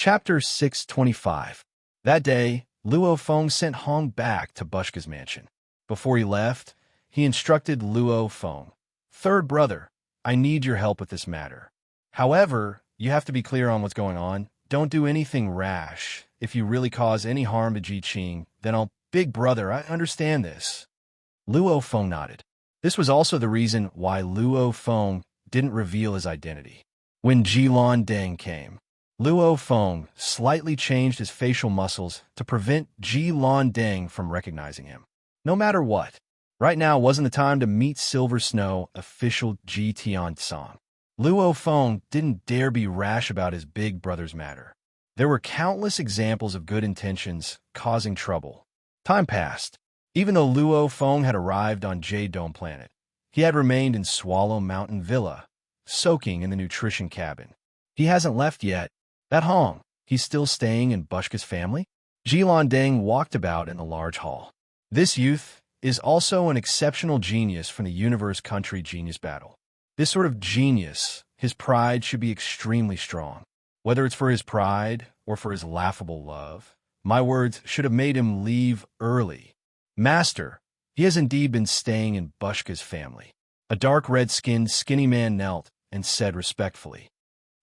Chapter 625. That day, Luo Feng sent Hong back to Bushka's mansion. Before he left, he instructed Luo Feng, "Third brother, I need your help with this matter. However, you have to be clear on what's going on. Don't do anything rash. If you really cause any harm to Ji Qing, then I'll—" "Big brother, I understand this." Luo Feng nodded. This was also the reason why Luo Feng didn't reveal his identity. When Ji Deng came, Luo Feng slightly changed his facial muscles to prevent Ji Deng from recognizing him. No matter what, right now wasn't the time to meet Silver Snow official Ji Tiansong. Luo Feng didn't dare be rash about his big brother's matter. There were countless examples of good intentions causing trouble. Time passed. Even though Luo Feng had arrived on Jade Dome Planet, he had remained in Swallow Mountain Villa, soaking in the nutrition cabin. He hasn't left yet. That Hong, he's still staying in Bushka's family? Ji Deng walked about in the large hall. This youth is also an exceptional genius from the universe-country genius battle. This sort of genius, his pride should be extremely strong. Whether it's for his pride or for his laughable love, my words should have made him leave early. Master, he has indeed been staying in Bushka's family. A dark red-skinned, skinny man knelt and said respectfully,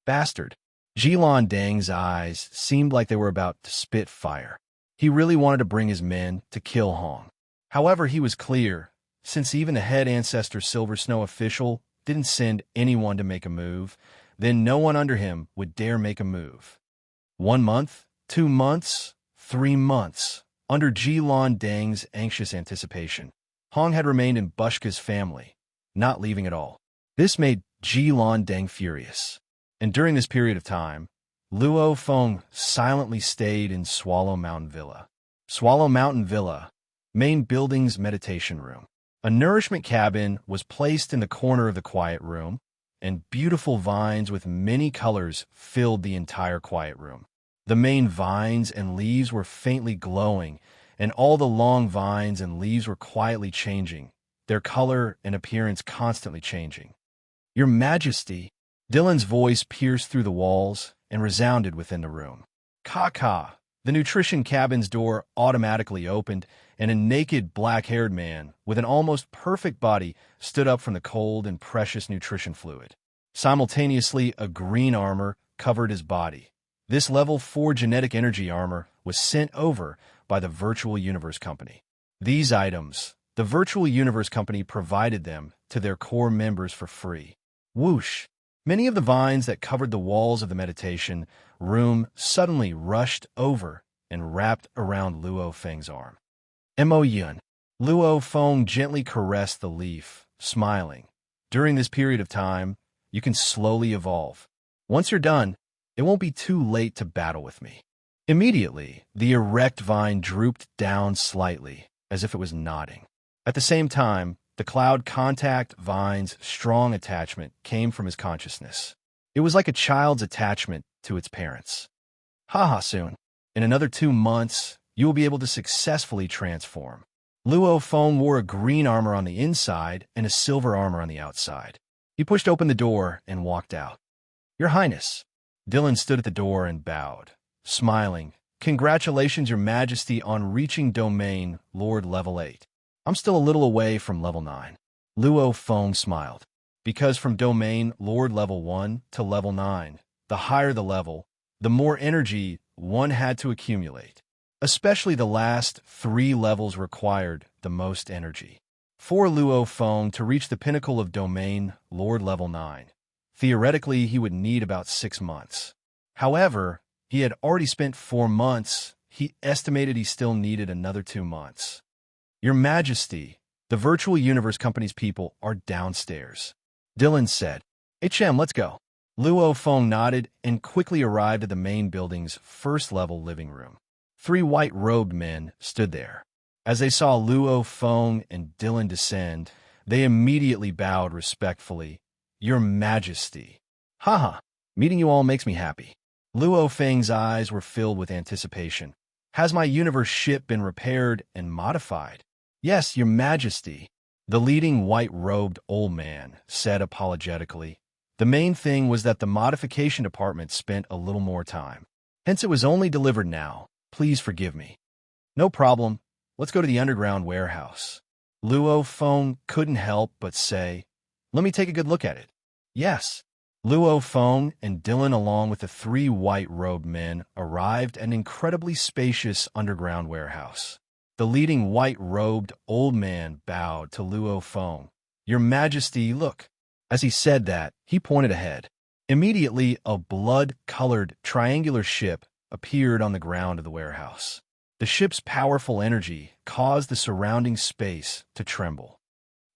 "Bastard." Ji Deng's eyes seemed like they were about to spit fire. He really wanted to bring his men to kill Hong. However, he was clear, since even the head ancestor Silver Snow official didn't send anyone to make a move, then no one under him would dare make a move. 1 month, 2 months, 3 months. Under Ji Deng's anxious anticipation, Hong had remained in Bushka's family, not leaving at all. This made Ji Deng furious. And during this period of time, Luo Feng silently stayed in Swallow Mountain Villa. Swallow Mountain Villa, main building's meditation room. A nourishment cabin was placed in the corner of the quiet room, and beautiful vines with many colors filled the entire quiet room. The main vines and leaves were faintly glowing, and all the long vines and leaves were quietly changing, their color and appearance constantly changing. "Your Majesty," Dylan's voice pierced through the walls and resounded within the room. "Ka-ka!" The nutrition cabin's door automatically opened, and a naked black-haired man with an almost perfect body stood up from the cold and precious nutrition fluid. Simultaneously, a green armor covered his body. This level 4 genetic energy armor was sent over by the Virtual Universe Company. These items, the Virtual Universe Company provided them to their core members for free. Whoosh! Many of the vines that covered the walls of the meditation room suddenly rushed over and wrapped around Luo Feng's arm. Mo-yun. Luo Feng gently caressed the leaf, smiling. During this period of time, you can slowly evolve. Once you're done, it won't be too late to battle with me. Immediately, the erect vine drooped down slightly, as if it was nodding. At the same time, the cloud contact vine's strong attachment came from his consciousness. It was like a child's attachment to its parents. Haha, soon. In another 2 months, you will be able to successfully transform. Luo Feng wore a green armor on the inside and a silver armor on the outside. He pushed open the door and walked out. "Your Highness." Dylan stood at the door and bowed, smiling. "Congratulations, Your Majesty, on reaching Domain Lord Level 8. I'm still a little away from Level 9. Luo Feng smiled. Because from Domain Lord Level 1 to Level 9, the higher the level, the more energy one had to accumulate. Especially the last 3 levels required the most energy. For Luo Feng to reach the pinnacle of Domain Lord Level 9, theoretically he would need about 6 months. However, he had already spent 4 months. He estimated he still needed another 2 months. "Your Majesty, the Virtual Universe Company's people are downstairs," Dylan said. "HM, let's go." Luo Feng nodded and quickly arrived at the main building's first-level living room. 3 white-robed men stood there. As they saw Luo Feng and Dylan descend, they immediately bowed respectfully. "Your Majesty." "Haha, meeting you all makes me happy." Luo Feng's eyes were filled with anticipation. "Has my universe ship been repaired and modified?" "Yes, Your Majesty," the leading white-robed old man said apologetically. The main thing was that the modification department spent a little more time. Hence it was only delivered now. Please forgive me. No problem. Let's go to the underground warehouse. Luo Feng couldn't help but say, let me take a good look at it. Yes. Luo Feng and Dylan, along with the three white-robed men, arrived at an incredibly spacious underground warehouse. The leading white-robed old man bowed to Luo Feng. Your Majesty, look. As he said that, he pointed ahead. Immediately, a blood-colored triangular ship appeared on the ground of the warehouse. The ship's powerful energy caused the surrounding space to tremble.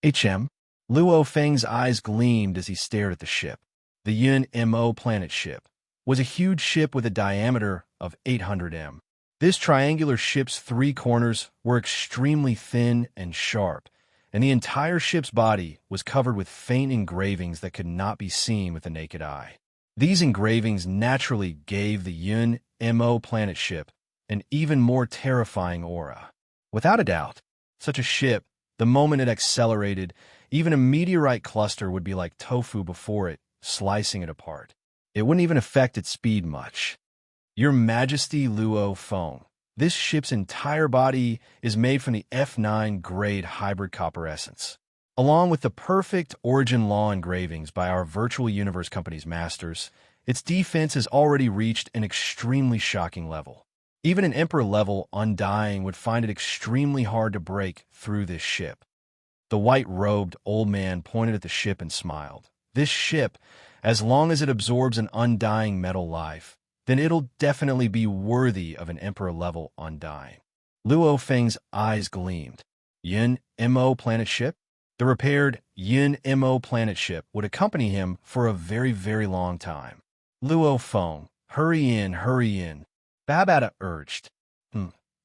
Luo Feng's eyes gleamed as he stared at the ship. The Yun Mo planet ship was a huge ship with a diameter of 800 m. This triangular ship's three corners were extremely thin and sharp, and the entire ship's body was covered with faint engravings that could not be seen with the naked eye. These engravings naturally gave the Yun Mo planet ship an even more terrifying aura. Without a doubt, such a ship, the moment it accelerated, even a meteorite cluster would be like tofu before it, slicing it apart. It wouldn't even affect its speed much. Your Majesty, Luo Feng, this ship's entire body is made from the F9 grade hybrid copper essence. Along with the perfect origin law engravings by our virtual universe company's masters, its defense has already reached an extremely shocking level. Even an Emperor-level Undying would find it extremely hard to break through this ship. The white-robed old man pointed at the ship and smiled. This ship, as long as it absorbs an undying metal life, then it'll definitely be worthy of an Emperor-level Undying. Luo Feng's eyes gleamed. Yun Mo planet ship? The repaired Yun Mo planet ship would accompany him for a very, very long time. Luo Feng, hurry in, Babata urged.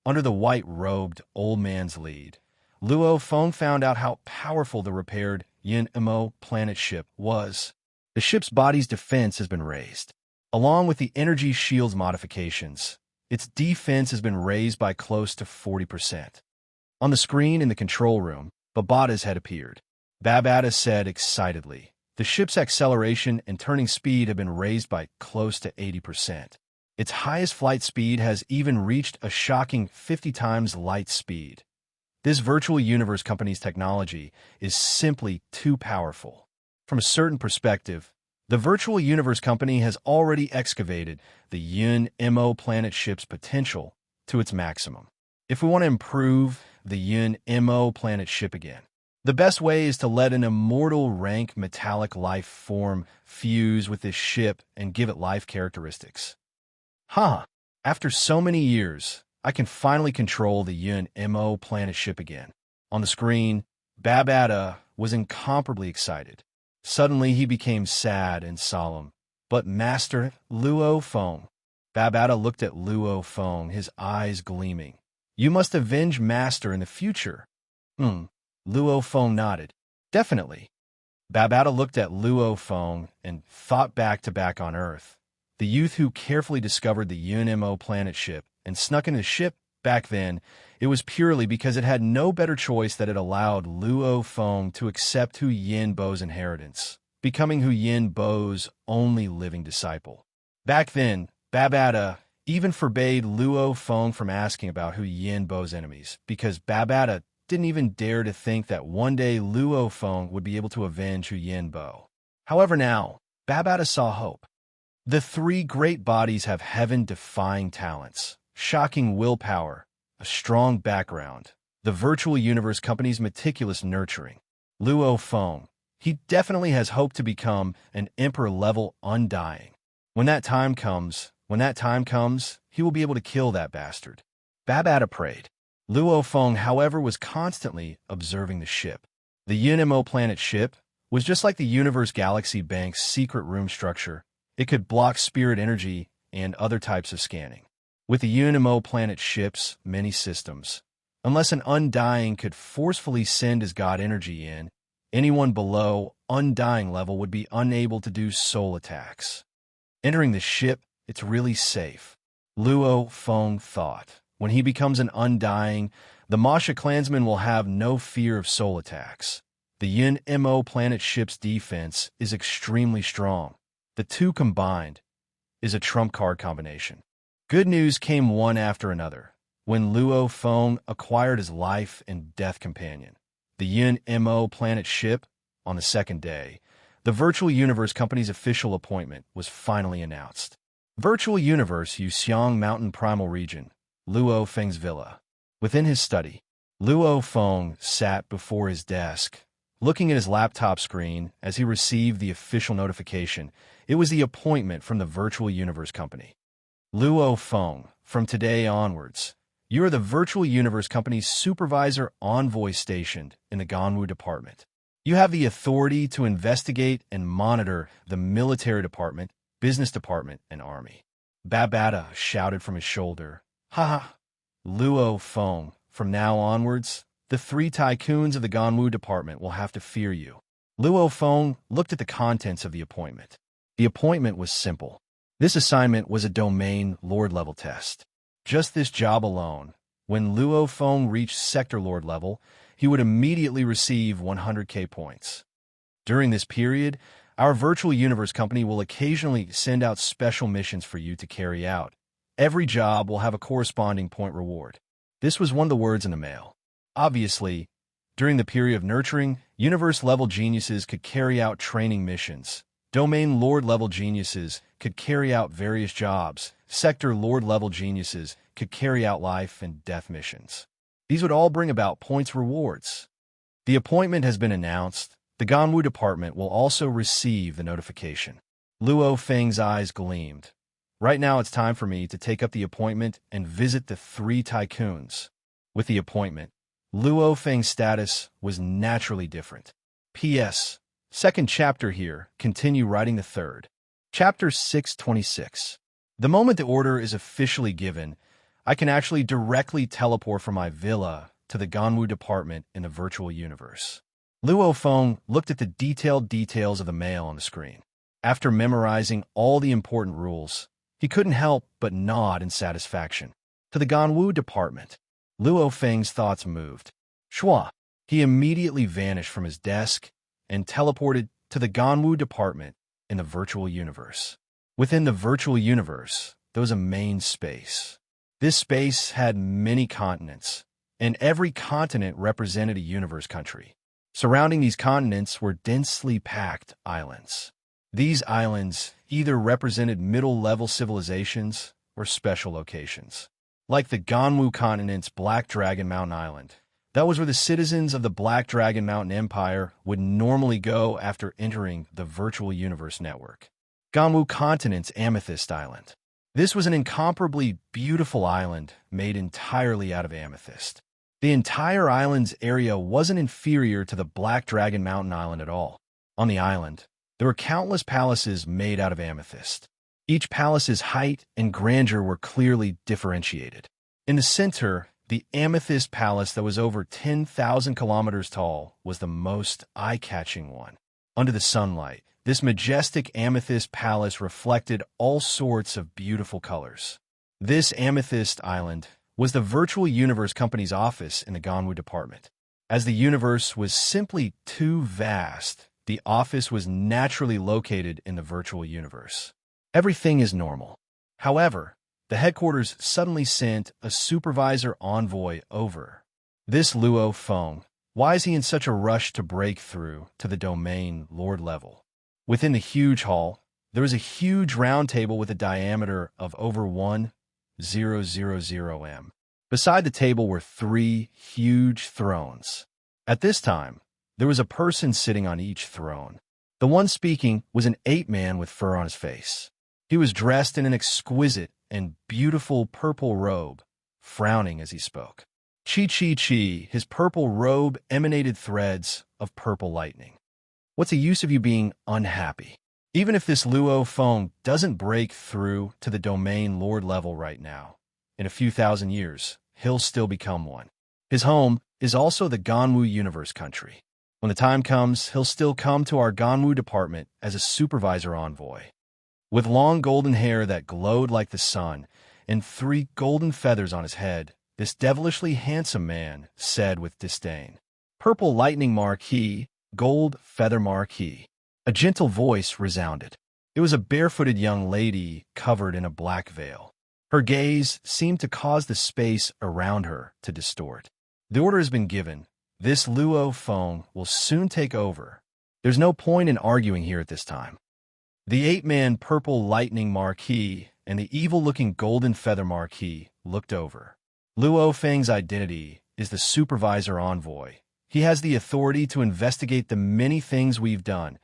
Under the white-robed old man's lead, Luo Feng found out how powerful the repaired Yun Mo planet ship was. The ship's body's defense has been raised. Along with the energy shield's modifications, its defense has been raised by close to 40%. On the screen in the control room, Babata's head appeared. Babata said excitedly, the ship's acceleration and turning speed have been raised by close to 80%. Its highest flight speed has even reached a shocking 50 times light speed. This virtual universe company's technology is simply too powerful. From a certain perspective, the virtual universe company has already excavated the Yun Mo planet ship's potential to its maximum. If we want to improve the Yun Mo planet ship again, the best way is to let an immortal rank metallic life form fuse with this ship and give it life characteristics. After so many years, I can finally control the Yun Mo planet ship again. On the screen, Babata was incomparably excited. Suddenly, he became sad and solemn. But Master Luo Feng. Babata looked at Luo Feng, his eyes gleaming. You must avenge Master in the future. Luo Feng nodded. Definitely. Babata looked at Luo Feng and thought back on Earth. The youth who carefully discovered the Yun Mo planet ship and snuck into the ship back then, it was purely because it had no better choice that it allowed Luo Feng to accept Hu Yin Bo's inheritance, becoming Hu Yin Bo's only living disciple. Back then, Babata even forbade Luo Feng from asking about Hu Yin Bo's enemies, because Babata didn't even dare to think that one day Luo Feng would be able to avenge Hu Yin Bo. However now, Babata saw hope. The three great bodies have heaven-defying talents, shocking willpower, a strong background, the virtual universe company's meticulous nurturing. Luo Feng, he definitely has hope to become an Emperor-level Undying. When that time comes, he will be able to kill that bastard. Babata prayed. Luo Feng, however, was constantly observing the ship. The Yun Mo planet ship was just like the Universe Galaxy Bank's secret room structure. It could block spirit energy and other types of scanning. With the Yun Mo planet ship's many systems, unless an Undying could forcefully send his god energy in, anyone below Undying level would be unable to do soul attacks. Entering the ship, it's really safe. Luo Feng thought. When he becomes an Undying, the Masha clansmen will have no fear of soul attacks. The Yun Mo planet ship's defense is extremely strong. The two combined is a trump card combination. Good news came one after another. When Luo Feng acquired his life and death companion, the Yin Mo planet ship, on the second day, the Virtual Universe Company's official appointment was finally announced. Virtual Universe Yuxiang Mountain Primal Region, Luo Feng's villa. Within his study, Luo Feng sat before his desk, looking at his laptop screen as he received the official notification. It was the appointment from the Virtual Universe Company. Luo Feng, from today onwards, you are the Virtual Universe Company's supervisor envoy stationed in the Ganwu Department. You have the authority to investigate and monitor the military department, business department, and army. Babata shouted from his shoulder. Ha ha! Luo Feng, from now onwards, the three tycoons of the Ganwu Department will have to fear you. Luo Feng looked at the contents of the appointment. The appointment was simple. This assignment was a domain Lord level test. Just this job alone, when Luo Feng reached Sector Lord level, he would immediately receive 100k points. During this period, our Virtual Universe Company will occasionally send out special missions for you to carry out. Every job will have a corresponding point reward. This was one of the words in the mail. Obviously, during the period of nurturing, universe-level geniuses could carry out training missions. Domain Lord-level geniuses could carry out various jobs. Sector Lord-level geniuses could carry out life and death missions. These would all bring about points rewards. The appointment has been announced. The Ganwu Department will also receive the notification. Luo Feng's eyes gleamed. Right now it's time for me to take up the appointment and visit the three tycoons. With the appointment, Luo Feng's status was naturally different. P.S. Second chapter here, continue writing the third. Chapter 626. The moment the order is officially given, I can actually directly teleport from my villa to the Ganwu Department in the virtual universe. Luo Feng looked at the detailed details of the mail on the screen. After memorizing all the important rules, he couldn't help but nod in satisfaction. To the Ganwu Department. Luo Feng's thoughts moved. Shua. He immediately vanished from his desk and teleported to the Ganwu Department in the virtual universe. Within the virtual universe, there was a main space. This space had many continents, and every continent represented a universe country. Surrounding these continents were densely packed islands. These islands either represented middle-level civilizations or special locations. Like the Ganwu continent's Black Dragon Mountain Island, that was where the citizens of the Black Dragon Mountain Empire would normally go after entering the virtual universe network. Ganwu continent's Amethyst Island. This was an incomparably beautiful island made entirely out of amethyst. The entire island's area wasn't inferior to the Black Dragon Mountain Island at all. On the island, there were countless palaces made out of amethyst. Each palace's height and grandeur were clearly differentiated. In the center, the Amethyst Palace that was over 10,000 kilometers tall was the most eye-catching one. Under the sunlight, this majestic Amethyst Palace reflected all sorts of beautiful colors. This Amethyst Island was the Virtual Universe Company's office in the Ganwu Department. As the universe was simply too vast, the office was naturally located in the virtual universe. Everything is normal. However, the headquarters suddenly sent a supervisor envoy over. This Luo Feng, why is he in such a rush to break through to the domain Lord level? Within the huge hall, there was a huge round table with a diameter of over 1,000 m. Beside the table were 3 huge thrones. At this time, there was a person sitting on each throne. The one speaking was an ape-man with fur on his face. He was dressed in an exquisite and beautiful purple robe, frowning as he spoke. Chi, his purple robe emanated threads of purple lightning. What's the use of you being unhappy? Even if this Luo Feng doesn't break through to the domain Lord level right now, in a few thousand years, he'll still become one. His home is also the Ganwu Universe Country. When the time comes, he'll still come to our Ganwu Department as a supervisor envoy. With long golden hair that glowed like the sun and 3 golden feathers on his head, this devilishly handsome man said with disdain, "Purple lightning marquis, gold feather marquis." A gentle voice resounded. It was a barefooted young lady covered in a black veil. Her gaze seemed to cause the space around her to distort. The order has been given. This Luo Feng will soon take over. There's no point in arguing here at this time. The eight-man purple lightning marquis and the evil-looking golden feather marquis looked over. Luo Feng's identity is the supervisor envoy. He has the authority to investigate the many things we've done.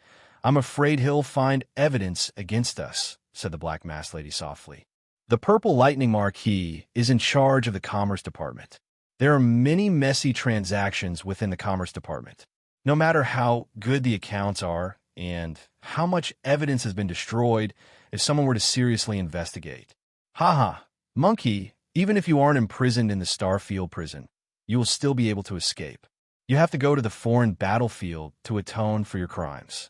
I'm afraid he'll find evidence against us, said the Black Masked Lady softly. The Purple Lightning Marquis is in charge of the Commerce Department. There are many messy transactions within the Commerce Department. No matter how good the accounts are and how much evidence has been destroyed, if someone were to seriously investigate. Haha, monkey, even if you aren't imprisoned in the Starfield prison, you will still be able to escape. You have to go to the foreign battlefield to atone for your crimes.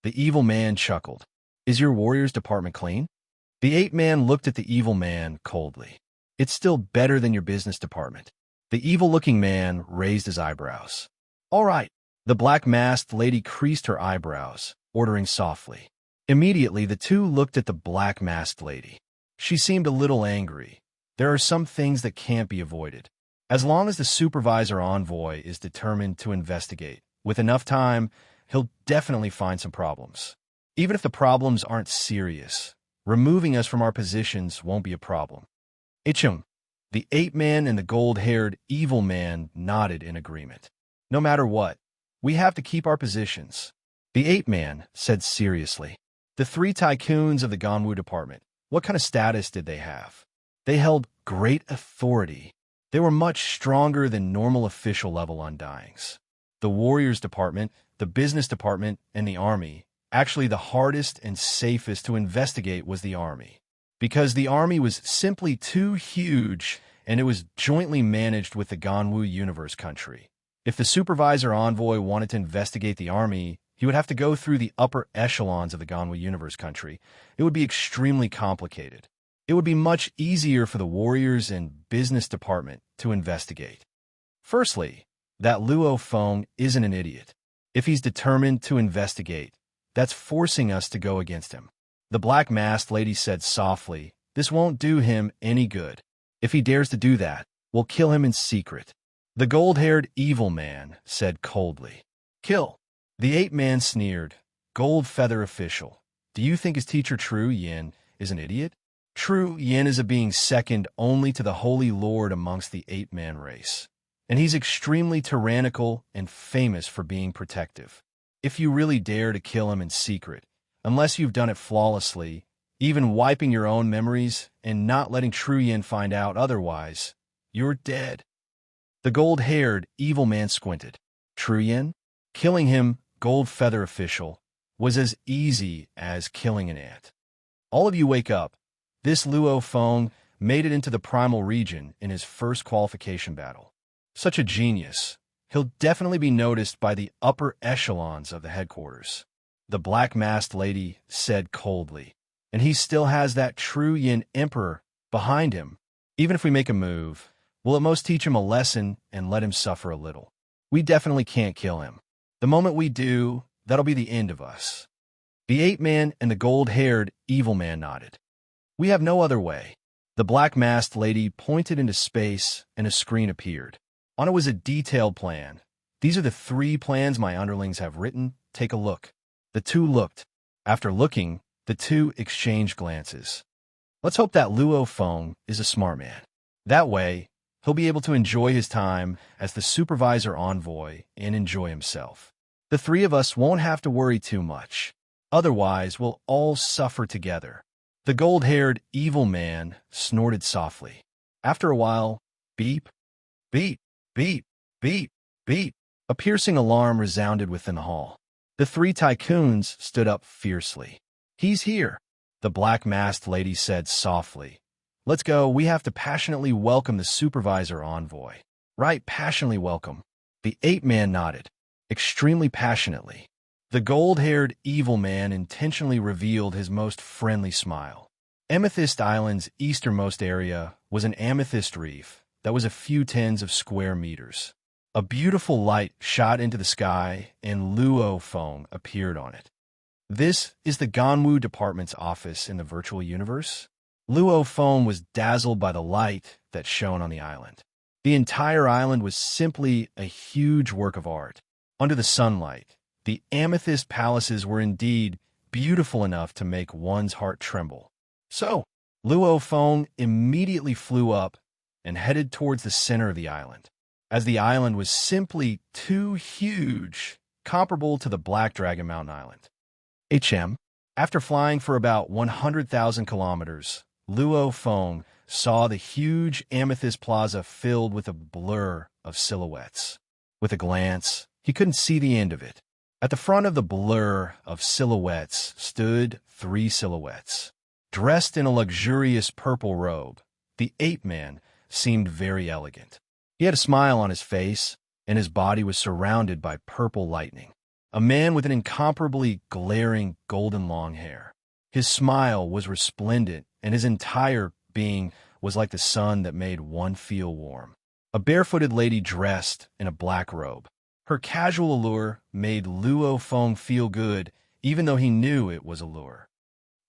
The evil man chuckled. Is your warriors department clean? The ape-man looked at the evil man coldly. It's still better than your business department. The evil-looking man raised his eyebrows. All right. The black-masked lady creased her eyebrows, ordering softly. Immediately, the two looked at the black-masked lady. She seemed a little angry. There are some things that can't be avoided. As long as the supervisor envoy is determined to investigate, with enough time, he'll definitely find some problems. Even if the problems aren't serious, removing us from our positions won't be a problem. Ichum, the ape-man and the gold-haired evil man nodded in agreement. No matter what, we have to keep our positions. The ape-man said seriously. The three tycoons of the Ganwu department, what kind of status did they have? They held great authority. They were much stronger than normal official level undyings. The warriors department, the business department, and the army, actually the hardest and safest to investigate was the army. Because the army was simply too huge and it was jointly managed with the Ganwu universe country. If the supervisor envoy wanted to investigate the army, he would have to go through the upper echelons of the Ganwu universe country. It would be extremely complicated. It would be much easier for the warriors and business department to investigate. Firstly, that Luo Feng isn't an idiot. If he's determined to investigate, that's forcing us to go against him. The Black Masked Lady said softly, this won't do him any good. If he dares to do that, we'll kill him in secret. The gold-haired evil man said coldly. Kill. The ape-man sneered. Gold feather official. Do you think his teacher True Yin is an idiot? True Yin is a being second only to the Holy Lord amongst the ape-man race. And he's extremely tyrannical and famous for being protective. If you really dare to kill him in secret, unless you've done it flawlessly, even wiping your own memories and not letting True Yin find out otherwise, you're dead. The gold-haired evil man squinted. True Yin? Killing him, gold feather official, was as easy as killing an ant. All of you wake up. This Luo Feng made it into the primal region in his first qualification battle. Such a genius. He'll definitely be noticed by the upper echelons of the headquarters. The Black Masked Lady said coldly. And he still has that True Yin Emperor behind him. Even if we make a move, we'll at most teach him a lesson and let him suffer a little. We definitely can't kill him. The moment we do, that'll be the end of us. The ape-man and the gold-haired evil man nodded. We have no other way. The Black Masked Lady pointed into space and a screen appeared. On it was a detailed plan. These are the 3 plans my underlings have written. Take a look. The two looked. After looking, the two exchanged glances. Let's hope that Luo Feng is a smart man. That way, he'll be able to enjoy his time as the supervisor envoy and enjoy himself. The 3 of us won't have to worry too much. Otherwise, we'll all suffer together. The gold-haired evil man snorted softly. After a while, beep, beep, beep, beep, beep. A piercing alarm resounded within the hall. The 3 tycoons stood up fiercely. He's here, the Black Masked Lady said softly. Let's go. We have to passionately welcome the supervisor envoy. Right, passionately welcome. The ape-man nodded. Extremely passionately. The gold-haired evil man intentionally revealed his most friendly smile. Amethyst Island's easternmost area was an amethyst reef that was a few tens of square meters. A beautiful light shot into the sky and Luo Feng appeared on it. This is the Ganwu Department's office in the virtual universe. Luo Feng was dazzled by the light that shone on the island. The entire island was simply a huge work of art. Under the sunlight, the amethyst palaces were indeed beautiful enough to make one's heart tremble. So, Luo Feng immediately flew up and headed towards the center of the island, as the island was simply too huge, comparable to the Black Dragon Mountain Island. After flying for about 100,000 kilometers, Luo Feng saw the huge amethyst plaza filled with a blur of silhouettes. With a glance, he couldn't see the end of it. At the front of the blur of silhouettes stood 3 silhouettes. Dressed in a luxurious purple robe, the ape-man seemed very elegant. He had a smile on his face, and his body was surrounded by purple lightning. A man with an incomparably glaring golden long hair. His smile was resplendent, and his entire being was like the sun that made one feel warm. A barefooted lady dressed in a black robe. Her casual allure made Luo Feng feel good, even though he knew it was a lure.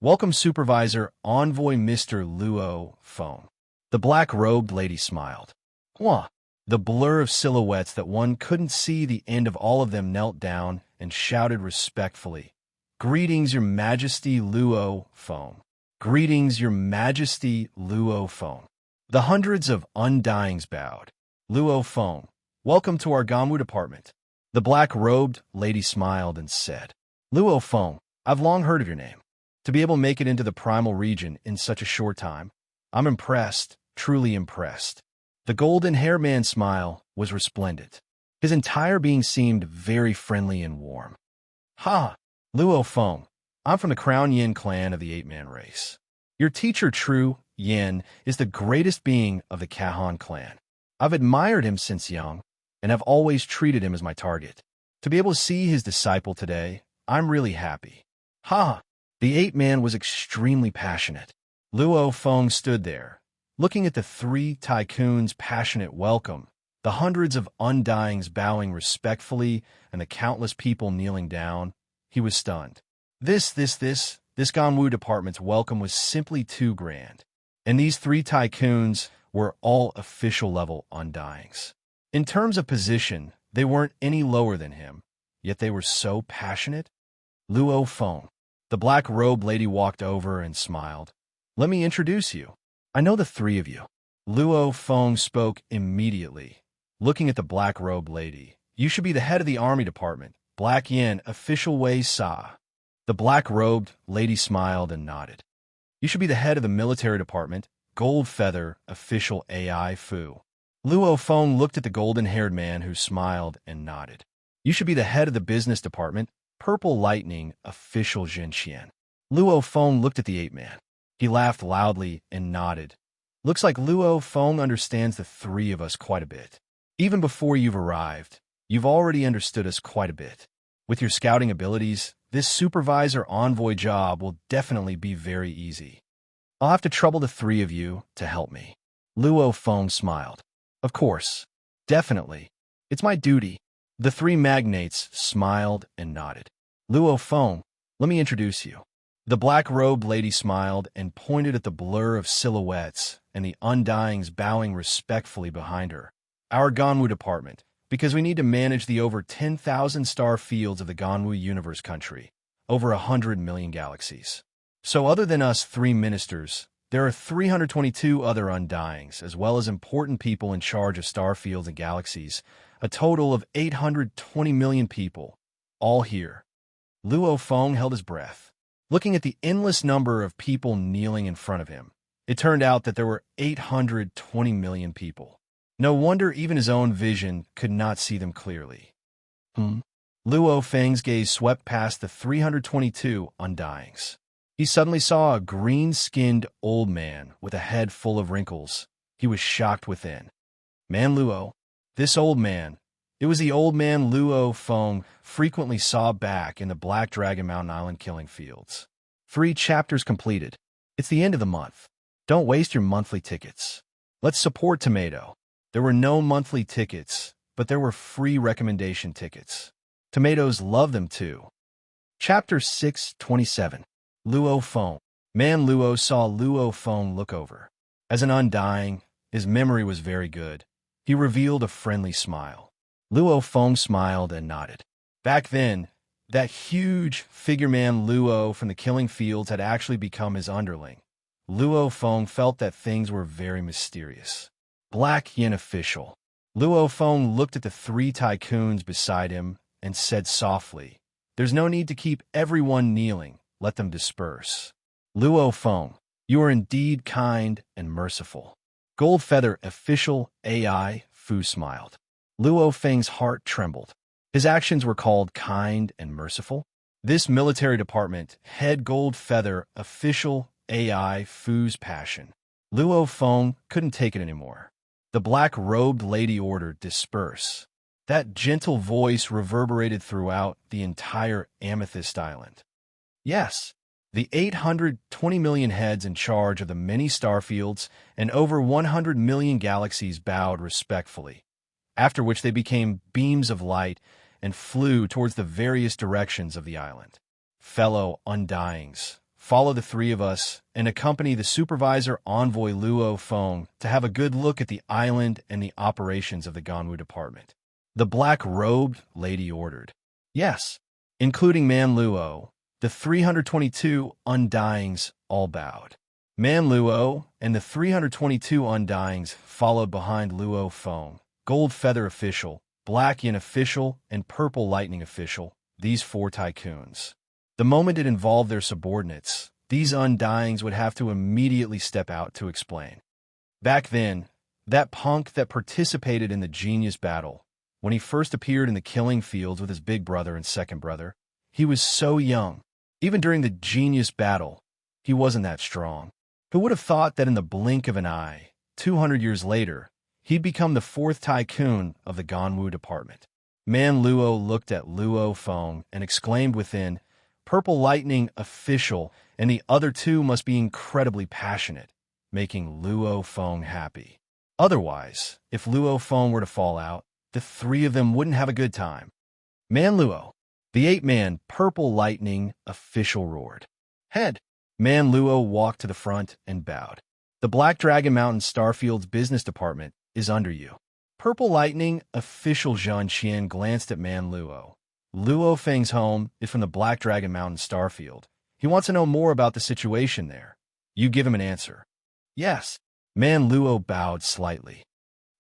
Welcome, Supervisor Envoy Mr. Luo Feng. The black-robed lady smiled. Hua! The blur of silhouettes that one couldn't see the end of all of them knelt down and shouted respectfully, "Greetings, Your Majesty Luo Feng. Greetings, Your Majesty Luo Feng." The hundreds of undyings bowed. Luo Feng, welcome to our Ganwu department. The black-robed lady smiled and said, Luo Feng, I've long heard of your name. To be able to make it into the primal region in such a short time, I'm impressed, truly impressed. The golden-haired man's smile was resplendent. His entire being seemed very friendly and warm. Ha! Luo Feng, I'm from the Crown Yin clan of the Ape-Man race. Your teacher, True Yin, is the greatest being of the Kahan clan. I've admired him since young, and have always treated him as my target. To be able to see his disciple today, I'm really happy. Ha! The ape-man was extremely passionate. Luo Feng stood there, looking at the 3 tycoons' passionate welcome, the hundreds of undyings bowing respectfully, and the countless people kneeling down. He was stunned. This Ganwu department's welcome was simply too grand. And these 3 tycoons were all official-level undyings. In terms of position, they weren't any lower than him, yet they were so passionate. Luo Feng. The black-robed lady walked over and smiled. Let me introduce you. I know the 3 of you. Luo Feng spoke immediately, looking at the black-robed lady. You should be the head of the army department, Black Yin Official Wei Sa. The black-robed lady smiled and nodded. You should be the head of the military department, Gold Feather Official AI Fu. Luo Feng looked at the golden-haired man who smiled and nodded. You should be the head of the business department, Purple Lightning Official Zhenxian. Luo Feng looked at the ape-man. He laughed loudly and nodded. Looks like Luo Feng understands the 3 of us quite a bit. Even before you've arrived, you've already understood us quite a bit. With your scouting abilities, this supervisor envoy job will definitely be very easy. I'll have to trouble the 3 of you to help me. Luo Feng smiled. Of course. Definitely. It's my duty. The 3 magnates smiled and nodded. Luo Feng, let me introduce you. The black-robed lady smiled and pointed at the blur of silhouettes and the undyings bowing respectfully behind her. Our Ganwu department, because we need to manage the over 10,000 star fields of the Ganwu universe country, over 100 million galaxies. So other than us 3 ministers, there are 322 other undyings, as well as important people in charge of star fields and galaxies, a total of 820 million people, all here. Luo Feng held his breath, looking at the endless number of people kneeling in front of him. It turned out that there were 820 million people. No wonder even his own vision could not see them clearly. Luo Feng's gaze swept past the 322 undyings. He suddenly saw a green-skinned old man with a head full of wrinkles. He was shocked within. Man Luo. This old man. It was the old man Luo Feng frequently saw back in the Black Dragon Mountain Island killing fields. 3 chapters completed. It's the end of the month. Don't waste your monthly tickets. Let's support Tomato. There were no monthly tickets, but there were free recommendation tickets. Tomatoes love them too. Chapter 627. Luo Feng. Man Luo saw Luo Feng look over. As an undying, his memory was very good. He revealed a friendly smile. Luo Feng smiled and nodded. Back then, that huge figure man Luo from the killing fields had actually become his underling. Luo Feng felt that things were very mysterious. Black Yin official. Luo Feng looked at the three tycoons beside him and said softly, "There's no need to keep everyone kneeling. Let them disperse." Luo Feng, you are indeed kind and merciful. Gold Feather official AI Fu smiled. Luo Feng's heart trembled. His actions were called kind and merciful. This military department head Gold Feather official AI Fu's passion. Luo Feng couldn't take it anymore. The black-robed lady ordered disperse. That gentle voice reverberated throughout the entire Amethyst Island. Yes, the 820 million heads in charge of the many starfields and over 100 million galaxies bowed respectfully, after which they became beams of light and flew towards the various directions of the island. Fellow Undyings, follow the three of us and accompany the supervisor envoy Luo Feng to have a good look at the island and the operations of the Ganwu department. The black-robed lady ordered. Yes, including Man Luo, the 322 Undyings all bowed. Man Luo and the 322 Undyings followed behind Luo Feng, Gold Feather official, Black Yin official, and Purple Lightning official, these four tycoons. The moment it involved their subordinates, these Undyings would have to immediately step out to explain. Back then, that punk that participated in the genius battle, when he first appeared in the killing fields with his big brother and second brother, he was so young. Even during the genius battle, he wasn't that strong. Who would have thought that in the blink of an eye, 200 years later, he'd become the fourth tycoon of the Ganwu department? Man Luo looked at Luo Feng and exclaimed within, "Purple Lightning official, and the other two must be incredibly passionate," making Luo Feng happy. Otherwise, if Luo Feng were to fall out, the three of them wouldn't have a good time. Man Luo, the ape-man Purple Lightning official roared. Head. Man Luo walked to the front and bowed. The Black Dragon Mountain Starfield's business department is under you. Purple Lightning official Zhan Qian glanced at Man Luo. Luo Feng's home is from the Black Dragon Mountain Starfield. He wants to know more about the situation there. You give him an answer. Yes. Man Luo bowed slightly.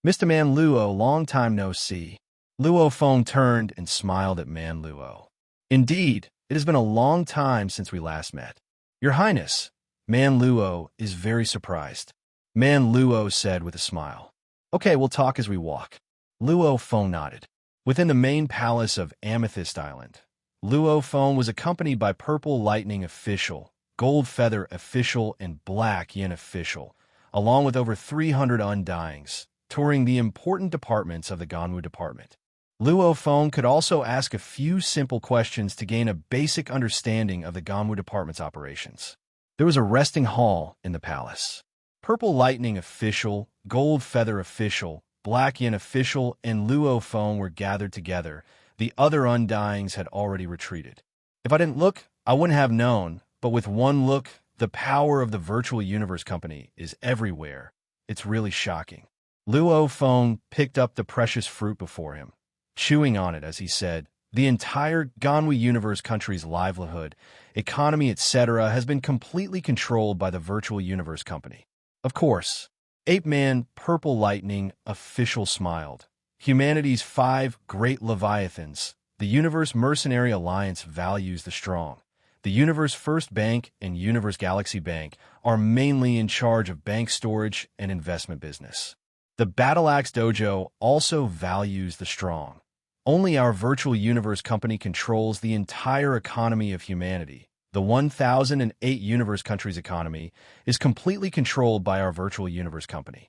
Mr. Man Luo, long time no see. Luo Feng turned and smiled at Man Luo. Indeed, it has been a long time since we last met. Your Highness, Man Luo is very surprised. Man Luo said with a smile. Okay, we'll talk as we walk. Luo Feng nodded. Within the main palace of Amethyst Island, Luo Feng was accompanied by Purple Lightning official, Gold Feather official, and Black Yin official, along with over 300 Undyings, touring the important departments of the Ganwu department. Luo Feng could also ask a few simple questions to gain a basic understanding of the Ganwu department's operations. There was a resting hall in the palace. Purple Lightning official, Gold Feather official, Black Yin official, and Luo Feng were gathered together. The other Undyings had already retreated. If I didn't look, I wouldn't have known, but with one look, the power of the Virtual Universe Company is everywhere. It's really shocking. Luo Feng picked up the precious fruit before him, chewing on it as he said, "The entire Ganwu Universe country's livelihood, economy, etc. has been completely controlled by the Virtual Universe Company." Of course, Ape-Man Purple Lightning official smiled. Humanity's 5 great Leviathans, the Universe Mercenary Alliance values the strong. The Universe First Bank and Universe Galaxy Bank are mainly in charge of bank storage and investment business. The Battle Axe Dojo also values the strong. Only our Virtual Universe Company controls the entire economy of humanity. The 1008 universe countries' economy is completely controlled by our Virtual Universe Company.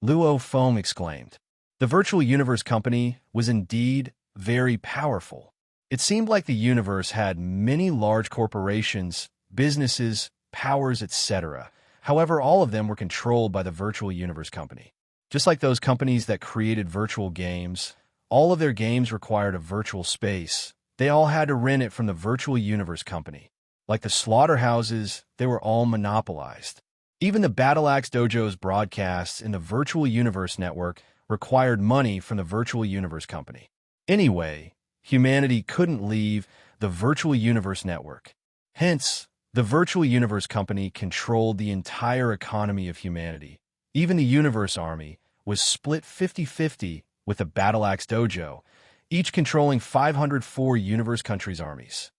Luo Feng exclaimed. The Virtual Universe Company was indeed very powerful. It seemed like the universe had many large corporations, businesses, powers, etc. However, all of them were controlled by the Virtual Universe Company. Just like those companies that created virtual games, all of their games required a virtual space. They all had to rent it from the Virtual Universe Company. Like the slaughterhouses, they were all monopolized. Even the Battle Axe Dojo's broadcasts in the Virtual Universe Network required money from the Virtual Universe Company. Anyway, humanity couldn't leave the Virtual Universe Network. Hence, the Virtual Universe Company controlled the entire economy of humanity. Even the Universe Army was split 50-50 with the Battle Axe Dojo, each controlling 504 Universe countries' armies.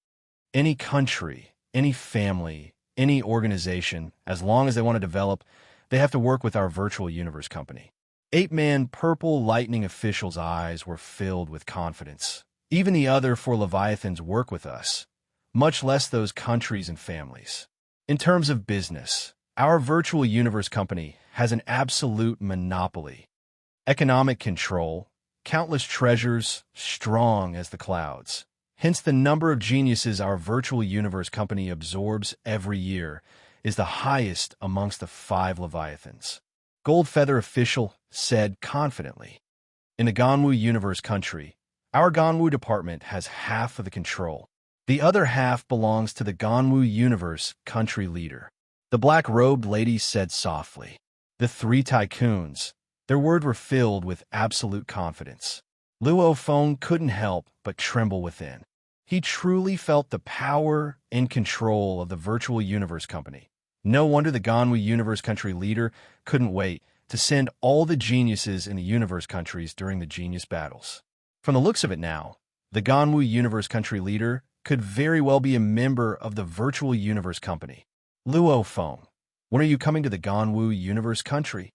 Any country, any family, any organization, as long as they want to develop, they have to work with our Virtual Universe Company. Ape-Man Purple Lightning officials' eyes were filled with confidence. Even the other four Leviathans work with us, much less those countries and families. In terms of business, our Virtual Universe Company has an absolute monopoly. Economic control, countless treasures, strong as the clouds. Hence, the number of geniuses our Virtual Universe Company absorbs every year is the highest amongst the 5 Leviathans. Gold Feather Official said confidently. In the Ganwu Universe Country, our Ganwu department has half of the control. The other half belongs to the Ganwu Universe Country leader. The black-robed lady said softly. The 3 tycoons, their words were filled with absolute confidence. Luo Feng couldn't help but tremble within. He truly felt the power and control of the Virtual Universe Company. No wonder the Ganwu Universe Country leader couldn't wait to send all the geniuses in the Universe countries during the genius battles. From the looks of it now, the Ganwu Universe Country leader could very well be a member of the Virtual Universe Company. Luo Feng, when are you coming to the Ganwu Universe Country?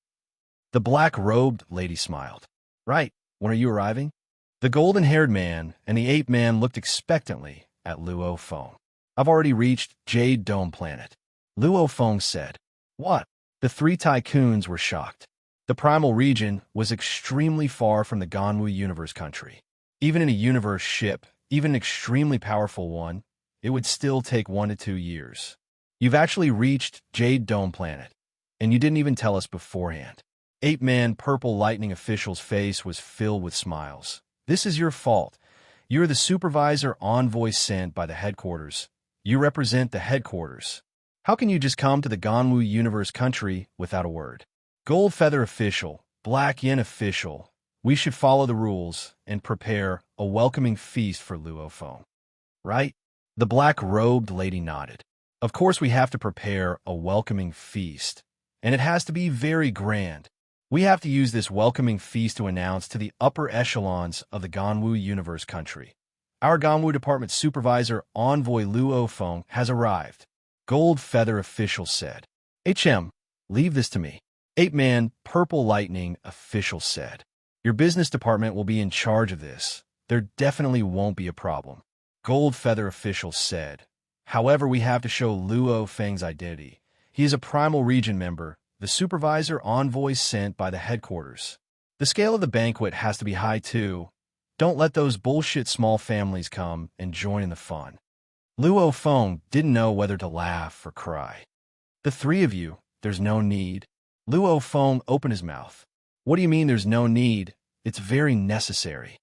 The black-robed lady smiled. Right, when are you arriving? The golden-haired man and the ape-man looked expectantly at Luo Feng. I've already reached Jade Dome Planet. Luo Feng said. What? The 3 tycoons were shocked. The primal region was extremely far from the Ganwu Universe Country. Even in a universe ship, even an extremely powerful one, it would still take 1 to 2 years. You've actually reached Jade Dome Planet, and you didn't even tell us beforehand. Ape-Man Purple Lightning Official's face was filled with smiles. This is your fault. You're the supervisor envoy sent by the headquarters. You represent the headquarters. How can you just come to the Ganwu Universe Country without a word? Gold Feather Official, Black Yin Official, we should follow the rules and prepare a welcoming feast for Luo Feng. Right? The black-robed lady nodded. Of course we have to prepare a welcoming feast, and it has to be very grand. We have to use this welcoming feast to announce to the upper echelons of the Ganwu Universe Country. Our Ganwu Department Supervisor Envoy Luo Feng has arrived. Gold Feather Official said. HM, leave this to me. Ape-Man Purple Lightning Official said. Your business department will be in charge of this. There definitely won't be a problem. Gold Feather Official said. However, we have to show Luo Feng's identity. He is a Primal Region member, the supervisor envoy sent by the headquarters. The scale of the banquet has to be high too. Don't let those bullshit small families come and join in the fun. Luo Feng didn't know whether to laugh or cry. The 3 of you, there's no need. Luo Feng opened his mouth. What do you mean there's no need? It's very necessary.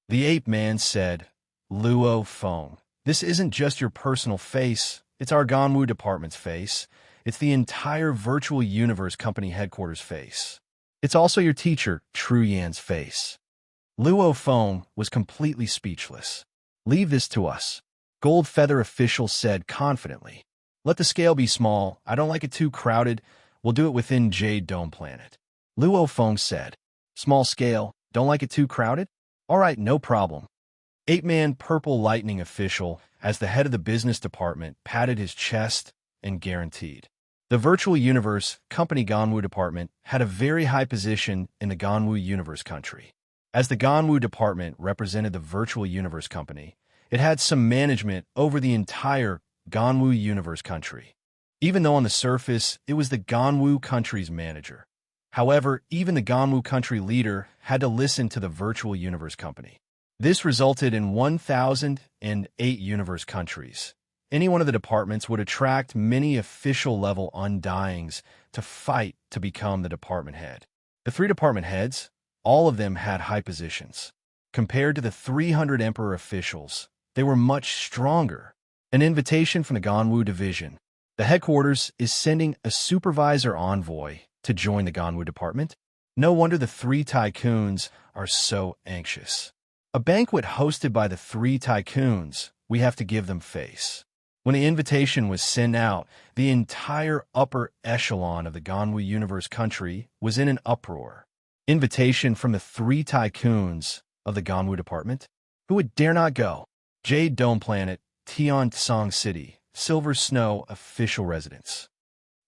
The ape-man said, Luo Feng, this isn't just your personal face. It's our Ganwu department's face. It's the entire Virtual Universe Company headquarters face. It's also your teacher, Tru Yan's face. Luo Feng was completely speechless. Leave this to us. Gold Feather Official said confidently. Let the scale be small. I don't like it too crowded. We'll do it within Jade Dome Planet. Luo Feng said. Small scale. Don't like it too crowded? All right, no problem. Ape-Man Purple Lightning Official, as the head of the business department, patted his chest and guaranteed. The Virtual Universe Company Ganwu Department had a very high position in the Ganwu Universe Country. As the Ganwu Department represented the Virtual Universe Company, it had some management over the entire Ganwu Universe Country. Even though on the surface, it was the Ganwu Country's manager. However, even the Ganwu Country leader had to listen to the Virtual Universe Company. This resulted in 1,008 universe countries. Any one of the departments would attract many official-level undyings to fight to become the department head. The 3 department heads, all of them had high positions. Compared to the 300 emperor officials, they were much stronger. An invitation from the Ganwu division. The headquarters is sending a supervisor envoy to join the Ganwu department. No wonder the three tycoons are so anxious. A banquet hosted by the three tycoons, we have to give them face. When the invitation was sent out, the entire upper echelon of the Ganwu universe country was in an uproar. Invitation from the three tycoons of the Ganwu department? Who would dare not go? Jade Dome Planet, Tiansong City, Silver Snow official residence.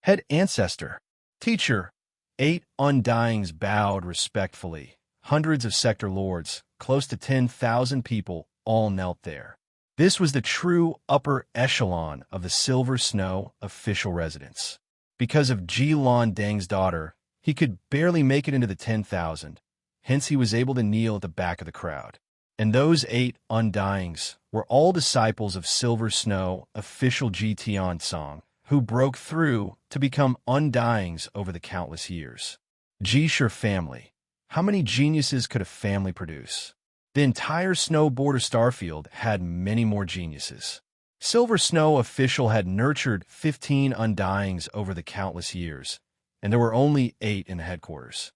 Head ancestor. Teacher. 8 undyings bowed respectfully. Hundreds of sector lords, close to 10,000 people, all knelt there. This was the true upper echelon of the Silver Snow official residence. Because of Ji Lan Deng's daughter, he could barely make it into the 10,000, hence he was able to kneel at the back of the crowd. And those 8 undyings were all disciples of Silver Snow official Ji Tiansong, who broke through to become undyings over the countless years. Ji Shi family. How many geniuses could a family produce? The entire Snow Border Starfield had many more geniuses. Silver Snow official had nurtured 15 undyings over the countless years, and there were only 8 in the headquarters.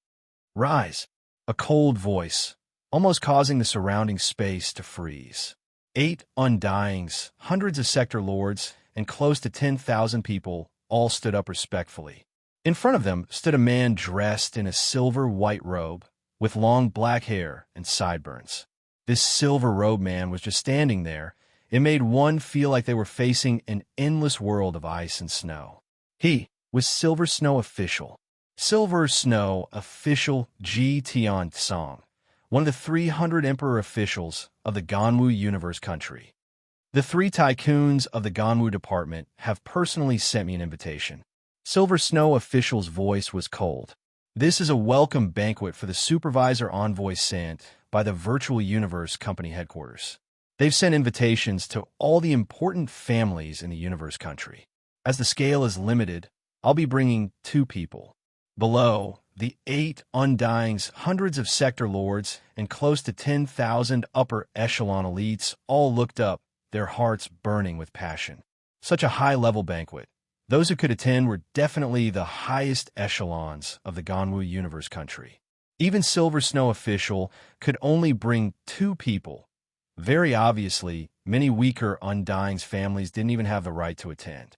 Rise. A cold voice, almost causing the surrounding space to freeze. 8 undyings, hundreds of sector lords, and close to 10,000 people all stood up respectfully. In front of them stood a man dressed in a silver-white robe, with long black hair and sideburns. This silver-robed man was just standing there. It made one feel like they were facing an endless world of ice and snow. He was Silver Snow official. Silver Snow official Ji Tiansong, one of the 300 emperor officials of the Ganwu universe country. The 3 tycoons of the Ganwu department have personally sent me an invitation. Silver Snow official's voice was cold. This is a welcome banquet for the supervisor envoy sent by the Virtual Universe Company headquarters. They've sent invitations to all the important families in the universe country. As the scale is limited, I'll be bringing 2 people. Below, the 8 undyings, hundreds of sector lords, and close to 10,000 upper echelon elites all looked up, their hearts burning with passion. Such a high-level banquet. Those who could attend were definitely the highest echelons of the Ganwu universe country. Even Silver Snow official could only bring 2 people. Very obviously, many weaker undyings families didn't even have the right to attend.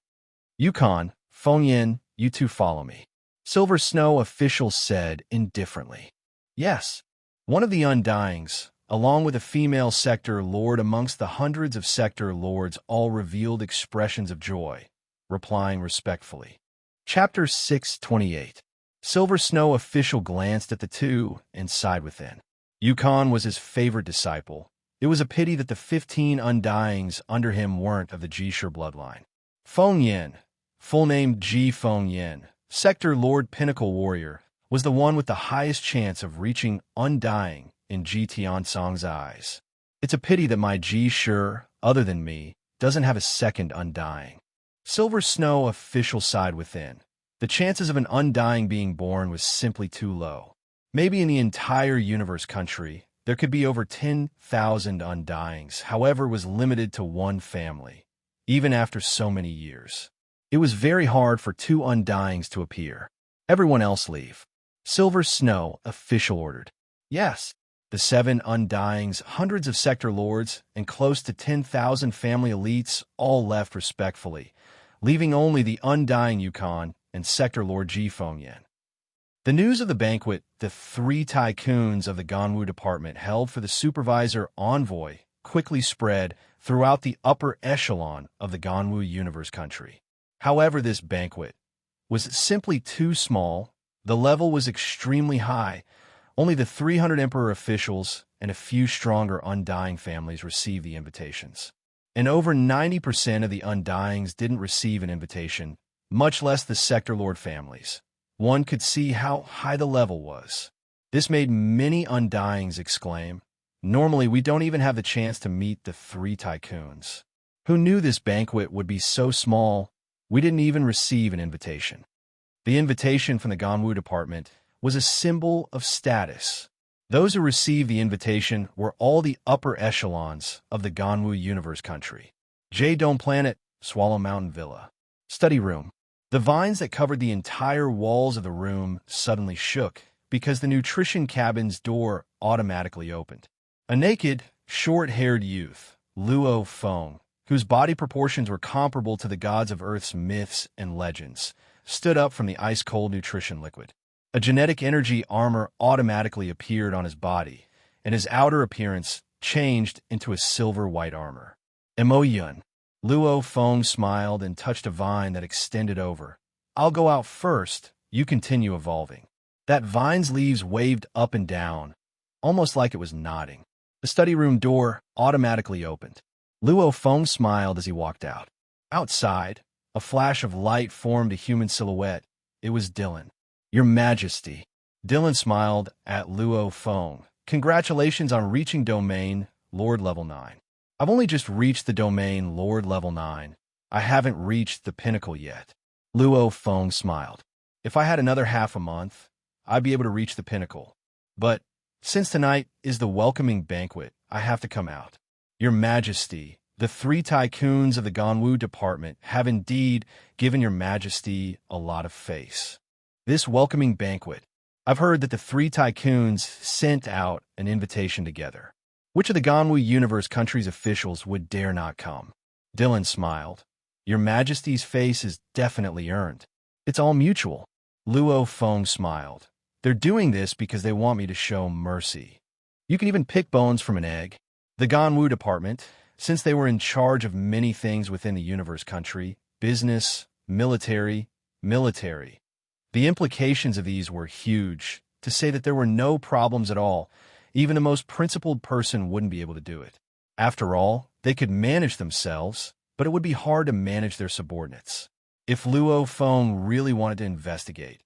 Yukon, Fengyan, you 2 follow me. Silver Snow official said indifferently. Yes. One of the undyings, along with a female sector lord amongst the hundreds of sector lords, all revealed expressions of joy, replying respectfully. Chapter 628. Silver Snow official glanced at the 2 and sighed within. Yukon was his favorite disciple. It was a pity that the 15 undyings under him weren't of the Jishur bloodline. Fengyan, full name Ji Fengyan, Sector Lord Pinnacle Warrior, was the one with the highest chance of reaching undying in Ji Tiansong's eyes. It's a pity that my Jishur, other than me, doesn't have a second undying. Silver Snow official sighed within. The chances of an undying being born was simply too low. Maybe in the entire universe country, there could be over 10,000 undyings, however, it was limited to 1 family, even after so many years. It was very hard for 2 undyings to appear. Everyone else leave. Silver Snow official ordered. Yes. The 7 undyings, hundreds of sector lords, and close to 10,000 family elites all left respectfully, leaving only the undying Yukon and sector lord Ji Fengyan. The news of the banquet the 3 tycoons of the Ganwu department held for the supervisor envoy quickly spread throughout the upper echelon of the Ganwu universe country. However, this banquet was simply too small. The level was extremely high. Only the 300 emperor officials and a few stronger undying families received the invitations. And over 90% of the undyings didn't receive an invitation, much less the sector lord families. One could see how high the level was. This made many undyings exclaim, "Normally, we don't even have the chance to meet the 3 tycoons. Who knew this banquet would be so small? We didn't even receive an invitation." The invitation from the Ganwu department was a symbol of status. Those who received the invitation were all the upper echelons of the Ganwu universe country. Dome Planet, Swallow Mountain Villa. Study room. The vines that covered the entire walls of the room suddenly shook because the nutrition cabin's door automatically opened. A naked, short-haired youth, Luo Feng, whose body proportions were comparable to the gods of Earth's myths and legends, stood up from the ice-cold nutrition liquid. A genetic energy armor automatically appeared on his body, and his outer appearance changed into a silver-white armor. Emoyun. Luo Feng smiled and touched a vine that extended over. I'll go out first, you continue evolving. That vine's leaves waved up and down, almost like it was nodding. The study room door automatically opened. Luo Feng smiled as he walked out. Outside, a flash of light formed a human silhouette. It was Dylan. Your Majesty. Dylan smiled at Luo Feng. Congratulations on reaching domain, Lord Level 9. I've only just reached the domain, Lord Level 9. I haven't reached the pinnacle yet. Luo Feng smiled. If I had another half a month, I'd be able to reach the pinnacle. But since tonight is the welcoming banquet, I have to come out. Your Majesty, the 3 tycoons of the Ganwu department have indeed given Your Majesty a lot of face. This welcoming banquet, I've heard that the 3 tycoons sent out an invitation together. Which of the Ganwu universe countries' officials would dare not come? Dylan smiled. Your Majesty's face is definitely earned. It's all mutual. Luo Feng smiled. They're doing this because they want me to show mercy. You can even pick bones from an egg. The Ganwu department, since they were in charge of many things within the universe country, business, military. The implications of these were huge. To say that there were no problems at all, even the most principled person wouldn't be able to do it. After all, they could manage themselves, but it would be hard to manage their subordinates. If Luo Feng really wanted to investigate,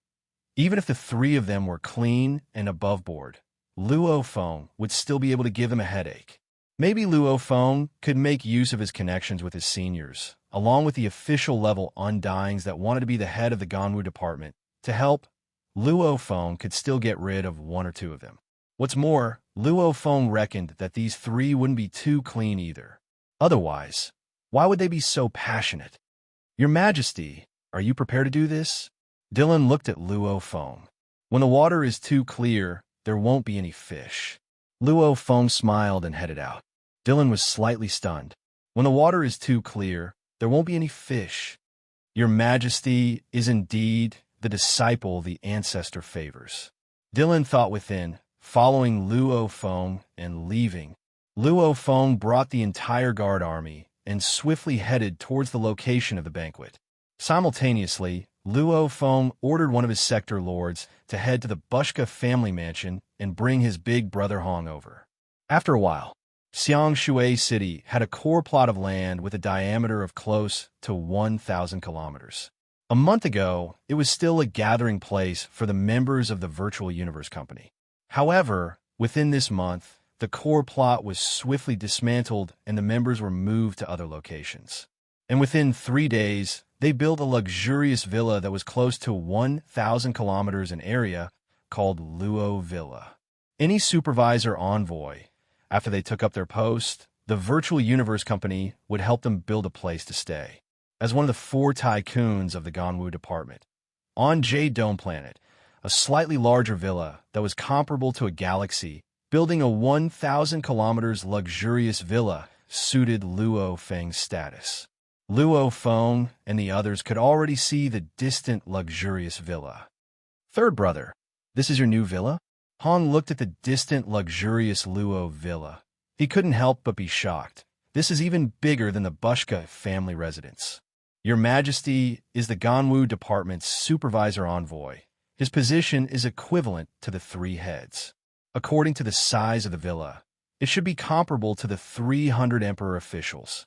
even if the 3 of them were clean and above board, Luo Feng would still be able to give them a headache. Maybe Luo Feng could make use of his connections with his seniors, along with the official level undyings that wanted to be the head of the Ganwu department. To help, Luo Feng could still get rid of 1 or 2 of them. What's more, Luo Feng reckoned that these 3 wouldn't be too clean either. Otherwise, why would they be so passionate? Your Majesty, are you prepared to do this? Dylan looked at Luo Feng. When the water is too clear, there won't be any fish. Luo Feng smiled and headed out. Dylan was slightly stunned. When the water is too clear, there won't be any fish. Your Majesty is indeed the disciple the ancestor favors. Dylan thought within, following Luo Feng and leaving. Luo Feng brought the entire guard army and swiftly headed towards the location of the banquet. Simultaneously, Luo Feng ordered one of his sector lords to head to the Bushka family mansion and bring his big brother Hong over. After a while, Xiangshui City had a core plot of land with a diameter of close to 1,000 kilometers. A month ago, it was still a gathering place for the members of the Virtual Universe Company. However, within this month, the core plot was swiftly dismantled and the members were moved to other locations. And within 3 days, they built a luxurious villa that was close to 1,000 kilometers in area called Luo Villa. Any supervisor envoy, after they took up their post, the Virtual Universe Company would help them build a place to stay. As one of the 4 tycoons of the Ganwu department, on Dome Planet, a slightly larger villa that was comparable to a galaxy, building a 1,000 kilometers luxurious villa suited Luo Feng's status. Luo Feng and the others could already see the distant luxurious villa. Third brother, this is your new villa? Hong looked at the distant luxurious Luo villa. He couldn't help but be shocked. This is even bigger than the Bushka family residence. Your Majesty is the Ganwu department's supervisor envoy. His position is equivalent to the 3 heads. According to the size of the villa, it should be comparable to the 300 emperor officials.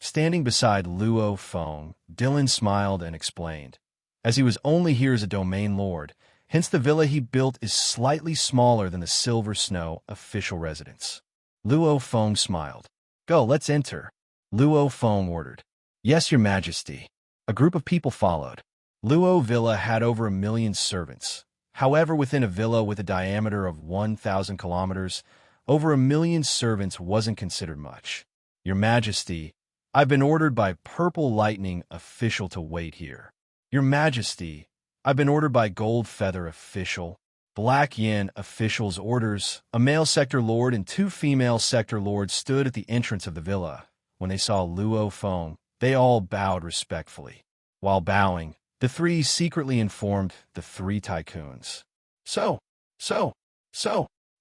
Standing beside Luo Feng, Dylan smiled and explained. As he was only here as a domain lord, hence the villa he built is slightly smaller than the Silver Snow official residence. Luo Feng smiled. Go, let's enter. Luo Feng ordered. Yes, Your Majesty. A group of people followed. Luo Villa had over 1 million servants. However, within a villa with a diameter of 1,000 kilometers, over 1 million servants wasn't considered much. Your Majesty, I've been ordered by Purple Lightning official to wait here. Your Majesty, I've been ordered by Gold Feather official, Black Yin official's orders. A male sector lord and two female sector lords stood at the entrance of the villa. When they saw Luo Feng, they all bowed respectfully. While bowing, the three secretly informed the three tycoons. So.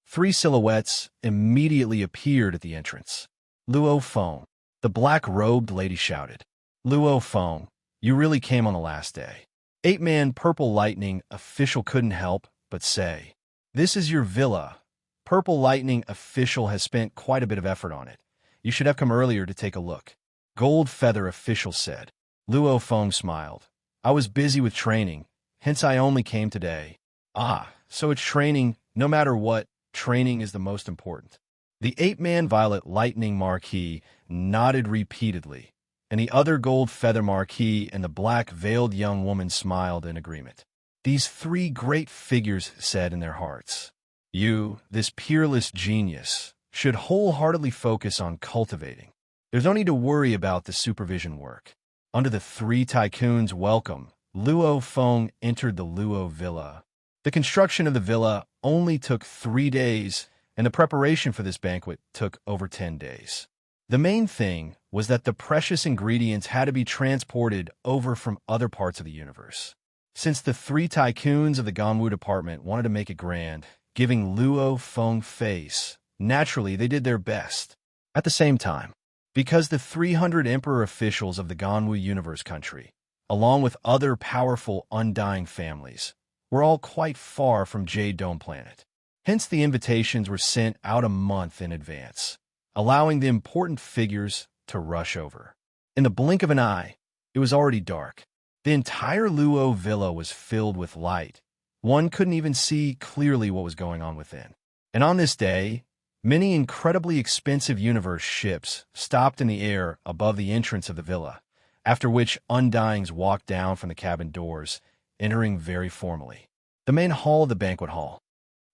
Three silhouettes immediately appeared at the entrance. Luo Feng, the black-robed lady shouted. Luo Feng, you really came on the last day. Eight-man Purple Lightning official couldn't help but say, this is your villa. Purple Lightning official has spent quite a bit of effort on it. You should have come earlier to take a look. Gold Feather official said. Luo Feng smiled. I was busy with training, hence I only came today. Ah, so it's training, no matter what, training is the most important. The eight-man Violet Lightning Marquis nodded repeatedly, and the other Gold Feather Marquis and the black-veiled young woman smiled in agreement. These three great figures said in their hearts, you, this peerless genius, should wholeheartedly focus on cultivating. There's no need to worry about the supervision work. Under the three tycoons' welcome, Luo Feng entered the Luo Villa. The construction of the villa only took 3 days, and the preparation for this banquet took over 10 days. The main thing was that the precious ingredients had to be transported over from other parts of the universe. Since the three tycoons of the Ganwu department wanted to make it grand, giving Luo Feng face, naturally they did their best. At the same time, because the 300 emperor officials of the Ganwu universe country, along with other powerful undying families, were all quite far from Jade Dome planet. Hence the invitations were sent out a month in advance, allowing the important figures to rush over. In the blink of an eye, it was already dark. The entire Luo Villa was filled with light. One couldn't even see clearly what was going on within. And on this day, many incredibly expensive universe ships stopped in the air above the entrance of the villa, after which undyings walked down from the cabin doors, entering very formally. The main hall of the banquet hall.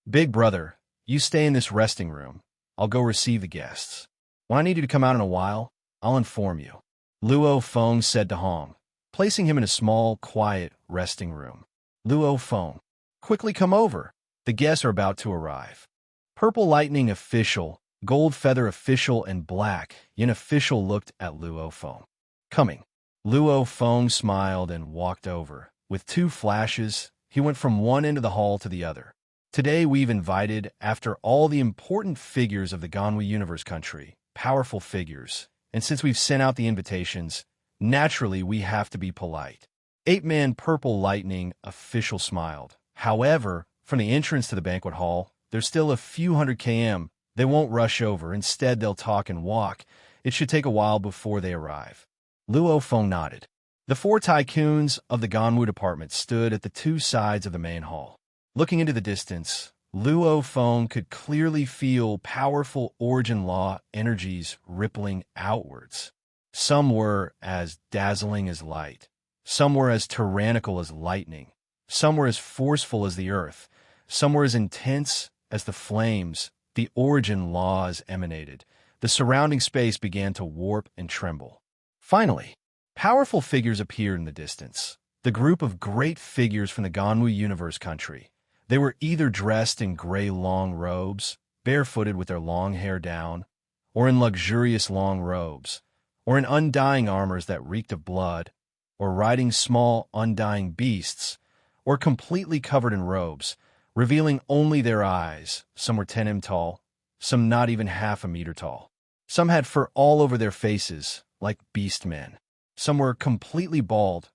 Big brother, you stay in this resting room. I'll go receive the guests. When I need you to come out in a while, I'll inform you. Luo Feng said to Hong, placing him in a small, quiet resting room. Luo Feng, quickly come over. The guests are about to arrive. Purple Lightning official, Gold Feather official, and Black Yin official looked at Luo Feng. Coming. Luo Feng smiled and walked over. With 2 flashes, he went from one end of the hall to the other. Today we've invited, after all the important figures of the Ganwu universe country, powerful figures, and since we've sent out the invitations, naturally we have to be polite. Eight-man Purple Lightning official smiled. However, from the entrance to the banquet hall, there's still a few hundred km. They won't rush over. Instead, they'll talk and walk. It should take a while before they arrive. Luo Feng nodded. The 4 tycoons of the Ganwu department stood at the 2 sides of the main hall. Looking into the distance, Luo Feng could clearly feel powerful origin law energies rippling outwards. Some were as dazzling as light. Some were as tyrannical as lightning. Some were as forceful as the earth. Some were as intense as the flames the origin laws emanated. The surrounding space began to warp and tremble. Finally, powerful figures appeared in the distance. The group of great figures from the Ganwu universe country. They were either dressed in gray long robes, barefooted with their long hair down, or in luxurious long robes, or in undying armors that reeked of blood, or riding small undying beasts, or completely covered in robes, revealing only their eyes. Some were 10 m tall, some not even half a meter tall. Some had fur all over their faces, like beast men. Some were completely bald,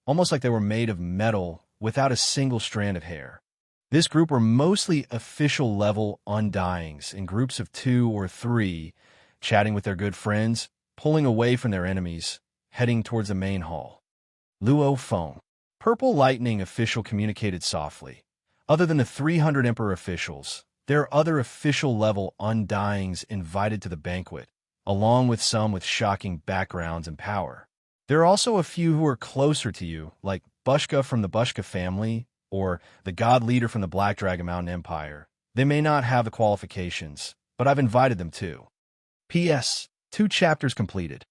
almost like they were made of metal without a single strand of hair. This group were mostly official-level undyings in groups of 2 or 3, chatting with their good friends, pulling away from their enemies, heading towards the main hall. Luo Feng, Purple Lightning official, communicated softly. Other than the 300 emperor officials, there are other official-level undyings invited to the banquet, along with some with shocking backgrounds and power. There are also a few who are closer to you, like Bushka from the Bushka family, or the god leader from the Black Dragon Mountain Empire. They may not have the qualifications, but I've invited them too. P.S. 2 chapters completed.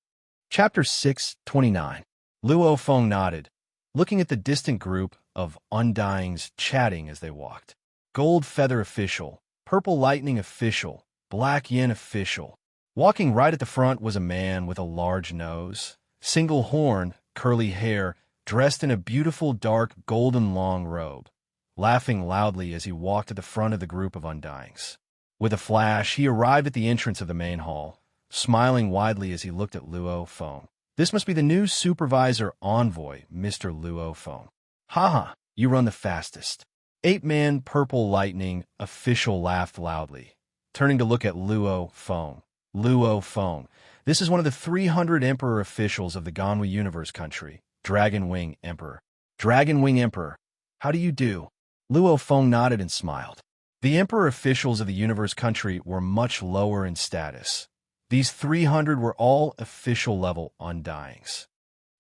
Chapter 629. Luo Feng nodded, looking at the distant group of undyings chatting as they walked. Gold Feather Official, Purple Lightning Official, Black Yin Official. Walking right at the front was a man with a large nose, single horn, curly hair, dressed in a beautiful dark golden long robe, laughing loudly as he walked at the front of the group of undyings. With a flash, he arrived at the entrance of the main hall, smiling widely as he looked at Luo Feng. This must be the new supervisor envoy, Mr. Luo Feng. Haha, you run the fastest. Ape-Man Purple Lightning Official laughed loudly, turning to look at Luo Feng. Luo Feng, this is one of the 300 Emperor officials of the Ganwu Universe country, Dragon Wing Emperor. Dragon Wing Emperor, how do you do? Luo Feng nodded and smiled. The Emperor officials of the Universe country were much lower in status. These 300 were all official-level undyings.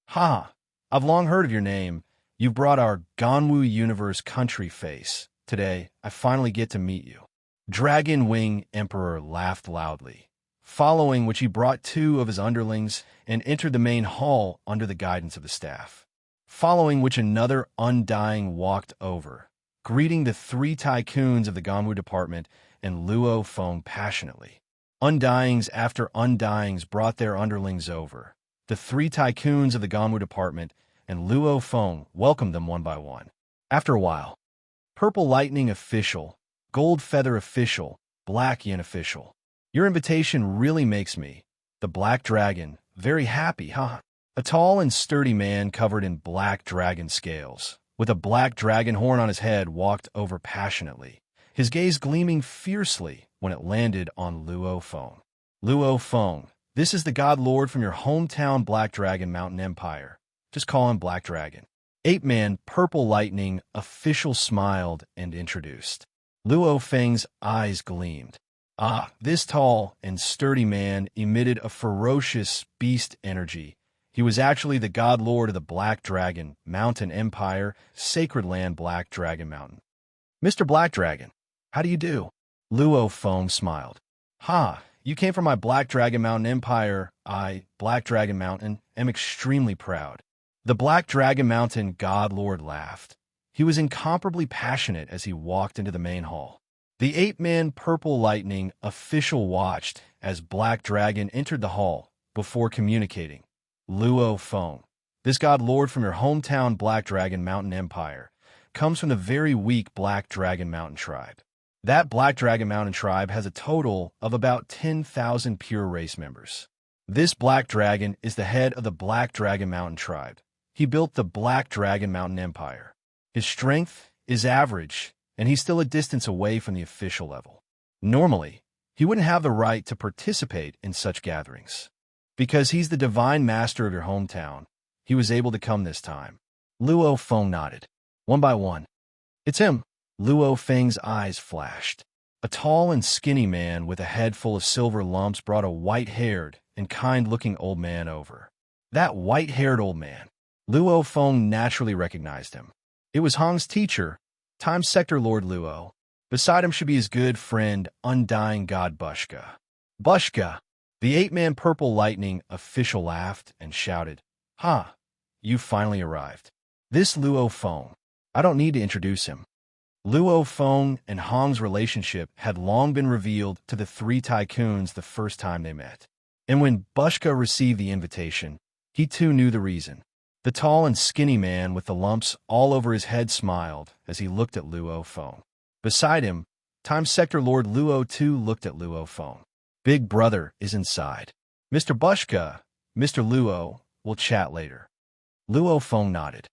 Ha! I've long heard of your name. You've brought our Ganwu Universe country face. Today, I finally get to meet you. Dragon Wing Emperor laughed loudly, following which he brought 2 of his underlings and entered the main hall under the guidance of the staff. Following which another undying walked over, greeting the 3 tycoons of the Ganwu department and Luo Feng passionately. Undyings after undyings brought their underlings over. The 3 tycoons of the Ganwu department and Luo Feng welcomed them one by one. After a while, Purple Lightning Official, Gold Feather Official, Black Yin Official. Your invitation really makes me, the Black Dragon, very happy, huh? A tall and sturdy man covered in black dragon scales, with a black dragon horn on his head, walked over passionately, his gaze gleaming fiercely when it landed on Luo Feng. Luo Feng, this is the God Lord from your hometown Black Dragon Mountain Empire. Just call him Black Dragon. Ape-Man Purple Lightning Official smiled and introduced. Luo Feng's eyes gleamed. Ah, this tall and sturdy man emitted a ferocious beast energy. He was actually the God Lord of the Black Dragon Mountain Empire, Sacred Land Black Dragon Mountain. Mr. Black Dragon, how do you do? Luo Feng smiled. Ha, you came from my Black Dragon Mountain Empire. I, Black Dragon Mountain, am extremely proud. The Black Dragon Mountain God Lord laughed. He was incomparably passionate as he walked into the main hall. The Ape-Man Purple Lightning Official watched as Black Dragon entered the hall before communicating. Luo Feng, this God Lord from your hometown Black Dragon Mountain Empire, comes from the very weak Black Dragon Mountain tribe. That Black Dragon Mountain tribe has a total of about 10,000 pure race members. This Black Dragon is the head of the Black Dragon Mountain tribe. He built the Black Dragon Mountain Empire. His strength is average, and he's still a distance away from the official level. Normally, he wouldn't have the right to participate in such gatherings. Because he's the divine master of your hometown, he was able to come this time. Luo Feng nodded. One by one. It's him. Luo Feng's eyes flashed. A tall and skinny man with a head full of silver lumps brought a white-haired and kind-looking old man over. That white-haired old man. Luo Feng naturally recognized him. It was Hong's teacher, Time Sector Lord Luo. Beside him should be his good friend, Undying God Bushka. Bushka! The Ape-Man Purple Lightning Official laughed and shouted, Ha! You finally arrived. This Luo Feng. I don't need to introduce him. Luo Feng and Hong's relationship had long been revealed to the 3 tycoons the first time they met. And when Bushka received the invitation, he too knew the reason. The tall and skinny man with the lumps all over his head smiled as he looked at Luo Feng. Beside him, Time Sector Lord Luo too looked at Luo Feng. Big brother is inside. Mr. Bushka, Mr. Luo, we'll chat later. Luo Feng nodded.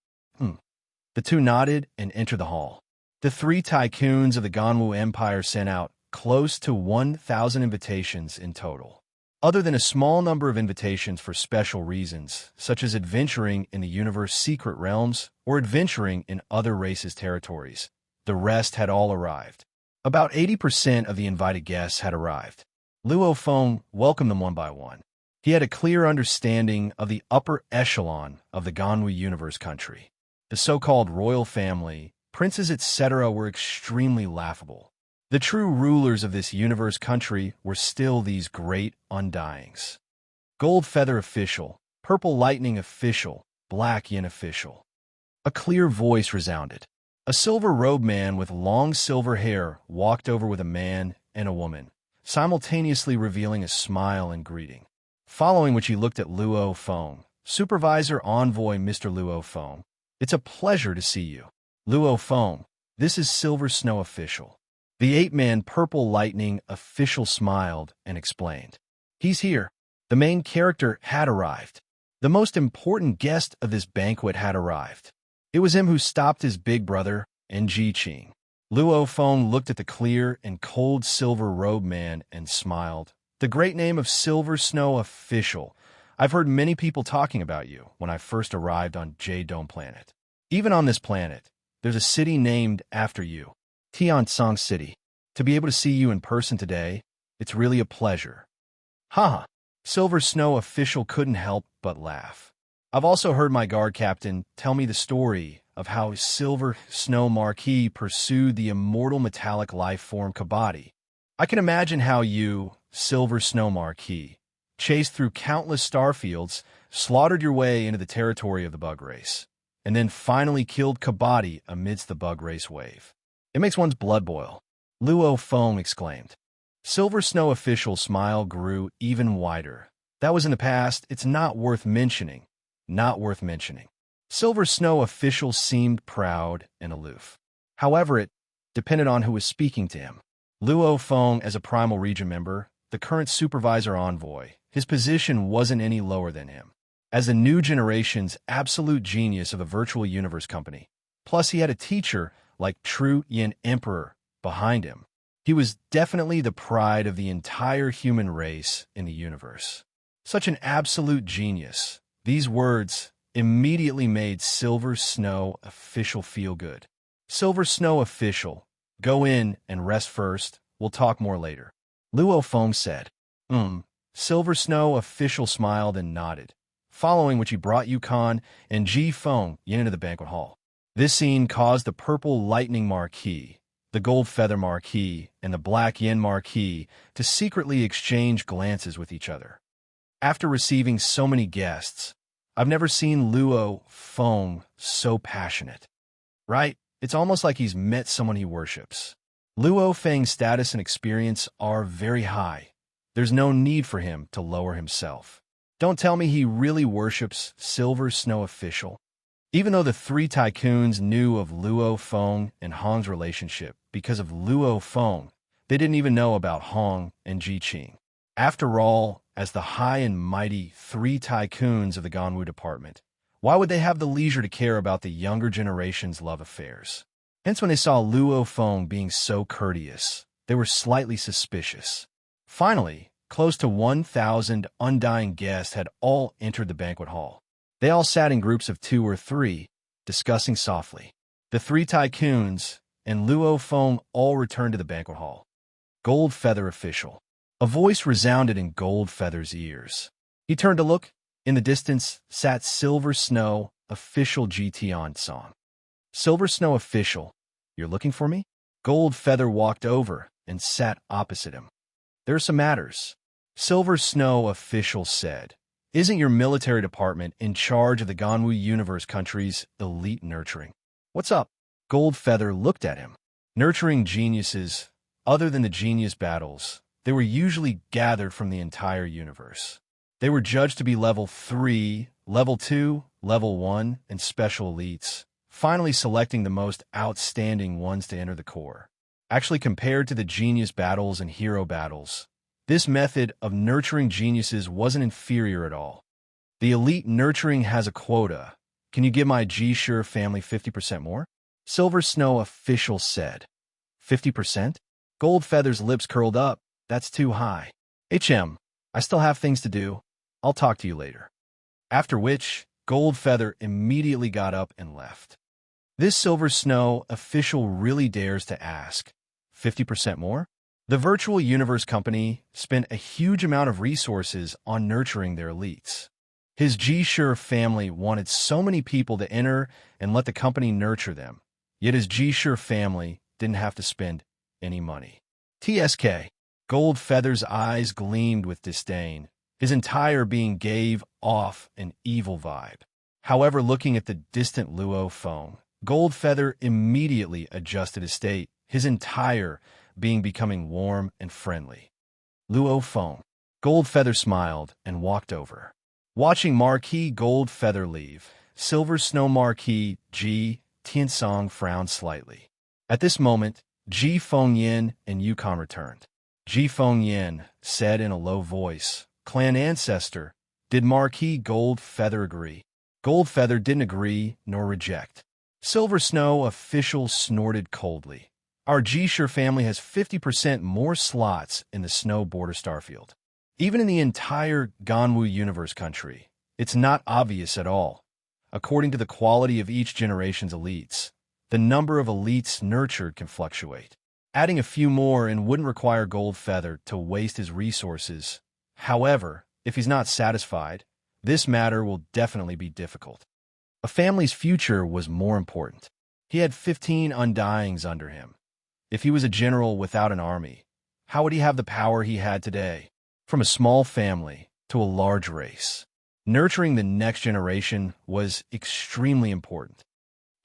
The 2 nodded and entered the hall. The 3 tycoons of the Ganwu Empire sent out close to 1,000 invitations in total. Other than a small number of invitations for special reasons, such as adventuring in the universe's secret realms or adventuring in other races' territories, the rest had all arrived. About 80% of the invited guests had arrived. Luo Feng welcomed them one by one. He had a clear understanding of the upper echelon of the Ganwu Universe country. The so-called royal family, princes, etc. were extremely laughable. The true rulers of this universe country were still these great undyings. Gold Feather Official, Purple lightning official, black yin official. A clear voice resounded. A silver-robed man with long silver hair walked over with a man and a woman, simultaneously revealing a smile and greeting. Following which he looked at Luo Feng, Supervisor Envoy Mr. Luo Feng. It's a pleasure to see you. Luo Feng, this is Silver Snow official. The ape-man Purple Lightning official smiled and explained. He's here. The main character had arrived. The most important guest of this banquet had arrived. It was him who stopped his big brother, and Ji Qing. Luo Feng looked at the clear and cold silver-robed man and smiled. The great name of Silver Snow official. I've heard many people talking about you when I first arrived on Jade Dome planet. Even on this planet, there's a city named after you, Tiansong City. To be able to see you in person today, it's really a pleasure. Haha. Silver Snow official couldn't help but laugh. I've also heard my guard captain tell me the story of how Silver Snow Marquis pursued the immortal metallic life form Kabaddi. I can imagine how you, Silver Snow Marquis, chased through countless starfields, slaughtered your way into the territory of the bug race, and then finally killed Kabaddi amidst the bug race wave. It makes one's blood boil. Luo Feng exclaimed. Silver Snow official's smile grew even wider. That was in the past. It's not worth mentioning. Not worth mentioning. Silver Snow official seemed proud and aloof. However, it depended on who was speaking to him. Luo Feng, as a Primal Region member, the current supervisor envoy, his position wasn't any lower than him. As the new generation's absolute genius of a virtual universe company, plus he had a teacher like True Yin Emperor behind him, he was definitely the pride of the entire human race in the universe. Such an absolute genius. These words immediately made Silver Snow official feel good. Silver Snow official, go in and rest first. We'll talk more later. Luo Feng said. Silver Snow official smiled and nodded, following which he brought Yukon and Ji Feng into the banquet hall. This scene caused the Purple Lightning Marquis, the Gold Feather Marquis, and the Black Yin Marquis to secretly exchange glances with each other. After receiving so many guests, I've never seen Luo Feng so passionate. Right? It's almost like he's met someone he worships. Luo Feng's status and experience are very high. There's no need for him to lower himself. Don't tell me he really worships Silver Snow official. Even though the three tycoons knew of Luo Feng and Hong's relationship because of Luo Feng, they didn't even know about Hong and Ji Qing. After all, as the high and mighty three tycoons of the Ganwu department, why would they have the leisure to care about the younger generation's love affairs? Hence, when they saw Luo Feng being so courteous, they were slightly suspicious. Finally, close to 1,000 undying guests had all entered the banquet hall. They all sat in groups of 2 or 3, discussing softly. The three tycoons and Luo Feng all returned to the banquet hall. Gold Feather official. A voice resounded in Gold Feather's ears. He turned to look. In the distance sat Silver Snow official GT Song. Silver Snow official, you're looking for me? Gold Feather walked over and sat opposite him. There are some matters. Silver Snow official said. Isn't your military department in charge of the Ganwu Universe country's elite nurturing? What's up? Gold Feather looked at him. Nurturing geniuses, other than the genius battles, they were usually gathered from the entire universe. They were judged to be level 3, level 2, level 1, and special elites, finally selecting the most outstanding ones to enter the core. Actually, compared to the genius battles and hero battles, this method of nurturing geniuses wasn't inferior at all. The elite nurturing has a quota. Can you give my G-Sure family 50% more? Silver Snow official said. 50%? Gold Feather's lips curled up. That's too high. I still have things to do. I'll talk to you later. After which, Gold Feather immediately got up and left. This Silver Snow official really dares to ask, 50% more? The Virtual Universe Company spent a huge amount of resources on nurturing their elites. His G-Sure family wanted so many people to enter and let the company nurture them, yet his G-Sure family didn't have to spend any money. TSK. Gold Feather's eyes gleamed with disdain. His entire being gave off an evil vibe. However, looking at the distant Luo Feng, Goldfeather immediately adjusted his state, his entire being becoming warm and friendly. Luo Feng. Goldfeather smiled and walked over. Watching Marquis Goldfeather leave, Silver Snow Marquis Ji Tiansong frowned slightly. At this moment, Ji Fengyin and Yukon returned. Ji Fengyin said in a low voice, "Clan ancestor, did Marquis Goldfeather agree?" Goldfeather didn't agree nor reject. Silver Snow official snorted coldly. "Our Jisher family has 50% more slots in the Snow Border Starfield. Even in the entire Ganwu universe country, it's not obvious at all. According to the quality of each generation's elites, the number of elites nurtured can fluctuate. Adding a few more in wouldn't require Goldfeather to waste his resources. However, if he's not satisfied, this matter will definitely be difficult. A family's future was more important. He had 15 Undyings under him. If he was a general without an army, how would he have the power he had today? From a small family to a large race, nurturing the next generation was extremely important.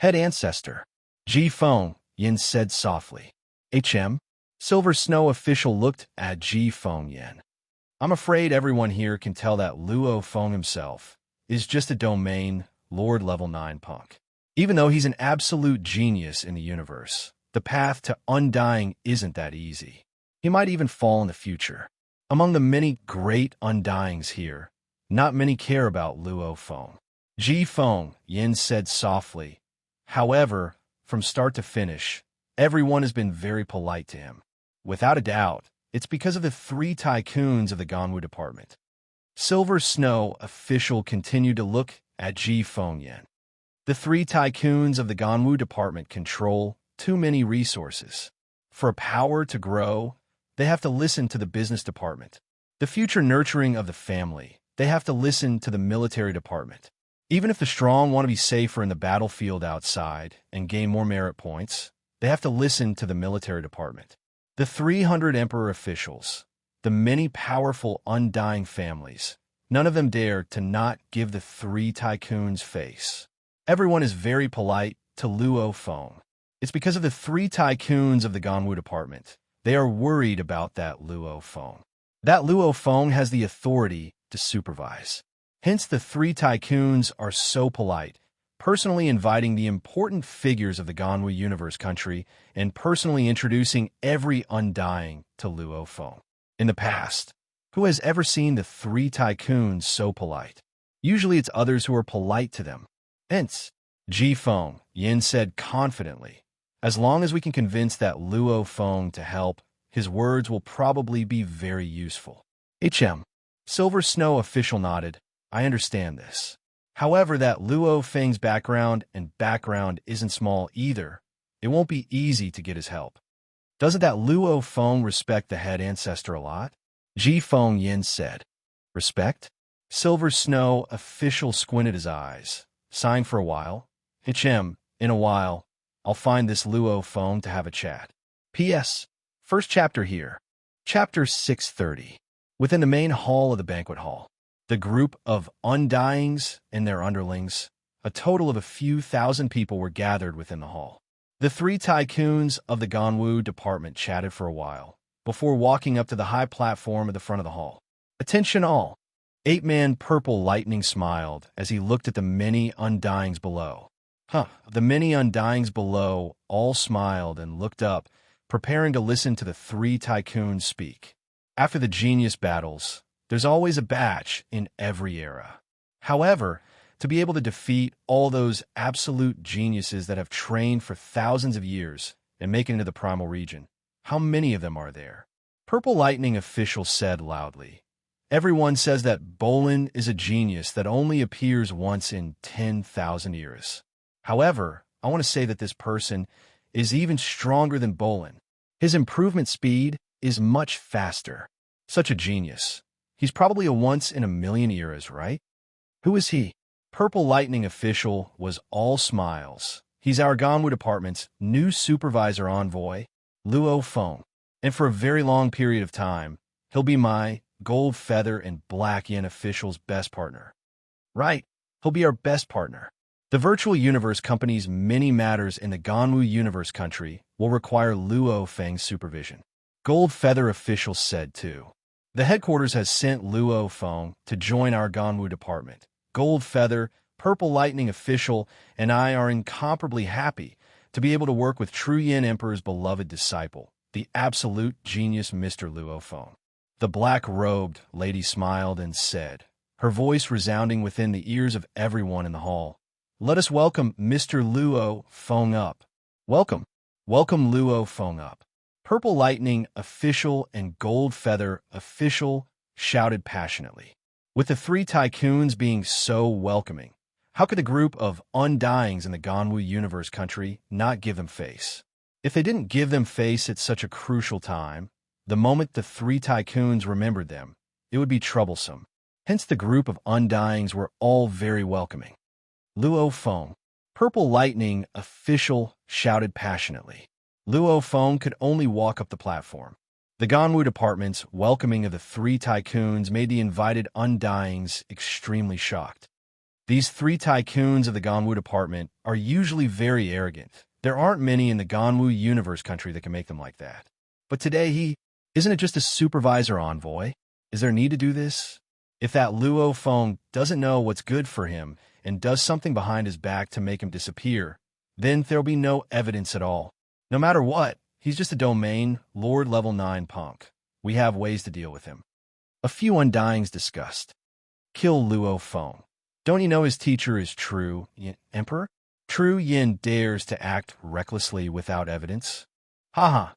Head ancestor, Ji Feng, Yin said softly. HM? Silver Snow official looked at Ji Feng Yin. I'm afraid everyone here can tell that Luo Feng himself is just a domain Lord level 9 punk. Even though he's an absolute genius in the universe, the path to Undying isn't that easy. He might even fall in the future. Among the many great Undyings here, not many care about Luo Feng. Ji Feng, Yin said softly. However, from start to finish, everyone has been very polite to him. Without a doubt, it's because of the 3 tycoons of the Ganwu department. Silver Snow official continued to look at Ji Feng Yin. The 3 tycoons of the Ganwu department control too many resources. For power to grow, they have to listen to the business department. The future nurturing of the family, they have to listen to the military department. Even if the strong want to be safer in the battlefield outside and gain more merit points, they have to listen to the military department. The 300 emperor officials, the many powerful Undying families, none of them dare to not give the 3 tycoons face. Everyone is very polite to Luo Feng. It's because of the 3 tycoons of the Ganwu department. They are worried about that Luo Feng. That Luo Feng has the authority to supervise. Hence, the 3 tycoons are so polite, personally inviting the important figures of the Ganwu universe country and personally introducing every Undying to Luo Feng. In the past, who has ever seen the 3 tycoons so polite? Usually it's others who are polite to them. Hence, Ji Feng, Yin said confidently, as long as we can convince that Luo Feng to help, his words will probably be very useful. HM. Silver Snow official nodded. I understand this. However, that Luo Feng's background isn't small either. It won't be easy to get his help. Doesn't that Luo Feng respect the head ancestor a lot? Ji Feng Yin said. Respect? Silver Snow official squinted his eyes. Signed for a while. HM, in a while, I'll find this Luo Feng to have a chat. P.S. First chapter here. Chapter 630. Within the main hall of the banquet hall, the group of Undyings and their underlings, a total of a few thousand people were gathered within the hall. The 3 tycoons of the Ganwu department chatted for a while, before walking up to the high platform at the front of the hall. Attention all! 8-man Purple Lightning smiled as he looked at the many Undyings below. The many Undyings below all smiled and looked up, preparing to listen to the 3 tycoons speak. After the genius battles, there's always a batch in every era. However, to be able to defeat all those absolute geniuses that have trained for thousands of years and make it into the primal region, how many of them are there? Purple Lightning official said loudly. Everyone says that Bolin is a genius that only appears once in 10,000 years. However, I want to say that this person is even stronger than Bolin. His improvement speed is much faster. Such a genius. He's probably a once-in-a-million eras, right? Who is he? Purple Lightning official was all smiles. He's our Ganwu department's new supervisor envoy, Luo Feng. And for a very long period of time, he'll be my Gold Feather and Black Yin official's best partner. Right, he'll be our best partner. The virtual universe company's many matters in the Ganwu universe country will require Luo Feng's supervision. Gold Feather official said too. The headquarters has sent Luo Feng to join our Ganwu department. Gold Feather, Purple Lightning official, and I are incomparably happy to be able to work with True Yin Emperor's beloved disciple, the absolute genius Mr. Luo Feng. The black-robed lady smiled and said, her voice resounding within the ears of everyone in the hall, "Let us welcome Mr. Luo Feng up. Welcome. Welcome Luo Feng up." Purple Lightning official and Gold Feather official shouted passionately. With the three tycoons being so welcoming, how could the group of undyings in the Ganwu universe country not give them face? If they didn't give them face at such a crucial time, the moment the three tycoons remembered them, it would be troublesome. Hence the group of undyings were all very welcoming. Luo Feng, Purple Lightning official shouted passionately. Luo Feng could only walk up the platform. The Ganwu department's welcoming of the three tycoons made the invited undyings extremely shocked. These three tycoons of the Ganwu department are usually very arrogant. There aren't many in the Ganwu universe country that can make them like that. But today isn't it just a supervisor envoy? Is there need to do this? If that Luo Feng doesn't know what's good for him and does something behind his back to make him disappear, then there'll be no evidence at all. No matter what, he's just a domain, Lord level 9 punk. We have ways to deal with him. A few undyings discussed. Kill Luo Feng. Don't you know his teacher is True Yin Emperor? True Yin dares to act recklessly without evidence? Haha.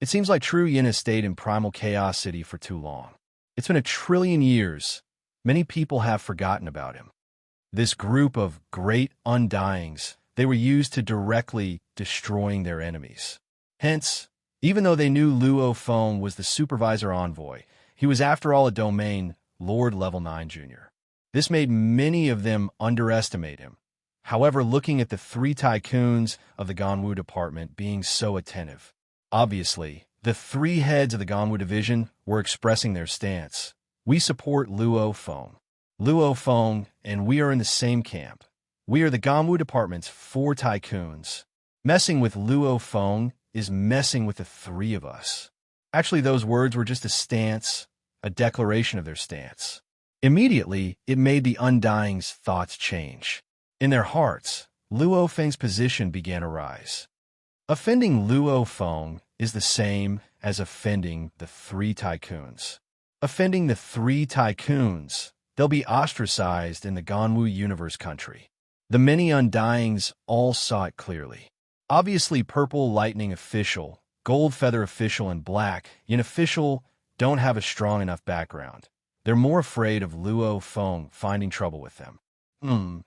It seems like True Yin has stayed in Primal Chaos City for too long. It's been 1,000,000,000,000 years. Many people have forgotten about him. This group of great undyings, they were used to directly destroying their enemies. Hence, even though they knew Luo Feng was the supervisor envoy, he was after all a domain, Lord level 9 junior. This made many of them underestimate him. However, looking at the three tycoons of the Ganwu department being so attentive, obviously, the three heads of the Ganwu division were expressing their stance. We support Luo Feng. Luo Feng and we are in the same camp. We are the Ganwu department's 4 tycoons. Messing with Luo Feng is messing with the 3 of us. Actually, those words were just a stance, a declaration of their stance. Immediately, it made the undyings' thoughts change. In their hearts, Luo Feng's position began to rise. Offending Luo Feng is the same as offending the 3 tycoons. Offending the 3 tycoons, they'll be ostracized in the Ganwu universe country. The many undyings all saw it clearly. Obviously, Purple Lightning official, Gold Feather official, and Black Yin official don't have a strong enough background. They're more afraid of Luo Feng finding trouble with them.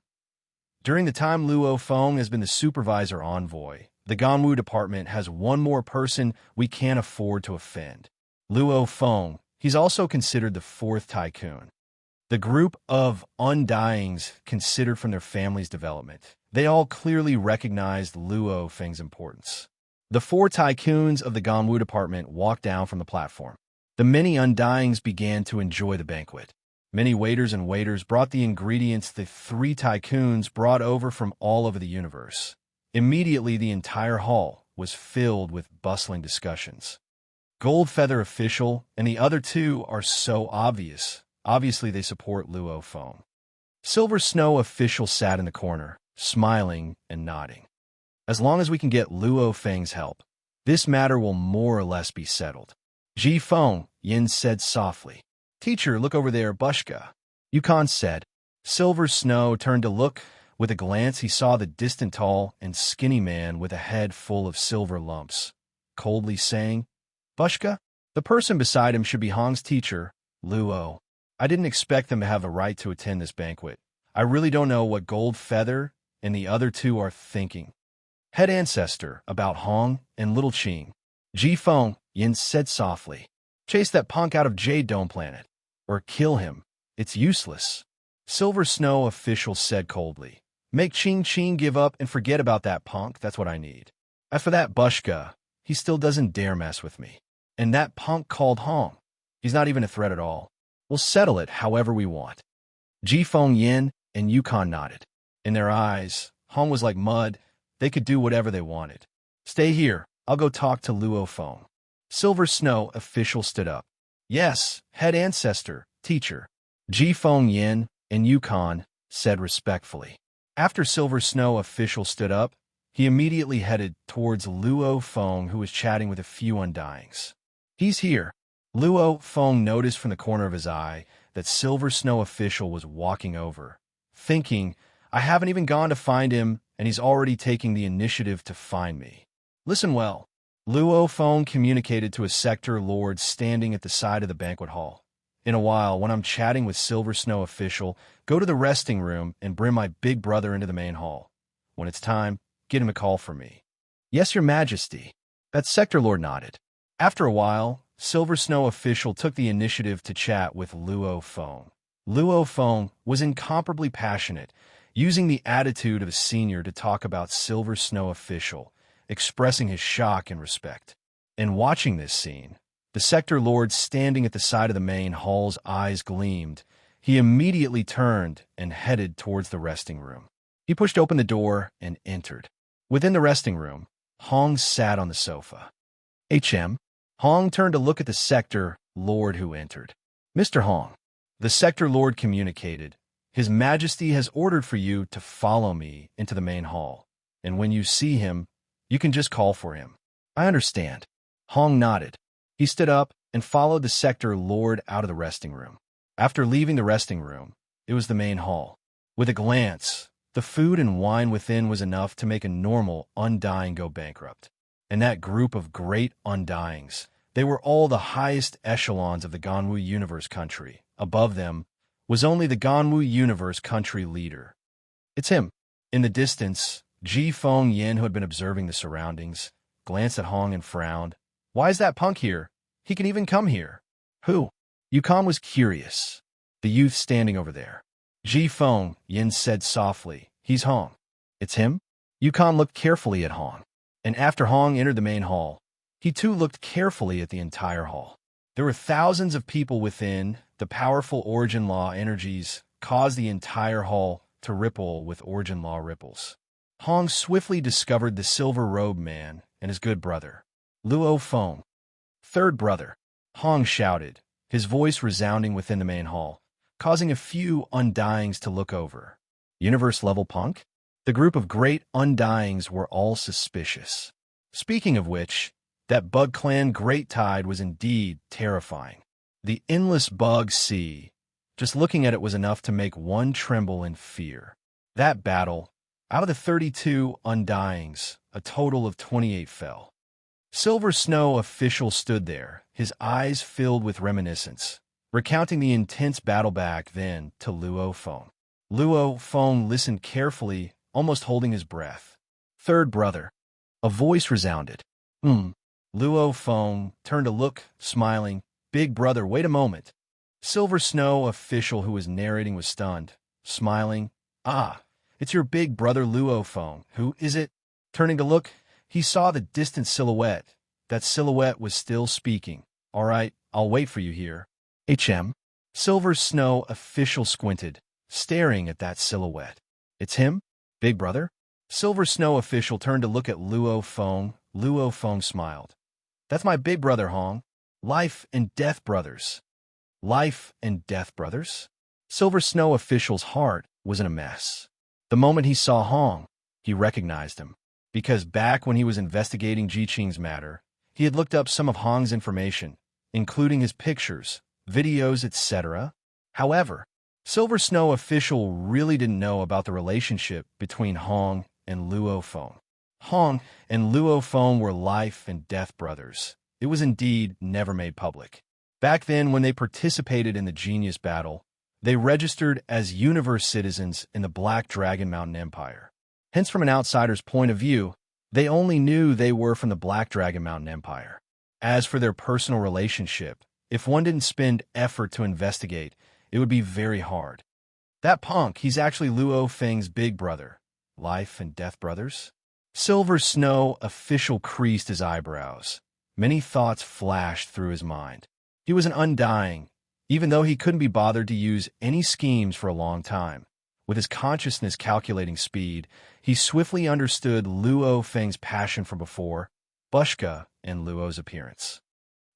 During the time Luo Feng has been the supervisor envoy, the Ganwu department has one more person we can't afford to offend. Luo Feng, he's also considered the 4th tycoon. The group of undyings considered from their family's development, they all clearly recognized Luo Feng's importance. The 4 tycoons of the Ganwu department walked down from the platform. The many undyings began to enjoy the banquet. Many waiters and waiters brought the ingredients the 3 tycoons brought over from all over the universe. Immediately, the entire hall was filled with bustling discussions. Gold Feather official and the other 2 are so obvious. Obviously, they support Luo Feng. Silver Snow official sat in the corner, smiling and nodding. As long as we can get Luo Feng's help, this matter will more or less be settled. Ji Feng, Yin said softly. Teacher, look over there, Bushka. Yukon said. Silver Snow turned to look. With a glance, he saw the distant tall and skinny man with a head full of silver lumps, coldly saying, Bushka? The person beside him should be Hong's teacher, Luo. I didn't expect them to have the right to attend this banquet. I really don't know what Gold Feather and the other 2 are thinking. Head ancestor about Hong and Little Qing. Ji Feng, Yin said softly. Chase that punk out of Jade Dome Planet. Or kill him. It's useless. Silver Snow official said coldly. Make Qing give up and forget about that punk, that's what I need. As for that Bushka, he still doesn't dare mess with me. And that punk called Hong, he's not even a threat at all. We'll settle it however we want. Ji Feng Yin and Yukon nodded. In their eyes, Hong was like mud. They could do whatever they wanted. Stay here. I'll go talk to Luo Feng. Silver Snow official stood up. Yes, head ancestor, teacher. Ji Feng Yin and Yukon said respectfully. After Silver Snow official stood up, he immediately headed towards Luo Feng, who was chatting with a few Undyings. He's here. Luo Feng noticed from the corner of his eye that Silver Snow official was walking over, thinking, I haven't even gone to find him, and he's already taking the initiative to find me. Listen well. Luo Feng communicated to a sector lord standing at the side of the banquet hall. In a while, when I'm chatting with Silver Snow official, go to the resting room and bring my big brother into the main hall. When it's time, get him a call for me. Yes, your majesty. That sector lord nodded. After a while, Silver Snow official took the initiative to chat with Luo Feng. Luo Feng was incomparably passionate, using the attitude of a senior to talk about Silver Snow official, expressing his shock and respect. And watching this scene, the sector lord standing at the side of the main hall's eyes gleamed. He immediately turned and headed towards the resting room. He pushed open the door and entered. Within the resting room, Hong sat on the sofa. HM. Hong turned to look at the sector lord who entered. Mr. Hong, the sector lord communicated, His Majesty has ordered for you to follow me into the main hall, and when you see him, you can just call for him. I understand. Hong nodded. He stood up and followed the sector lord out of the resting room. After leaving the resting room, it was the main hall. With a glance, the food and wine within was enough to make a normal Undying go bankrupt. And that group of great Undyings, they were all the highest echelons of the Ganwu Universe country. Above them was only the Ganwu Universe country leader. It's him. In the distance, Ji Feng Yin, who had been observing the surroundings, glanced at Hong and frowned. Why is that punk here? He can even come here. Who? Yukon was curious. The youth standing over there. Ji Feng Yin said softly, He's Hong. It's him? Yukon looked carefully at Hong. And after Hong entered the main hall, he too looked carefully at the entire hall. There were thousands of people within. The powerful Origin Law energies caused the entire hall to ripple with Origin Law ripples. Hong swiftly discovered the silver-robed man and his good brother, Luo Feng. Third brother, Hong shouted, his voice resounding within the main hall, causing a few Undyings to look over. Universe-level punk? The group of great Undyings were all suspicious. Speaking of which, that Bug Clan Great Tide was indeed terrifying. The endless bug sea, just looking at it was enough to make one tremble in fear. That battle, out of the 32 Undyings, a total of 28 fell. Silver Snow official stood there, his eyes filled with reminiscence, recounting the intense battle back then to Luo Feng. Luo Feng listened carefully, almost holding his breath. Third brother. A voice resounded. Luo Feng turned to look, smiling. Big brother, wait a moment. Silver Snow official who was narrating was stunned, smiling. Ah, it's your big brother Luo Feng. Who is it? Turning to look, he saw the distant silhouette. That silhouette was still speaking. All right, I'll wait for you here. HM. Silver Snow official squinted, staring at that silhouette. It's him? Big brother? Silver Snow official turned to look at Luo Feng. Luo Feng smiled. That's my big brother, Hong. Life and death brothers. Life and death brothers? Silver Snow official's heart was in a mess. The moment he saw Hong, he recognized him. Because back when he was investigating Ji Qing's matter, he had looked up some of Hong's information, including his pictures, videos, etc. However, Silver Snow official really didn't know about the relationship between Hong and Luo Feng. Hong and Luo Feng were life and death brothers. It was indeed never made public. Back then, when they participated in the Genius Battle, they registered as universe citizens in the Black Dragon Mountain Empire. Hence, from an outsider's point of view, they only knew they were from the Black Dragon Mountain Empire. As for their personal relationship, if one didn't spend effort to investigate, it would be very hard. That punk, he's actually Luo Feng's big brother. Life and death brothers? Silver Snow official creased his eyebrows. Many thoughts flashed through his mind. He was an Undying, even though he couldn't be bothered to use any schemes for a long time. With his consciousness calculating speed, he swiftly understood Luo Feng's passion from before, Bushka and Luo's appearance.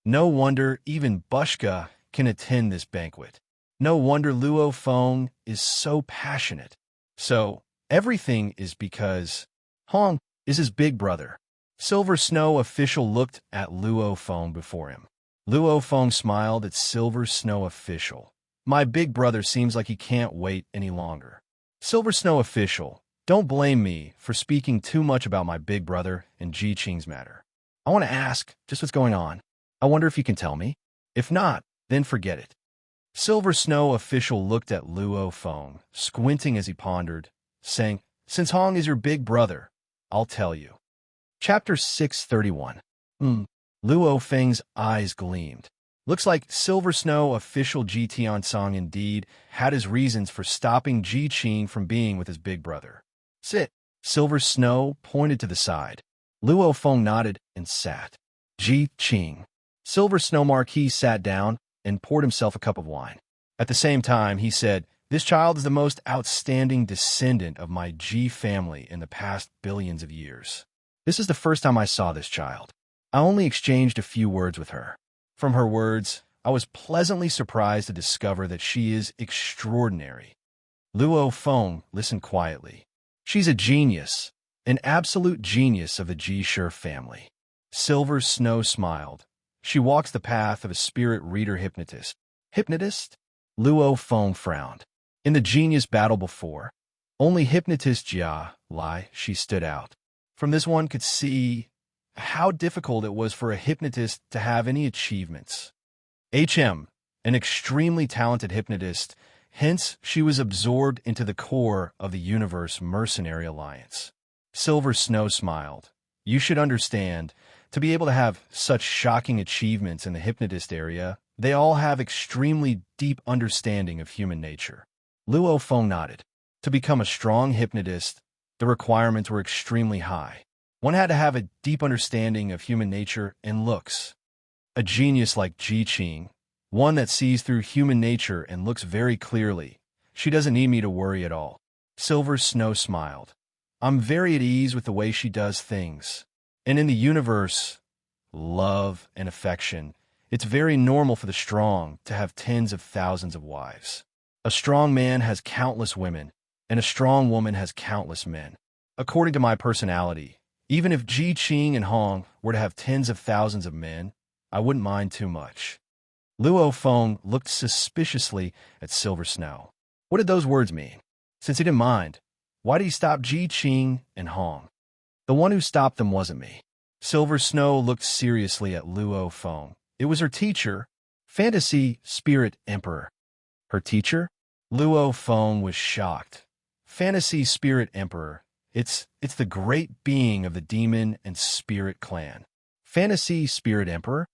No wonder even Bushka can attend this banquet. No wonder Luo Feng is so passionate. So, everything is because Hong is his big brother. Silver Snow official looked at Luo Feng before him. Luo Feng smiled at Silver Snow official. My big brother seems like he can't wait any longer. Silver Snow official, don't blame me for speaking too much about my big brother and Ji Qing's matter. I want to ask just what's going on. I wonder if you can tell me. If not, then forget it. Silver Snow official looked at Luo Feng, squinting as he pondered, saying, Since Hong is your big brother, I'll tell you. Chapter 631. Luo Feng's eyes gleamed. Looks like Silver Snow official Ji Tiansong indeed had his reasons for stopping Ji Qing from being with his big brother. Sit. Silver Snow pointed to the side. Luo Feng nodded and sat. Ji Qing. Silver Snow Marquis sat down and poured himself a cup of wine. At the same time, he said, This child is the most outstanding descendant of my Ji family in the past billions of years. This is the first time I saw this child. I only exchanged a few words with her. From her words, I was pleasantly surprised to discover that she is extraordinary. Luo Feng listened quietly. She's a genius, an absolute genius of the Ji Shi family. Silver Snow smiled. She walks the path of a spirit reader hypnotist. Hypnotist? Luo Feng frowned. In the genius battle before, only hypnotist Jia Lai, she stood out. From this one could see how difficult it was for a hypnotist to have any achievements. HM, an extremely talented hypnotist, hence she was absorbed into the core of the Universe Mercenary Alliance. Silver Snow smiled. You should understand, to be able to have such shocking achievements in the hypnotist area, they all have extremely deep understanding of human nature. Luo Feng nodded. To become a strong hypnotist, the requirements were extremely high. One had to have a deep understanding of human nature and looks. A genius like Ji Qing, one that sees through human nature and looks very clearly, she doesn't need me to worry at all. Silver Snow smiled. I'm very at ease with the way she does things. And in the universe, love and affection, it's very normal for the strong to have tens of thousands of wives. A strong man has countless women, and a strong woman has countless men. According to my personality, even if Ji Qing and Hong were to have tens of thousands of men, I wouldn't mind too much. Luo Feng looked suspiciously at Silver Snow. What did those words mean? Since he didn't mind, why did he stop Ji Qing and Hong? The one who stopped them wasn't me. Silver Snow looked seriously at Luo Feng. It was her teacher, Fantasy Spirit Emperor. Her teacher? Luo Feng was shocked. Fantasy Spirit Emperor. It's the great being of the demon and spirit clan. Fantasy Spirit Emperor?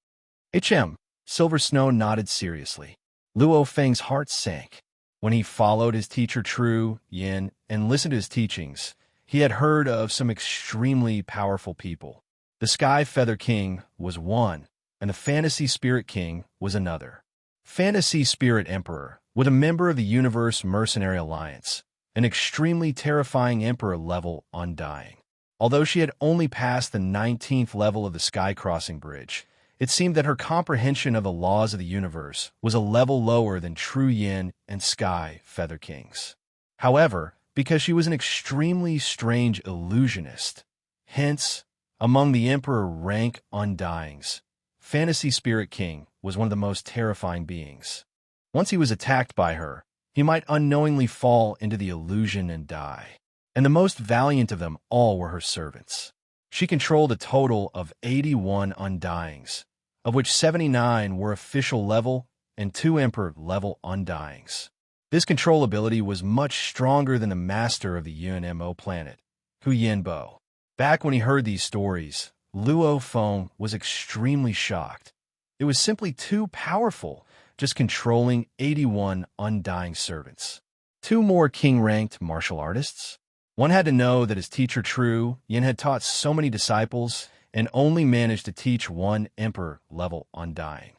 HM. Silver Snow nodded seriously. Luo Feng's heart sank. When he followed his teacher True Yin and listened to his teachings, he had heard of some extremely powerful people. The Sky Feather King was one, and the Fantasy Spirit King was another. Fantasy Spirit Emperor was a member of the Universe Mercenary Alliance, an extremely terrifying emperor level undying. Although she had only passed the 19th level of the Sky Crossing Bridge, it seemed that her comprehension of the laws of the universe was a level lower than True Yin and Sky Feather Kings. However, because she was an extremely strange illusionist, hence, among the Emperor rank undyings, Fantasy Spirit King was one of the most terrifying beings. Once he was attacked by her, he might unknowingly fall into the illusion and die. And the most valiant of them all were her servants. She controlled a total of 81 undyings, of which 79 were official level and 2 emperor level undyings. This control ability was much stronger than the master of the UNMO planet, Hu Yanbo. Back when he heard these stories, Luo Feng was extremely shocked. It was simply too powerful, just controlling 81 undying servants. 2 more king-ranked martial artists? One had to know that his teacher True Yin had taught so many disciples and only managed to teach 1 emperor-level undying.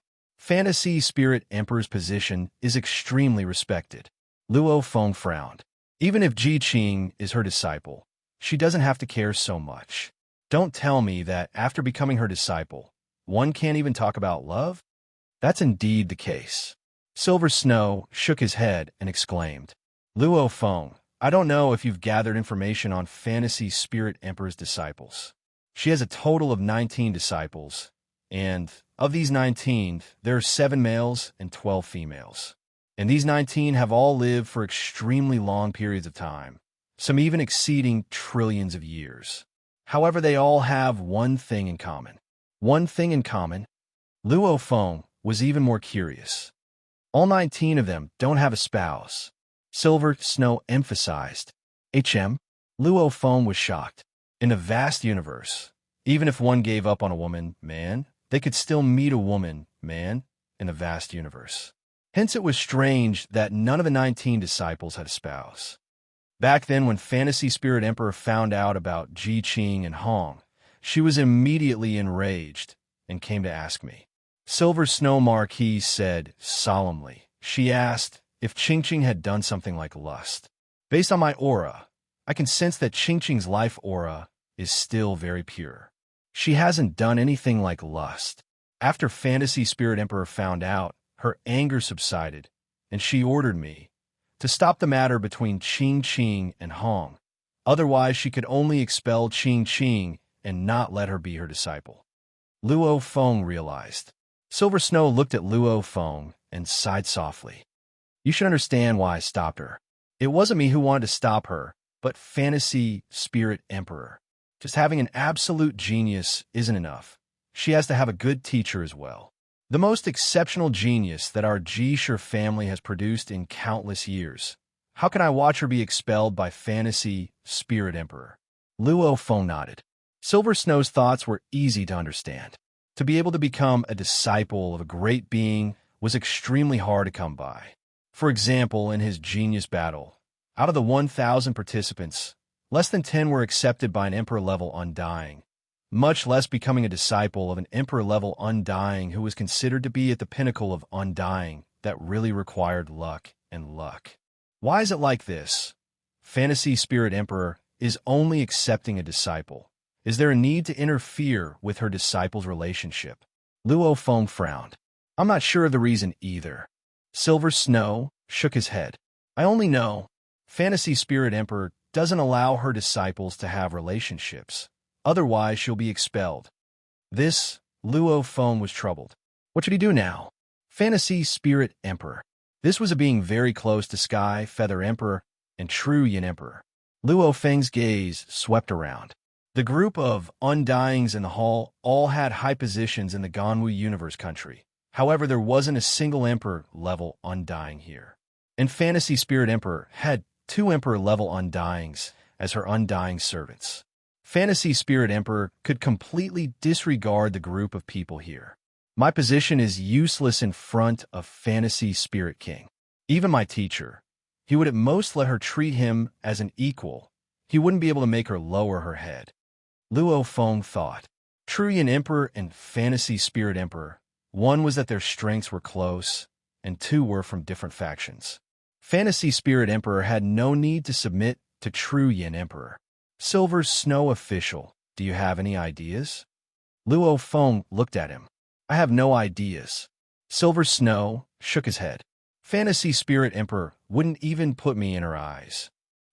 Fantasy Spirit Emperor's position is extremely respected. Luo Feng frowned. Even if Ji Qing is her disciple, she doesn't have to care so much. Don't tell me that after becoming her disciple, one can't even talk about love? That's indeed the case. Silver Snow shook his head and exclaimed, Luo Feng, I don't know if you've gathered information on Fantasy Spirit Emperor's disciples. She has a total of 19 disciples, and of these 19, there are 7 males and 12 females. And these 19 have all lived for extremely long periods of time, some even exceeding trillions of years. However, they all have one thing in common. One thing in common? Luo Feng was even more curious. All 19 of them don't have a spouse. Silver Snow emphasized. Luo Feng was shocked. In a vast universe, even if one gave up on a woman, man, they could still meet a woman, man, in the vast universe. Hence, it was strange that none of the 19 disciples had a spouse. Back then, when Fantasy Spirit Emperor found out about Ji Qing and Hong, she was immediately enraged and came to ask me. Silver Snow Marquis said solemnly. She asked if Qing Qing had done something like lust. Based on my aura, I can sense that Qing Qing's life aura is still very pure. She hasn't done anything like lust. After Fantasy Spirit Emperor found out, her anger subsided, and she ordered me to stop the matter between Qing Qing and Hong. Otherwise, she could only expel Qing Qing and not let her be her disciple. Luo Feng realized. Silver Snow looked at Luo Feng and sighed softly. You should understand why I stopped her. It wasn't me who wanted to stop her, but Fantasy Spirit Emperor. Just having an absolute genius isn't enough. She has to have a good teacher as well. The most exceptional genius that our Jisher family has produced in countless years. How can I watch her be expelled by Fantasy Spirit Emperor? Luo Feng nodded. Silver Snow's thoughts were easy to understand. To be able to become a disciple of a great being was extremely hard to come by. For example, in his genius battle, out of the 1,000 participants, less than 10 were accepted by an Emperor-level Undying, much less becoming a disciple of an Emperor-level Undying who was considered to be at the pinnacle of Undying that really required luck and luck. Why is it like this? Fantasy Spirit Emperor is only accepting a disciple. Is there a need to interfere with her disciple's relationship? Luo Feng frowned. I'm not sure of the reason either. Silver Snow shook his head. I only know Fantasy Spirit Emperor doesn't allow her disciples to have relationships. Otherwise, she'll be expelled. This, Luo Feng was troubled. What should he do now? Fantasy Spirit Emperor. This was a being very close to Sky Feather Emperor and True Yin Emperor. Luo Feng's gaze swept around. The group of Undyings in the hall all had high positions in the Ganwu Universe country. However, there wasn't a single Emperor-level Undying here. And Fantasy Spirit Emperor had 2 Emperor-level Undyings as her Undying servants. Fantasy Spirit Emperor could completely disregard the group of people here. My position is useless in front of Fantasy Spirit King. Even my teacher, he would at most let her treat him as an equal. He wouldn't be able to make her lower her head. Luo Feng thought. True Yin Emperor and Fantasy Spirit Emperor, one was that their strengths were close, and 2 were from different factions. Fantasy Spirit Emperor had no need to submit to True Yin Emperor. Silver Snow Official, do you have any ideas? Luo Feng looked at him. I have no ideas. Silver Snow shook his head. Fantasy Spirit Emperor wouldn't even put me in her eyes.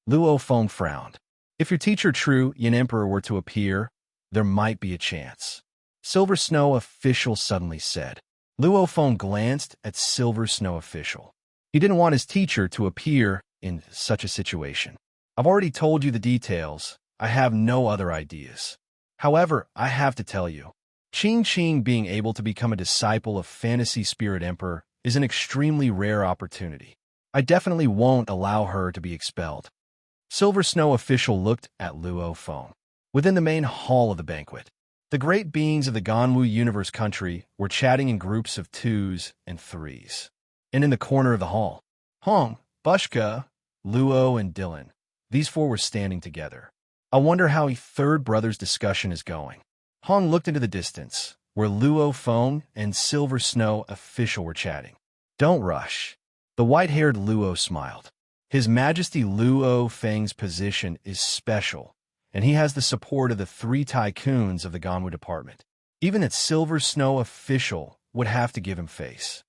Luo Feng frowned. If your teacher True Yin Emperor were to appear, there might be a chance. Silver Snow Official suddenly said. Luo Feng glanced at Silver Snow Official. He didn't want his teacher to appear in such a situation. I've already told you the details. I have no other ideas. However, I have to tell you, Qing Qing being able to become a disciple of Fantasy Spirit Emperor is an extremely rare opportunity. I definitely won't allow her to be expelled. Silver Snow Official looked at Luo Feng. Within the main hall of the banquet, the great beings of the Ganwu Universe country were chatting in groups of 2s and 3s. And in the corner of the hall, Hong, Bushka, Luo, and Dylan, these 4 were standing together. I wonder how a third brother's discussion is going. Hong looked into the distance, where Luo Feng and Silver Snow official were chatting. Don't rush. The white-haired Luo smiled. His Majesty Luo Feng's position is special, and he has the support of the 3 tycoons of the Ganwu department. Even that Silver Snow official would have to give him face.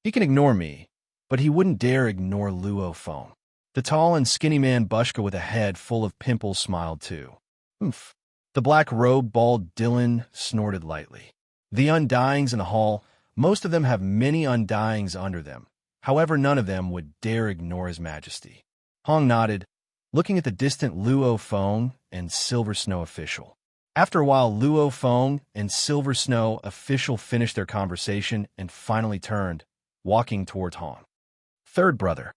He can ignore me, but he wouldn't dare ignore Luo Feng. The tall and skinny man Bushka with a head full of pimples smiled too. Oomph. The black-robed bald Dylan snorted lightly. The undyings in the hall, most of them have many undyings under them. However, none of them would dare ignore His Majesty. Hong nodded, looking at the distant Luo Feng and Silver Snow official. After a while, Luo Feng and Silver Snow official finished their conversation and finally turned, walking towards Hong. Third brother.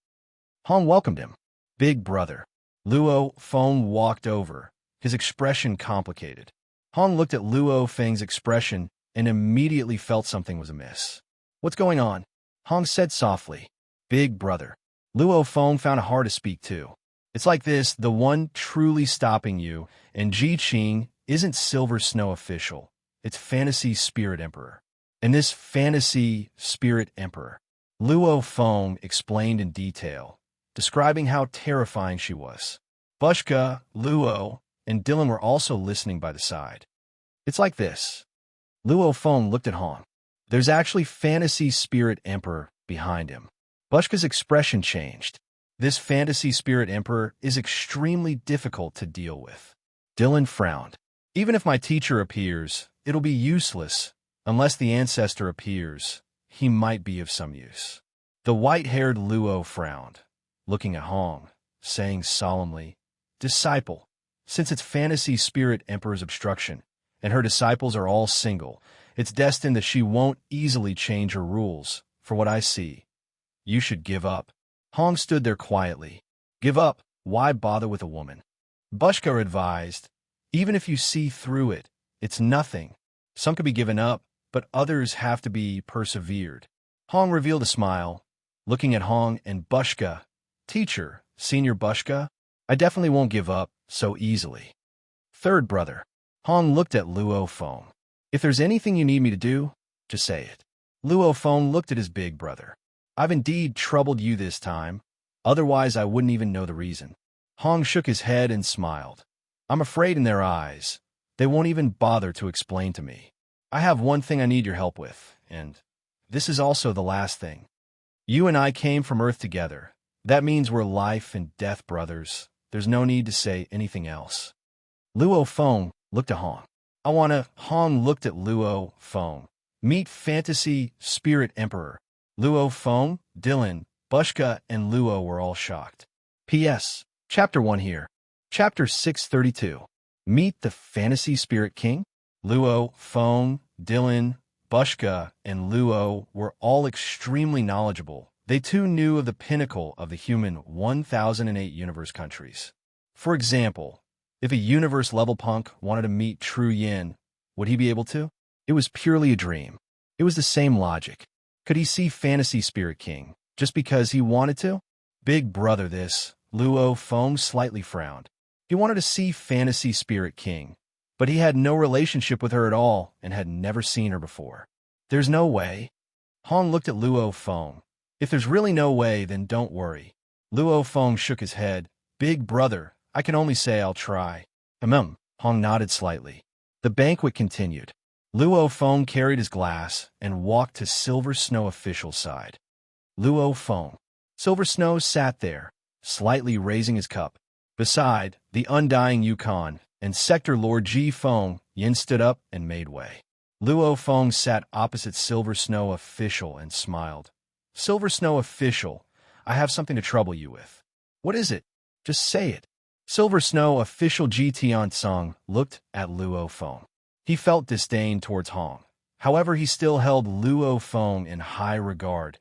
Hong welcomed him. Big brother. Luo Feng walked over, his expression complicated. Hong looked at Luo Feng's expression and immediately felt something was amiss. What's going on? Hong said softly. Big brother. Luo Feng found it hard to speak too. It's like this, the one truly stopping you, and Ji Qing isn't Silver Snow official. It's Fantasy Spirit Emperor. And this Fantasy Spirit Emperor, Luo Feng explained in detail, describing how terrifying she was. Bushka, Luo, and Dylan were also listening by the side. It's like this. Luo Feng looked at Hong. There's actually Fantasy Spirit Emperor behind him. Bushka's expression changed. This Fantasy Spirit Emperor is extremely difficult to deal with. Dylan frowned. Even if my teacher appears, it'll be useless. Unless the ancestor appears, he might be of some use. The white-haired Luo frowned, looking at Hong, saying solemnly, Disciple, since it's Fantasy Spirit Emperor's obstruction, and her disciples are all single, it's destined that she won't easily change her rules, for what I see. You should give up. Hong stood there quietly. Give up? Why bother with a woman? Bushka advised, even if you see through it, it's nothing. Some could be given up, but others have to be persevered. Hong revealed a smile, looking at Hong and Bushka. Teacher, Senior Bushka, I definitely won't give up so easily. Third brother. Hong looked at Luo Feng. If there's anything you need me to do, just say it. Luo Feng looked at his big brother. I've indeed troubled you this time. Otherwise, I wouldn't even know the reason. Hong shook his head and smiled. I'm afraid in their eyes, they won't even bother to explain to me. I have one thing I need your help with, and this is also the last thing. You and I came from Earth together. That means we're life and death brothers. There's no need to say anything else. Luo Feng looked at Hong. Hong looked at Luo Feng. Meet Fantasy Spirit Emperor. Luo Feng, Dylan, Bushka, and Luo were all shocked. P.S. Chapter 1 here. Chapter 632. Meet the Fantasy Spirit King? Luo Feng, Dylan, Bushka, and Luo were all extremely knowledgeable. They too knew of the pinnacle of the human 1008 universe countries. For example, if a universe-level punk wanted to meet True Yin, would he be able to? It was purely a dream. It was the same logic. Could he see Fantasy Spirit King just because he wanted to? Big brother this, Luo Feng slightly frowned. He wanted to see Fantasy Spirit King, but he had no relationship with her at all and had never seen her before. There's no way. Hong looked at Luo Feng. If there's really no way, then don't worry. Luo Feng shook his head. Big brother, I can only say I'll try. Hong nodded slightly. The banquet continued. Luo Feng carried his glass and walked to Silver Snow official's side. Luo Feng. Silver Snow sat there, slightly raising his cup. Beside, the undying Yukon and Sector Lord Ji Feng, Yin stood up and made way. Luo Feng sat opposite Silver Snow official and smiled. Silver Snow official, I have something to trouble you with. What is it? Just say it. Silver Snow official Ji Tiansong looked at Luo Feng. He felt disdain towards Hong. However, he still held Luo Feng in high regard,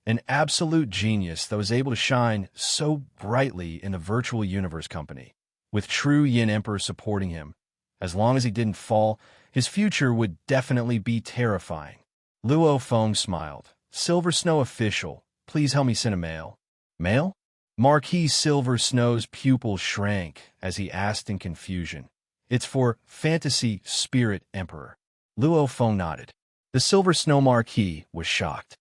an absolute genius that was able to shine so brightly in the virtual universe company. With True Yin Emperor supporting him, as long as he didn't fall, his future would definitely be terrifying. Luo Feng smiled. Silver Snow official, please help me send a mail. Mail? Marquis Silver Snow's pupil shrank as he asked in confusion. It's for Fantasy Spirit Emperor. Luo Feng nodded. The silver snow marquis was shocked.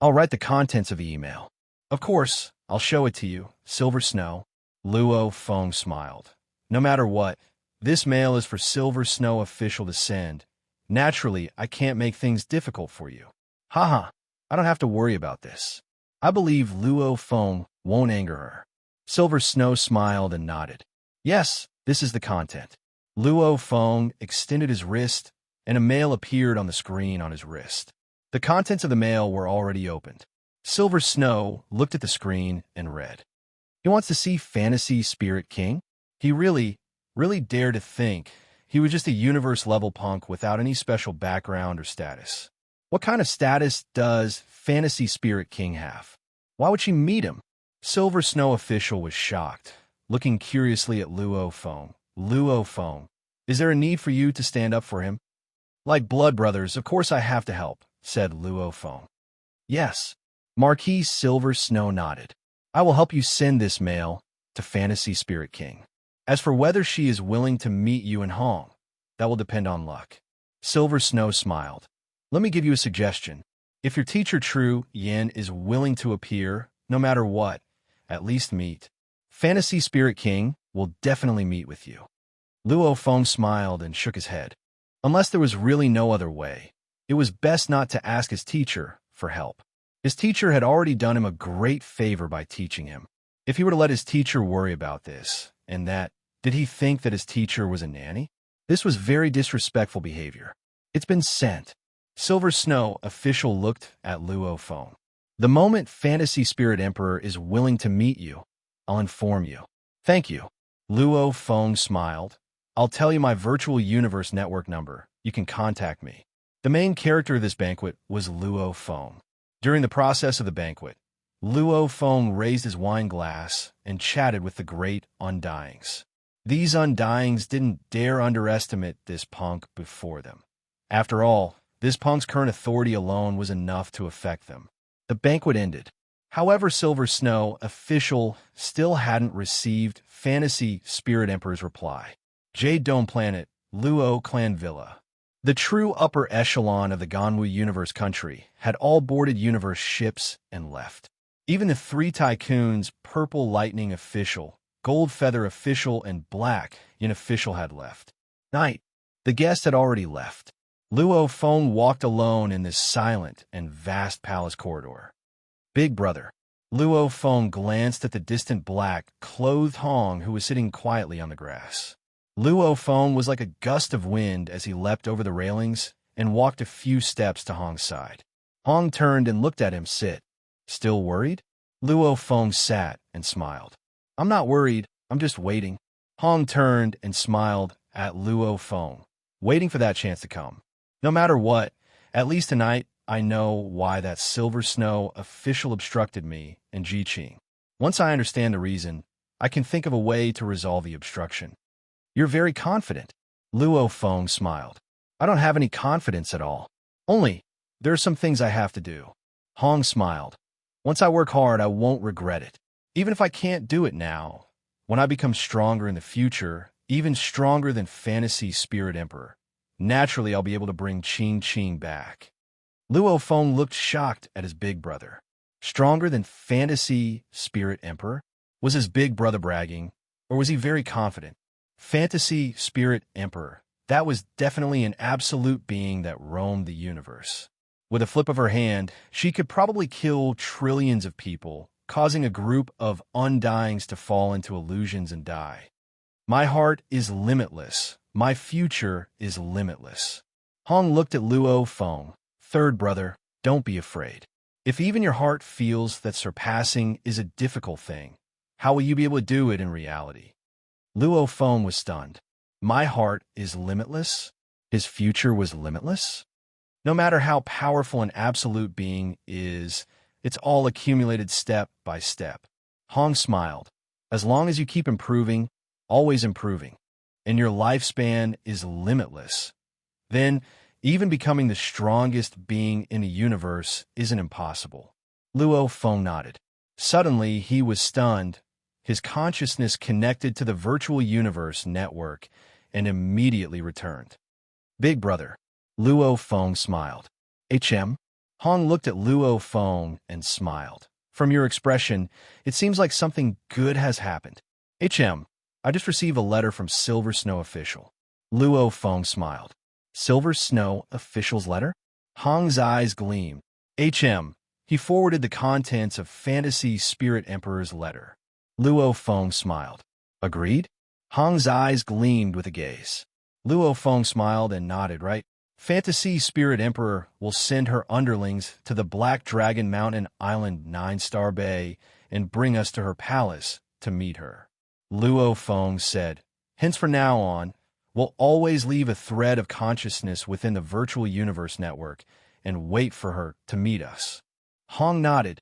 I'll write the contents of the email. Of course, I'll show it to you, Silver Snow. Luo Feng smiled. No matter what, this mail is for Silver Snow official to send. Naturally, I can't make things difficult for you. Haha, I don't have to worry about this. I believe Luo Feng won't anger her. Silver Snow smiled and nodded. Yes, this is the content. Luo Feng extended his wrist, and a mail appeared on the screen on his wrist. The contents of the mail were already opened. Silver Snow looked at the screen and read. He wants to see Fantasy Spirit King? He really dared to think he was just a universe-level punk without any special background or status. What kind of status does Fantasy Spirit King have? Why would she meet him? Silver Snow official was shocked, looking curiously at Luo Feng. Luo Feng, is there a need for you to stand up for him? Like blood brothers, of course I have to help, said Luo Feng. Yes. Marquis Silver Snow nodded. I will help you send this mail to Fantasy Spirit King. As for whether she is willing to meet you in Hong, that will depend on luck. Silver Snow smiled. Let me give you a suggestion. If your teacher True Yin is willing to appear, no matter what, at least meet. Fantasy Spirit King will definitely meet with you. Luo Feng smiled and shook his head. Unless there was really no other way, it was best not to ask his teacher for help. His teacher had already done him a great favor by teaching him. If he were to let his teacher worry about this and that, did he think that his teacher was a nanny? This was very disrespectful behavior. It's been sent. Silver Snow official looked at Luo Feng. The moment Fantasy Spirit Emperor is willing to meet you, I'll inform you. Thank you. Luo Feng smiled. I'll tell you my virtual universe network number. You can contact me. The main character of this banquet was Luo Feng. During the process of the banquet, Luo Feng raised his wine glass and chatted with the great Undyings. These Undyings didn't dare underestimate this punk before them. After all, this punk's current authority alone was enough to affect them. The banquet ended. However, Silver Snow official still hadn't received Fantasy Spirit Emperor's reply. Jade Dome Planet, Luo Clan Villa. The true upper echelon of the Ganwu Universe country had all boarded universe ships and left. Even the three tycoons, Purple Lightning official, Gold Feather official, and Black Yin official had left. Night. The guests had already left. Luo Feng walked alone in this silent and vast palace corridor. Big brother. Luo Feng glanced at the distant black-clothed Hong who was sitting quietly on the grass. Luo Feng was like a gust of wind as he leapt over the railings and walked a few steps to Hong's side. Hong turned and looked at him sit. Still worried? Luo Feng sat and smiled. I'm not worried, I'm just waiting. Hong turned and smiled at Luo Feng, waiting for that chance to come. No matter what, at least tonight, I know why that Silver Snow official obstructed me and Ji Qing. Once I understand the reason, I can think of a way to resolve the obstruction. You're very confident. Luo Feng smiled. I don't have any confidence at all. Only, there are some things I have to do. Hong smiled. Once I work hard, I won't regret it. Even if I can't do it now, when I become stronger in the future, even stronger than Fantasy Spirit Emperor, naturally I'll be able to bring Qing Qing back. Luo Feng looked shocked at his big brother. Stronger than Fantasy Spirit Emperor? Was his big brother bragging, or was he very confident? Fantasy Spirit Emperor. That was definitely an absolute being that roamed the universe. With a flip of her hand, she could probably kill trillions of people, causing a group of Undyings to fall into illusions and die. My heart is limitless. My future is limitless. Hong looked at Luo Feng. Third brother, don't be afraid. If even your heart feels that surpassing is a difficult thing, how will you be able to do it in reality? Luo Feng was stunned. My heart is limitless? His future was limitless? No matter how powerful an absolute being is, it's all accumulated step by step. Hong smiled. As long as you keep improving, always improving, and your lifespan is limitless, then even becoming the strongest being in the universe isn't impossible. Luo Feng nodded. Suddenly, he was stunned. His consciousness connected to the virtual universe network and immediately returned. Big brother. Luo Feng smiled. Hong looked at Luo Feng and smiled. From your expression, it seems like something good has happened. I just received a letter from Silver Snow Official. Luo Feng smiled. Silver Snow Official's letter? Hong's eyes gleamed. He forwarded the contents of Fantasy Spirit Emperor's letter. Luo Feng smiled. Agreed? Hong's eyes gleamed with a gaze. Luo Feng smiled and nodded, right? Fantasy Spirit Emperor will send her underlings to the Black Dragon Mountain Island 9-Star Bay and bring us to her palace to meet her. Luo Feng said, hence from now on, we'll always leave a thread of consciousness within the virtual universe network and wait for her to meet us. Hong nodded.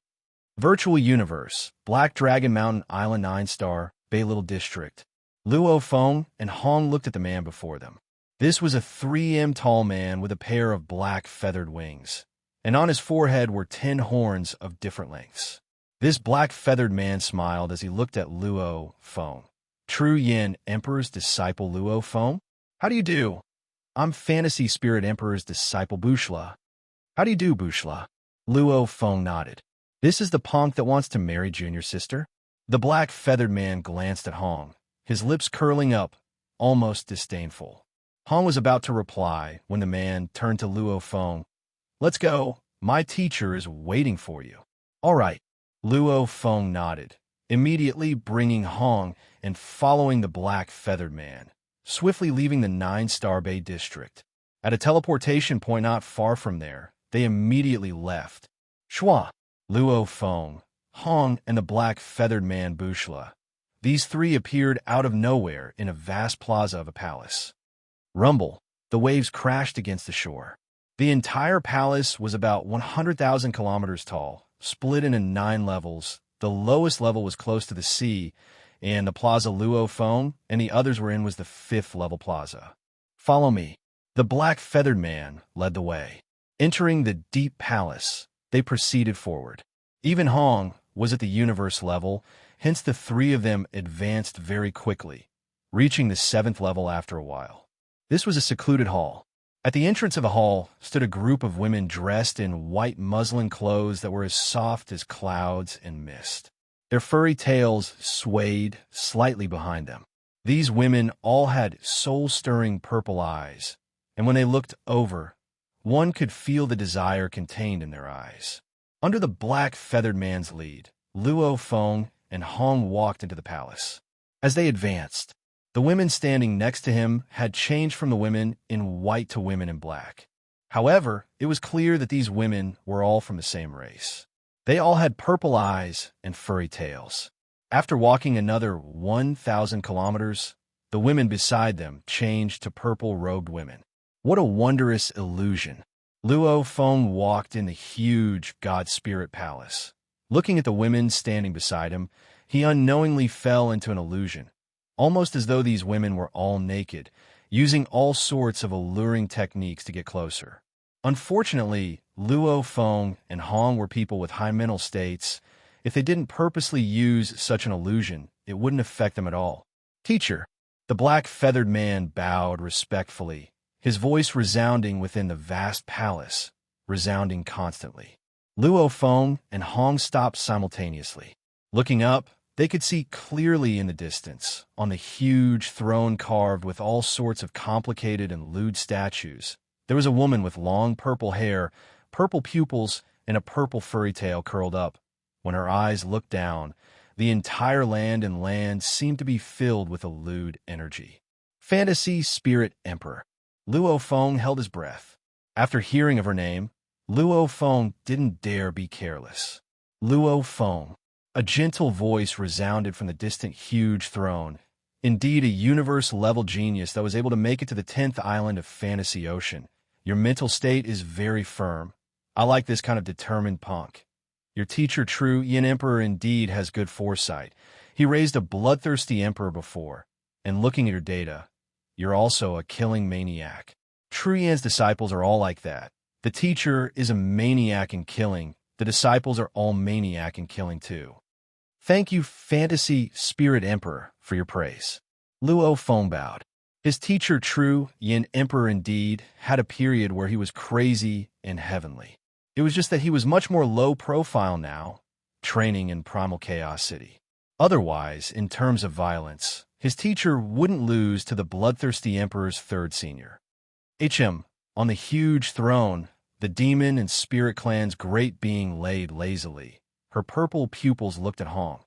Virtual universe, Black Dragon Mountain Island 9-Star, Bay Little District. Luo Feng and Hong looked at the man before them. This was a 3 m tall man with a pair of black feathered wings, and on his forehead were 10 horns of different lengths. This black feathered man smiled as he looked at Luo Feng. True Yin Emperor's disciple Luo Feng? How do you do? I'm Fantasy Spirit Emperor's disciple Bushla. How do you do, Bushla? Luo Feng nodded. This is the punk that wants to marry Junior sister? The black feathered man glanced at Hong, his lips curling up, almost disdainful. Hong was about to reply when the man turned to Luo Feng. Let's go. My teacher is waiting for you. All right. Luo Feng nodded, immediately bringing Hong and following the black feathered man, swiftly leaving the 9-Star Bay district. At a teleportation point not far from there, they immediately left. Shua, Luo Feng, Hong, and the black feathered man Bushla. These 3 appeared out of nowhere in a vast plaza of a palace. Rumble, the waves crashed against the shore. The entire palace was about 100,000 kilometers tall, split into 9 levels. The lowest level was close to the sea, and the plaza Luo Feng and the others were in was the 5th level plaza. Follow me. The black feathered man led the way. Entering the deep palace, they proceeded forward. Even Hong was at the universe level, hence the 3 of them advanced very quickly, reaching the 7th level after a while. This was a secluded hall. At the entrance of the hall stood a group of women dressed in white muslin clothes that were as soft as clouds and mist. Their furry tails swayed slightly behind them. These women all had soul-stirring purple eyes, and when they looked over, one could feel the desire contained in their eyes. Under the black feathered man's lead, Luo Feng and Hong walked into the palace. As they advanced, the women standing next to him had changed from the women in white to women in black. However, it was clear that these women were all from the same race. They all had purple eyes and furry tails. After walking another 1,000 kilometers, the women beside them changed to purple-robed women. What a wondrous illusion! Luo Feng walked in the huge God Spirit Palace. Looking at the women standing beside him, he unknowingly fell into an illusion, almost as though these women were all naked, using all sorts of alluring techniques to get closer. Unfortunately, Luo Feng and Hong were people with high mental states. If they didn't purposely use such an illusion, it wouldn't affect them at all. Teacher, the black feathered man bowed respectfully, his voice resounding within the vast palace, resounding constantly. Luo Feng and Hong stopped simultaneously. Looking up, they could see clearly in the distance, on the huge throne carved with all sorts of complicated and lewd statues, there was a woman with long purple hair, purple pupils, and a purple furry tail curled up. When her eyes looked down, the entire land and land seemed to be filled with a lewd energy. Fantasy Spirit Emperor. Luo Feng held his breath. After hearing of her name, Luo Feng didn't dare be careless. Luo Feng. A gentle voice resounded from the distant huge throne. Indeed, a universe-level genius that was able to make it to the 10th island of Fantasy Ocean. Your mental state is very firm. I like this kind of determined punk. Your teacher, True Yin Emperor, indeed has good foresight. He raised a bloodthirsty emperor before, and looking at your data, you're also a killing maniac. True Yin's disciples are all like that. The teacher is a maniac in killing. The disciples are all maniac in killing too. Thank you, Fantasy Spirit Emperor, for your praise. Luo Feng bowed. His teacher, True Yin Emperor indeed, had a period where he was crazy and heavenly. It was just that he was much more low profile now, training in Primal Chaos City. Otherwise, in terms of violence, his teacher wouldn't lose to the bloodthirsty Emperor's third senior. On the huge throne, the demon and spirit clan's great being laid lazily. Her purple pupils looked at Hong.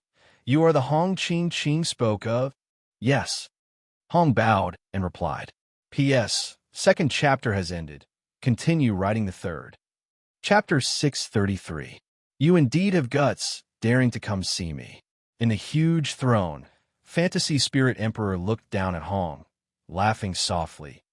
"You are the Hong Ching spoke of?" "Yes." Hong bowed and replied, "P.S. Second chapter has ended. Continue writing the third." Chapter 633. You indeed have guts, daring to come see me. In the huge throne, Fantasy Spirit Emperor looked down at Hong, laughing softly.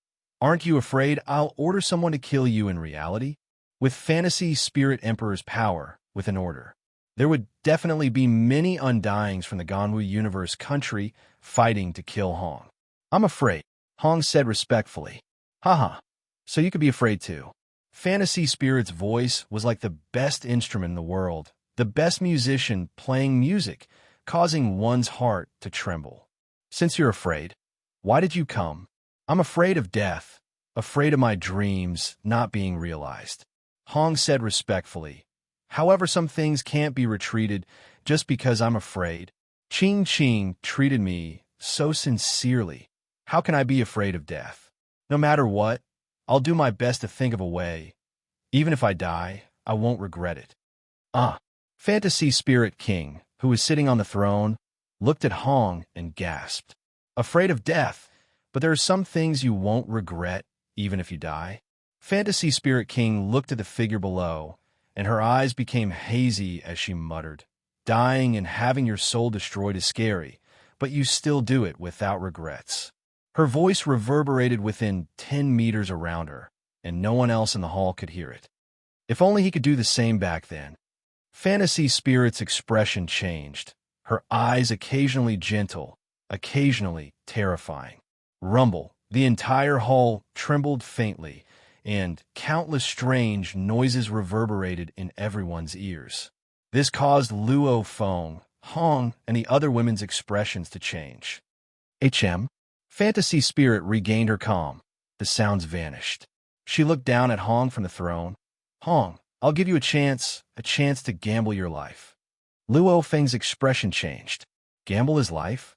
"Aren't you afraid I'll order someone to kill you in reality?" With Fantasy Spirit Emperor's power, with an order, there would definitely be many undyings from the Ganwu universe country fighting to kill Hong. "I'm afraid," Hong said respectfully. "Haha, so you could be afraid too." Fantasy Spirit's voice was like the best instrument in the world, the best musician playing music, causing one's heart to tremble. "Since you're afraid, why did you come?" "I'm afraid of death, afraid of my dreams not being realized," Hong said respectfully. "However, some things can't be retreated just because I'm afraid. Ching treated me so sincerely. How can I be afraid of death? No matter what, I'll do my best to think of a way. Even if I die, I won't regret it." Fantasy Spirit King, who was sitting on the throne, looked at Hong and gasped. "Afraid of death, but there are some things you won't regret, even if you die." Fantasy Spirit King looked at the figure below, and her eyes became hazy as she muttered, "Dying and having your soul destroyed is scary, but you still do it without regrets." Her voice reverberated within 10 meters around her, and no one else in the hall could hear it. If only he could do the same back then. Fantasy Spirit's expression changed, her eyes occasionally gentle, occasionally terrifying. Rumble, the entire hall trembled faintly, and countless strange noises reverberated in everyone's ears. This caused Luo Feng, Hong, and the other women's expressions to change. Fantasy Spirit regained her calm. The sounds vanished. She looked down at Hong from the throne. "Hong, I'll give you a chance to gamble your life." Luo Feng's expression changed. "Gamble his life?"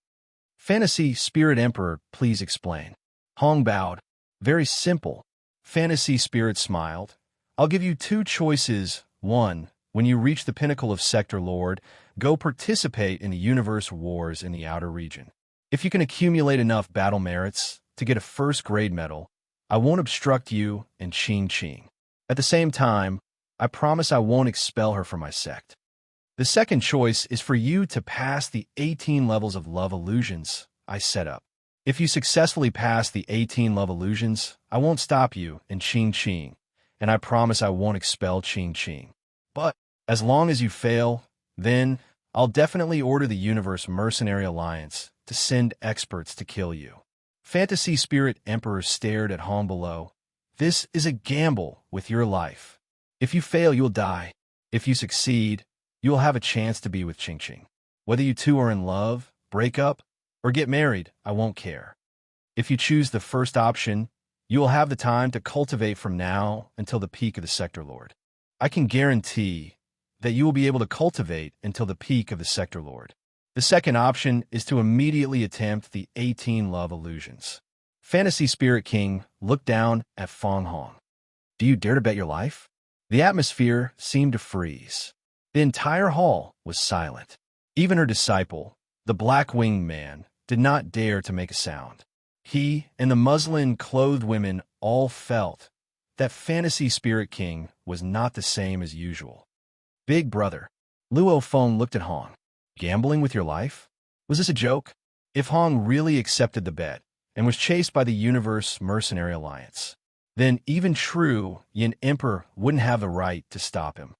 "Fantasy Spirit Emperor, please explain." Hong bowed. "Very simple." Fantasy Spirit smiled. "I'll give you two choices. 1. When you reach the pinnacle of Sector Lord, go participate in the universe wars in the outer region. If you can accumulate enough battle merits to get a first-grade medal, I won't obstruct you and Ching. At the same time, I promise I won't expel her from my sect. The second choice is for you to pass the 18 levels of love illusions I set up. If you successfully pass the 18 love illusions, I won't stop you in Ching, and I promise I won't expel Ching. But as long as you fail, then I'll definitely order the Universe Mercenary Alliance to send experts to kill you." Fantasy Spirit Emperor stared at Hong below. "This is a gamble with your life. If you fail, you'll die. If you succeed, you'll have a chance to be with Ching. Whether you two are in love, break up, or get married, I won't care. If you choose the first option, you will have the time to cultivate from now until the peak of the Sector Lord. I can guarantee that you will be able to cultivate until the peak of the Sector Lord. The second option is to immediately attempt the 18 love illusions." Fantasy Spirit King looked down at Feng Hong. "Do you dare to bet your life?" The atmosphere seemed to freeze. The entire hall was silent. Even her disciple, the black-winged man, did not dare to make a sound. He and the muslin-clothed women all felt that Fantasy Spirit King was not the same as usual. "Big brother." Luo Feng looked at Hong. "Gambling with your life? Was this a joke?" If Hong really accepted the bet and was chased by the Universe Mercenary Alliance, then even True Yin Emperor wouldn't have the right to stop him.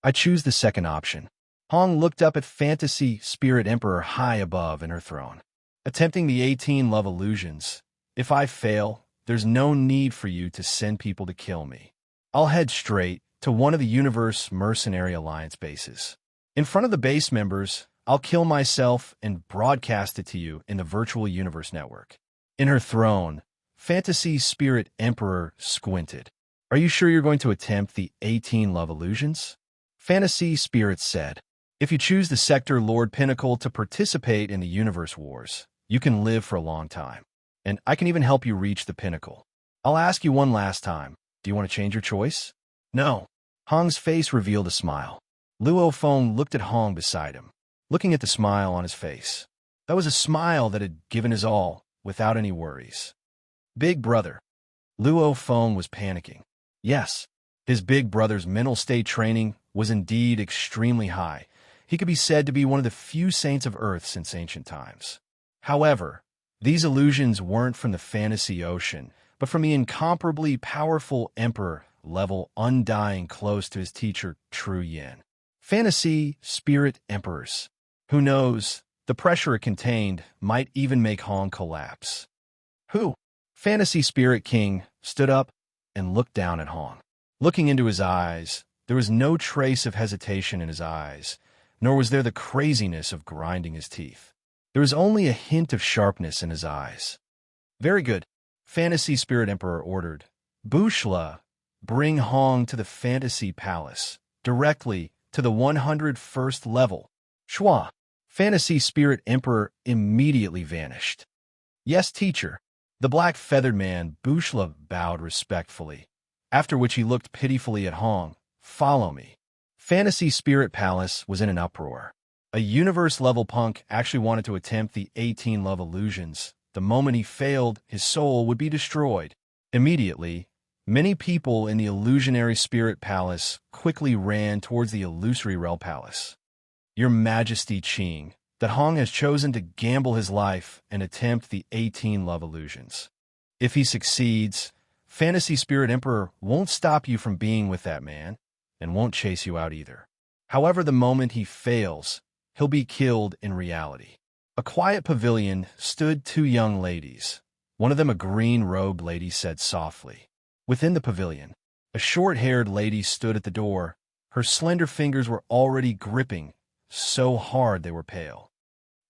"I choose the second option." Hong looked up at Fantasy Spirit Emperor high above in her throne. "Attempting the 18 love illusions. If I fail, there's no need for you to send people to kill me. I'll head straight to one of the Universe Mercenary Alliance bases. In front of the base members, I'll kill myself and broadcast it to you in the virtual universe network. In her throne, Fantasy Spirit Emperor squinted. Are you sure you're going to attempt the 18 love illusions? Fantasy Spirit said. If you choose the Sector Lord Pinnacle to participate in the Universe Wars, you can live for a long time. And I can even help you reach the pinnacle. I'll ask you one last time. Do you want to change your choice? No. Hong's face revealed a smile. Luo Feng looked at Hong beside him, looking at the smile on his face. That was a smile that had given his all, without any worries. Big brother. Luo Feng was panicking. Yes, his big brother's mental state training was indeed extremely high. He could be said to be one of the few saints of Earth since ancient times. However, these illusions weren't from the fantasy ocean, but from the incomparably powerful Emperor level undying close to his teacher, True Yin. Fantasy Spirit Emperors. Who knows, the pressure it contained might even make Hong collapse. Who? Fantasy Spirit King stood up and looked down at Hong. Looking into his eyes, there was no trace of hesitation in his eyes, nor was there the craziness of grinding his teeth. There was only a hint of sharpness in his eyes. Very good, Fantasy Spirit Emperor ordered. Bushla, bring Hong to the Fantasy Palace, directly to the 101st level. Shua, Fantasy Spirit Emperor immediately vanished. Yes, teacher. The black-feathered man, Bushla, bowed respectfully, after which he looked pitifully at Hong. Follow me. Fantasy Spirit Palace was in an uproar. A universe-level punk actually wanted to attempt the 18 love illusions. The moment he failed, his soul would be destroyed. Immediately, many people in the illusionary Spirit Palace quickly ran towards the illusory Realm Palace. Your Majesty Qing, that Hong has chosen to gamble his life and attempt the 18 love illusions. If he succeeds, Fantasy Spirit Emperor won't stop you from being with that man, and won't chase you out either. However, the moment he fails, he'll be killed in reality. A quiet pavilion stood two young ladies. One of them, a green-robed lady, said softly. Within the pavilion, a short-haired lady stood at the door. Her slender fingers were already gripping, so hard they were pale.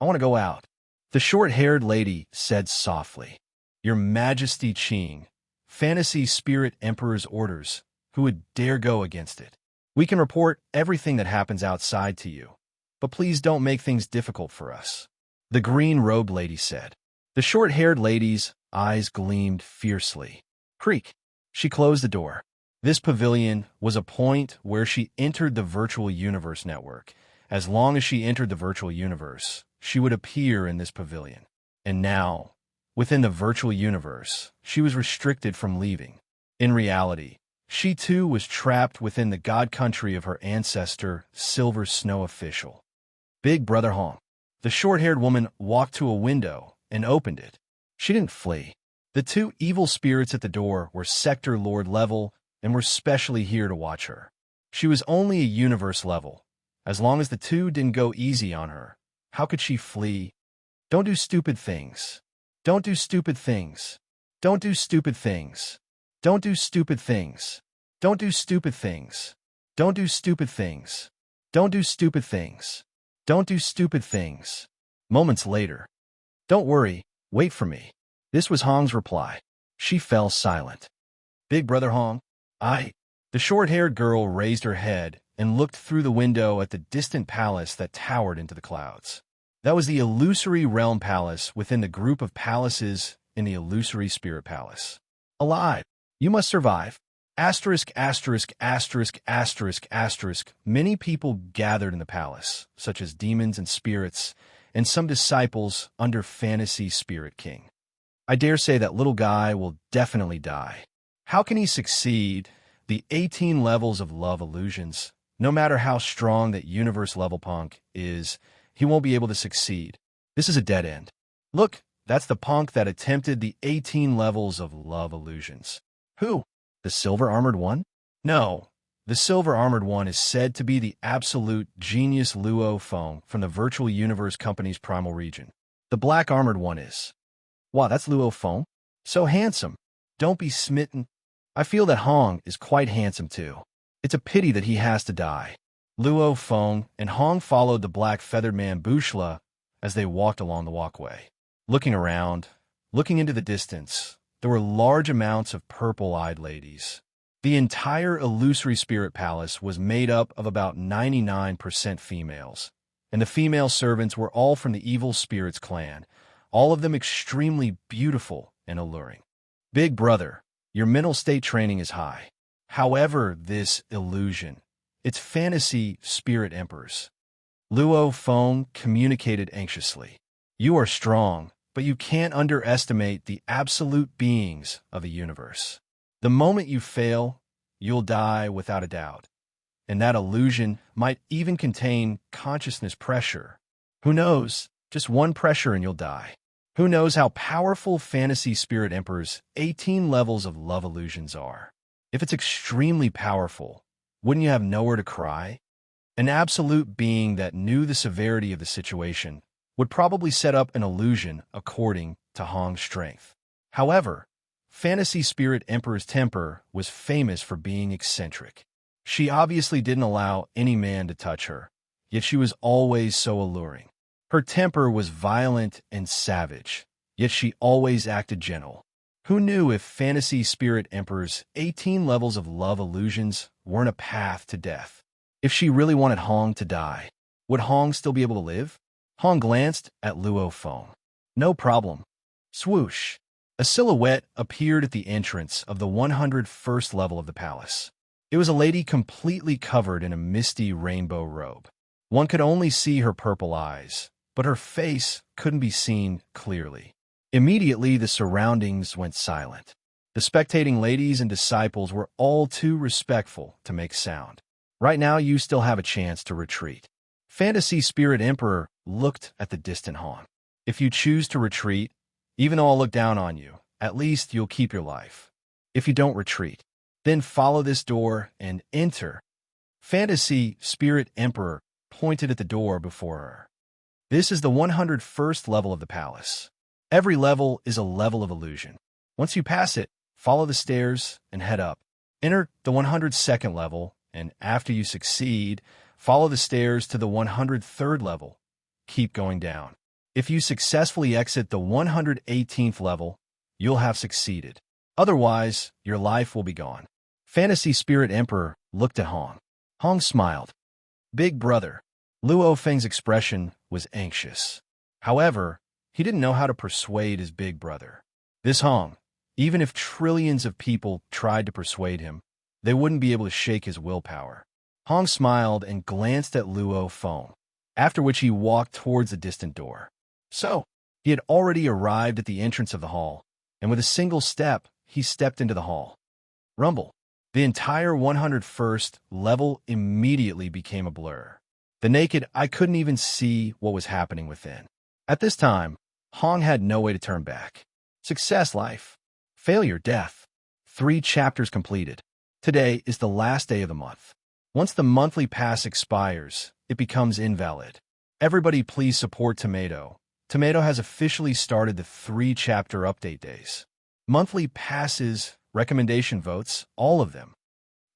I want to go out. The short-haired lady said softly. Your Majesty Qing, Fantasy Spirit Emperor's orders. Who would dare go against it? We can report everything that happens outside to you, but please don't make things difficult for us. The green-robed lady said. The short-haired lady's eyes gleamed fiercely. Creak. She closed the door. This pavilion was a point where she entered the virtual universe network. As long as she entered the virtual universe, she would appear in this pavilion. And now, within the virtual universe, she was restricted from leaving. In reality, she too was trapped within the god country of her ancestor, Silver Snow Official. Big Brother Hong. The short-haired woman walked to a window and opened it. She didn't flee. The two evil spirits at the door were Sector Lord level and were specially here to watch her. She was only a universe level. As long as the two didn't go easy on her, how could she flee? Don't do stupid things. Don't do stupid things. Don't do stupid things. Don't do stupid things. Don't do stupid things. Don't do stupid things. Don't do stupid things. Don't do stupid things. Moments later. Don't worry, wait for me. This was Hong's reply. She fell silent. Big Brother Hong? The short-haired girl raised her head and looked through the window at the distant palace that towered into the clouds. That was the illusory Realm Palace within the group of palaces in the illusory Spirit Palace. Alive. You must survive. Asterisk, asterisk, asterisk, asterisk, asterisk. Many people gathered in the palace, such as demons and spirits, and some disciples under Fantasy Spirit King. I dare say that little guy will definitely die. How can he succeed? The 18 levels of love illusions. No matter how strong that universe-level punk is, he won't be able to succeed. This is a dead end. Look, that's the punk that attempted the 18 levels of love illusions. Who? The silver-armored one? No. The silver-armored one is said to be the absolute genius Luo Feng from the Virtual Universe Company's primal region. The black-armored one is. Wow, that's Luo Feng? So handsome. Don't be smitten. I feel that Hong is quite handsome too. It's a pity that he has to die. Luo Feng and Hong followed the black-feathered man Bushla as they walked along the walkway. Looking around, Looking into the distance, there were large amounts of purple-eyed ladies. The entire illusory spirit palace was made up of about 99% females, and the female servants were all from the evil spirits clan, all of them extremely beautiful and alluring. Big brother, your mental state training is high. However, this illusion, it's fantasy spirit emperors. Luo Feng communicated anxiously. You are strong, but you can't underestimate the absolute beings of the universe. The moment you fail, you'll die without a doubt. And that illusion might even contain consciousness pressure. Who knows? Just one pressure and you'll die. Who knows how powerful Fantasy Spirit Emperor's 18 levels of love illusions are? If it's extremely powerful, wouldn't you have nowhere to cry? An absolute being that knew the severity of the situation would probably set up an illusion according to Hong's strength. However, Fantasy Spirit Emperor's temper was famous for being eccentric. She obviously didn't allow any man to touch her, yet she was always so alluring. Her temper was violent and savage, yet she always acted gentle. Who knew if Fantasy Spirit Emperor's 18 levels of love illusions weren't a path to death? If she really wanted Hong to die, would Hong still be able to live? Hong glanced at Luo Feng. No problem. Swoosh. A silhouette appeared at the entrance of the 101st level of the palace. It was a lady completely covered in a misty rainbow robe. One could only see her purple eyes, but her face couldn't be seen clearly. Immediately, the surroundings went silent. The spectating ladies and disciples were all too respectful to make sound. Right now, you still have a chance to retreat. Fantasy Spirit Emperor looked at the distant Hong. If you choose to retreat, even though I'll look down on you, at least you'll keep your life. If you don't retreat, then follow this door and enter. Fantasy Spirit Emperor pointed at the door before her. This is the 101st level of the palace. Every level is a level of illusion. Once you pass it, follow the stairs and head up. Enter the 102nd level, and after you succeed, follow the stairs to the 103rd level. Keep going down. If you successfully exit the 118th level, you'll have succeeded. Otherwise, your life will be gone. Fantasy Spirit Emperor looked at Hong. Hong smiled. Big brother. Luo Feng's expression was anxious. However, he didn't know how to persuade his big brother. This Hong, even if trillions of people tried to persuade him, they wouldn't be able to shake his willpower. Hong smiled and glanced at Luo Feng, after which he walked towards the distant door. So, he had already arrived at the entrance of the hall, and with a single step, he stepped into the hall. Rumble. The entire 101st level immediately became a blur. The naked eye couldn't even see what was happening within. At this time, Hong had no way to turn back. Success, life. Failure, death. 3 chapters completed. Today is the last day of the month. Once the monthly pass expires, it becomes invalid. Everybody please support Tomato. Tomato has officially started the 3-chapter update days. Monthly passes, recommendation votes, all of them.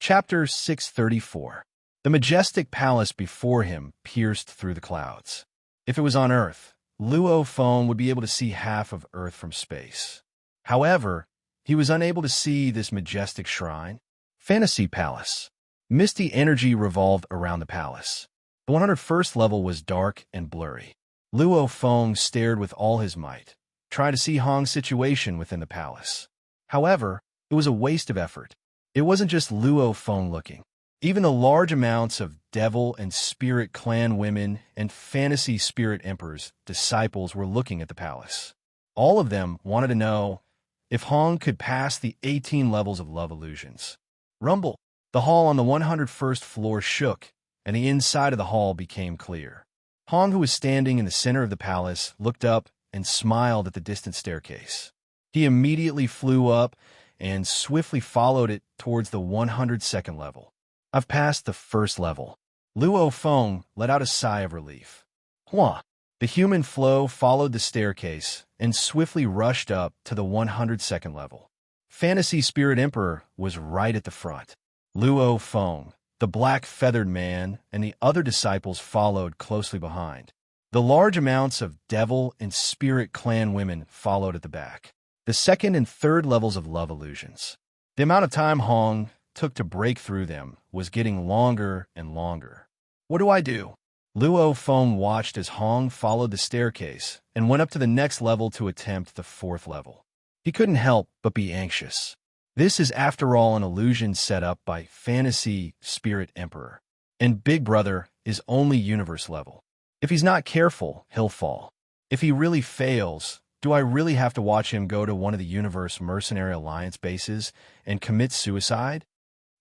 Chapter 634. The majestic palace before him pierced through the clouds. If it was on Earth, Luo Feng would be able to see half of Earth from space. However, he was unable to see this majestic shrine. Fantasy Palace. Misty energy revolved around the palace. The 101st level was dark and blurry. Luo Feng stared with all his might, trying to see Hong's situation within the palace. However, it was a waste of effort. It wasn't just Luo Feng looking. Even the large amounts of devil and spirit clan women and fantasy spirit emperors' disciples were looking at the palace. All of them wanted to know if Hong could pass the 18 levels of love illusions. Rumble. The hall on the 101st floor shook, and the inside of the hall became clear. Hong, who was standing in the center of the palace, looked up and smiled at the distant staircase. He immediately flew up and swiftly followed it towards the 102nd level. I've passed the first level. Luo Feng let out a sigh of relief. Hua! The human flow followed the staircase and swiftly rushed up to the 102nd level. Fantasy Spirit Emperor was right at the front. Luo Feng, the black feathered man, and the other disciples followed closely behind. The large amounts of devil and spirit clan women followed at the back. The second and third levels of love illusions. The amount of time Hong took to break through them was getting longer and longer. What do I do? Luo Feng watched as Hong followed the staircase and went up to the next level to attempt the fourth level. He couldn't help but be anxious. This is, after all, an illusion set up by Fantasy Spirit Emperor, and Big Brother is only universe level. If he's not careful, he'll fall. If he really fails, do I really have to watch him go to one of the Universe Mercenary Alliance bases and commit suicide?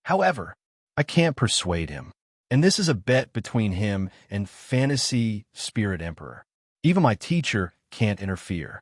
However, I can't persuade him, and this is a bet between him and Fantasy Spirit Emperor. Even my teacher can't interfere.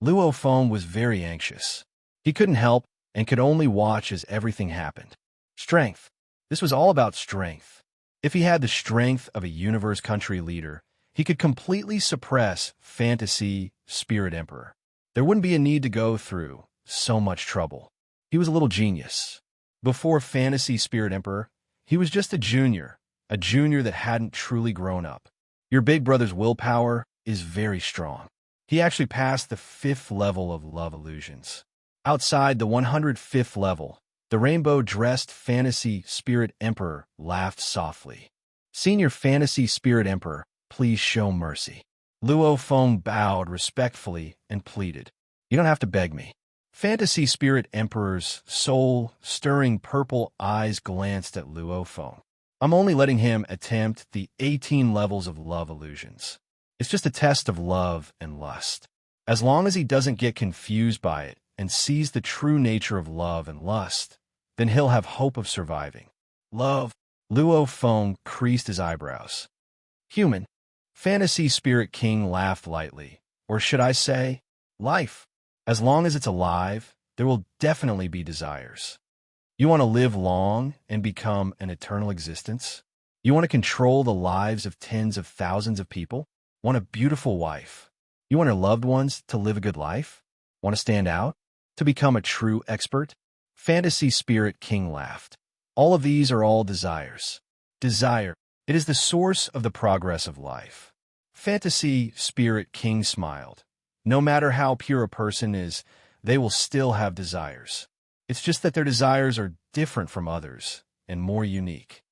Luo Feng was very anxious. He couldn't help and could only watch as everything happened. Strength. This was all about strength. If he had the strength of a universe country leader, he could completely suppress Fantasy Spirit Emperor. There wouldn't be a need to go through so much trouble. He was a little genius. Before Fantasy Spirit Emperor, he was just a junior that hadn't truly grown up. Your big brother's willpower is very strong. He actually passed the 5th level of love illusions. Outside the 105th level, the rainbow-dressed Fantasy Spirit Emperor laughed softly. Senior Fantasy Spirit Emperor, please show mercy. Luo Feng bowed respectfully and pleaded. You don't have to beg me. Fantasy Spirit Emperor's soul-stirring purple eyes glanced at Luo Feng. I'm only letting him attempt the 18 levels of love illusions. It's just a test of love and lust. As long as he doesn't get confused by it and sees the true nature of love and lust, then he'll have hope of surviving. Love. Luo Feng creased his eyebrows. Human. Fantasy Spirit King laughed lightly. Or should I say, life. As long as it's alive, there will definitely be desires. You want to live long and become an eternal existence? You want to control the lives of tens of thousands of people? Want a beautiful wife? You want your loved ones to live a good life? Want to stand out? To become a true expert? Fantasy Spirit King laughed. All of these are all desires. Desire. It is the source of the progress of life. Fantasy Spirit King smiled. No matter how pure a person is, they will still have desires. It's just that their desires are different from others and more unique.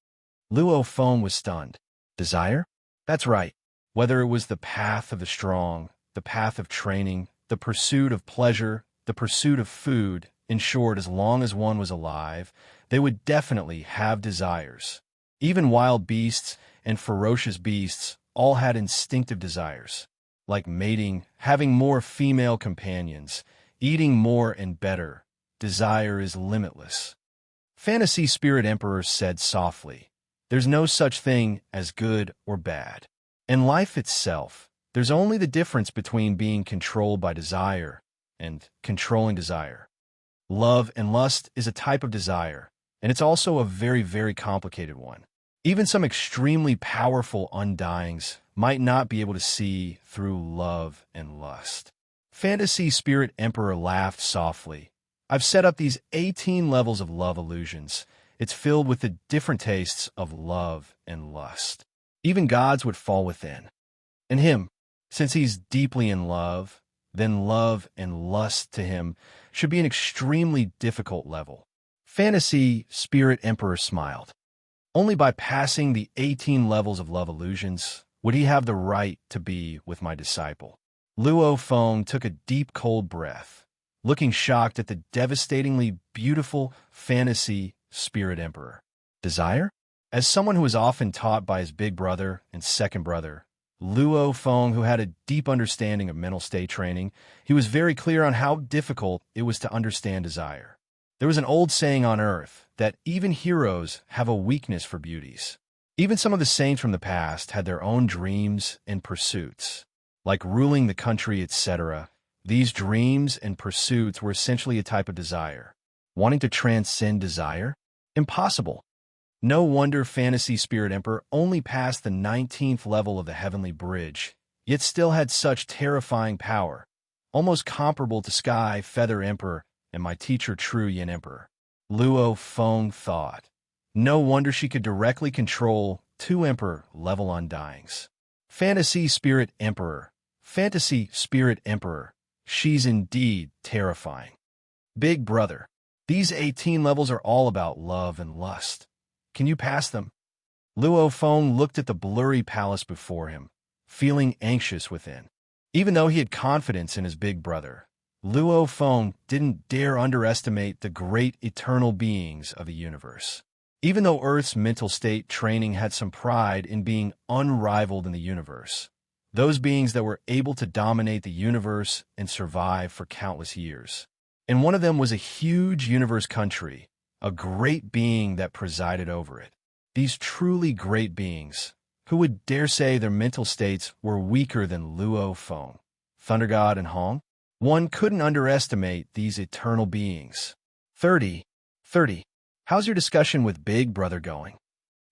Luo Feng was stunned. Desire? That's right. Whether it was the path of the strong, the path of training, the pursuit of pleasure, the pursuit of food, in short, as long as one was alive, they would definitely have desires. Even wild beasts and ferocious beasts all had instinctive desires, like mating, having more female companions, eating more and better. Desire is limitless. Fantasy Spirit Emperor said softly, there's no such thing as good or bad. In life itself, there's only the difference between being controlled by desire and controlling desire. Love and lust is a type of desire, and it's also a very, very complicated one. Even some extremely powerful undyings might not be able to see through love and lust. Fantasy Spirit Emperor laughed softly. I've set up these 18 levels of love illusions. It's filled with the different tastes of love and lust. Even gods would fall within. And him, since he's deeply in love, then love and lust to him should be an extremely difficult level. Fantasy Spirit Emperor smiled. Only by passing the 18 levels of love illusions would he have the right to be with my disciple. Luo Feng took a deep, cold breath, looking shocked at the devastatingly beautiful Fantasy Spirit Emperor. Desire? As someone who was often taught by his big brother and second brother, Luo Feng, who had a deep understanding of mental state training, he was very clear on how difficult it was to understand desire. There was an old saying on Earth that even heroes have a weakness for beauties. Even some of the saints from the past had their own dreams and pursuits, like ruling the country, etc. These dreams and pursuits were essentially a type of desire. Wanting to transcend desire? Impossible. No wonder Fantasy Spirit Emperor only passed the 19th level of the Heavenly Bridge, yet still had such terrifying power, almost comparable to Sky Feather Emperor and my teacher True Yin Emperor. Luo Feng thought. No wonder she could directly control 2 Emperor level undyings. Fantasy Spirit Emperor. Fantasy Spirit Emperor. She's indeed terrifying. Big Brother. These 18 levels are all about love and lust. Can you pass them? Luo Feng looked at the blurry palace before him, feeling anxious within. Even though he had confidence in his big brother, Luo Feng didn't dare underestimate the great eternal beings of the universe. Even though Earth's mental state training had some pride in being unrivaled in the universe, those beings that were able to dominate the universe and survive for countless years. And one of them was a huge universe country, a great being that presided over it. These truly great beings, who would dare say their mental states were weaker than Luo Feng, Thunder God, and Hong? One couldn't underestimate these eternal beings. 30. How's your discussion with Big Brother going?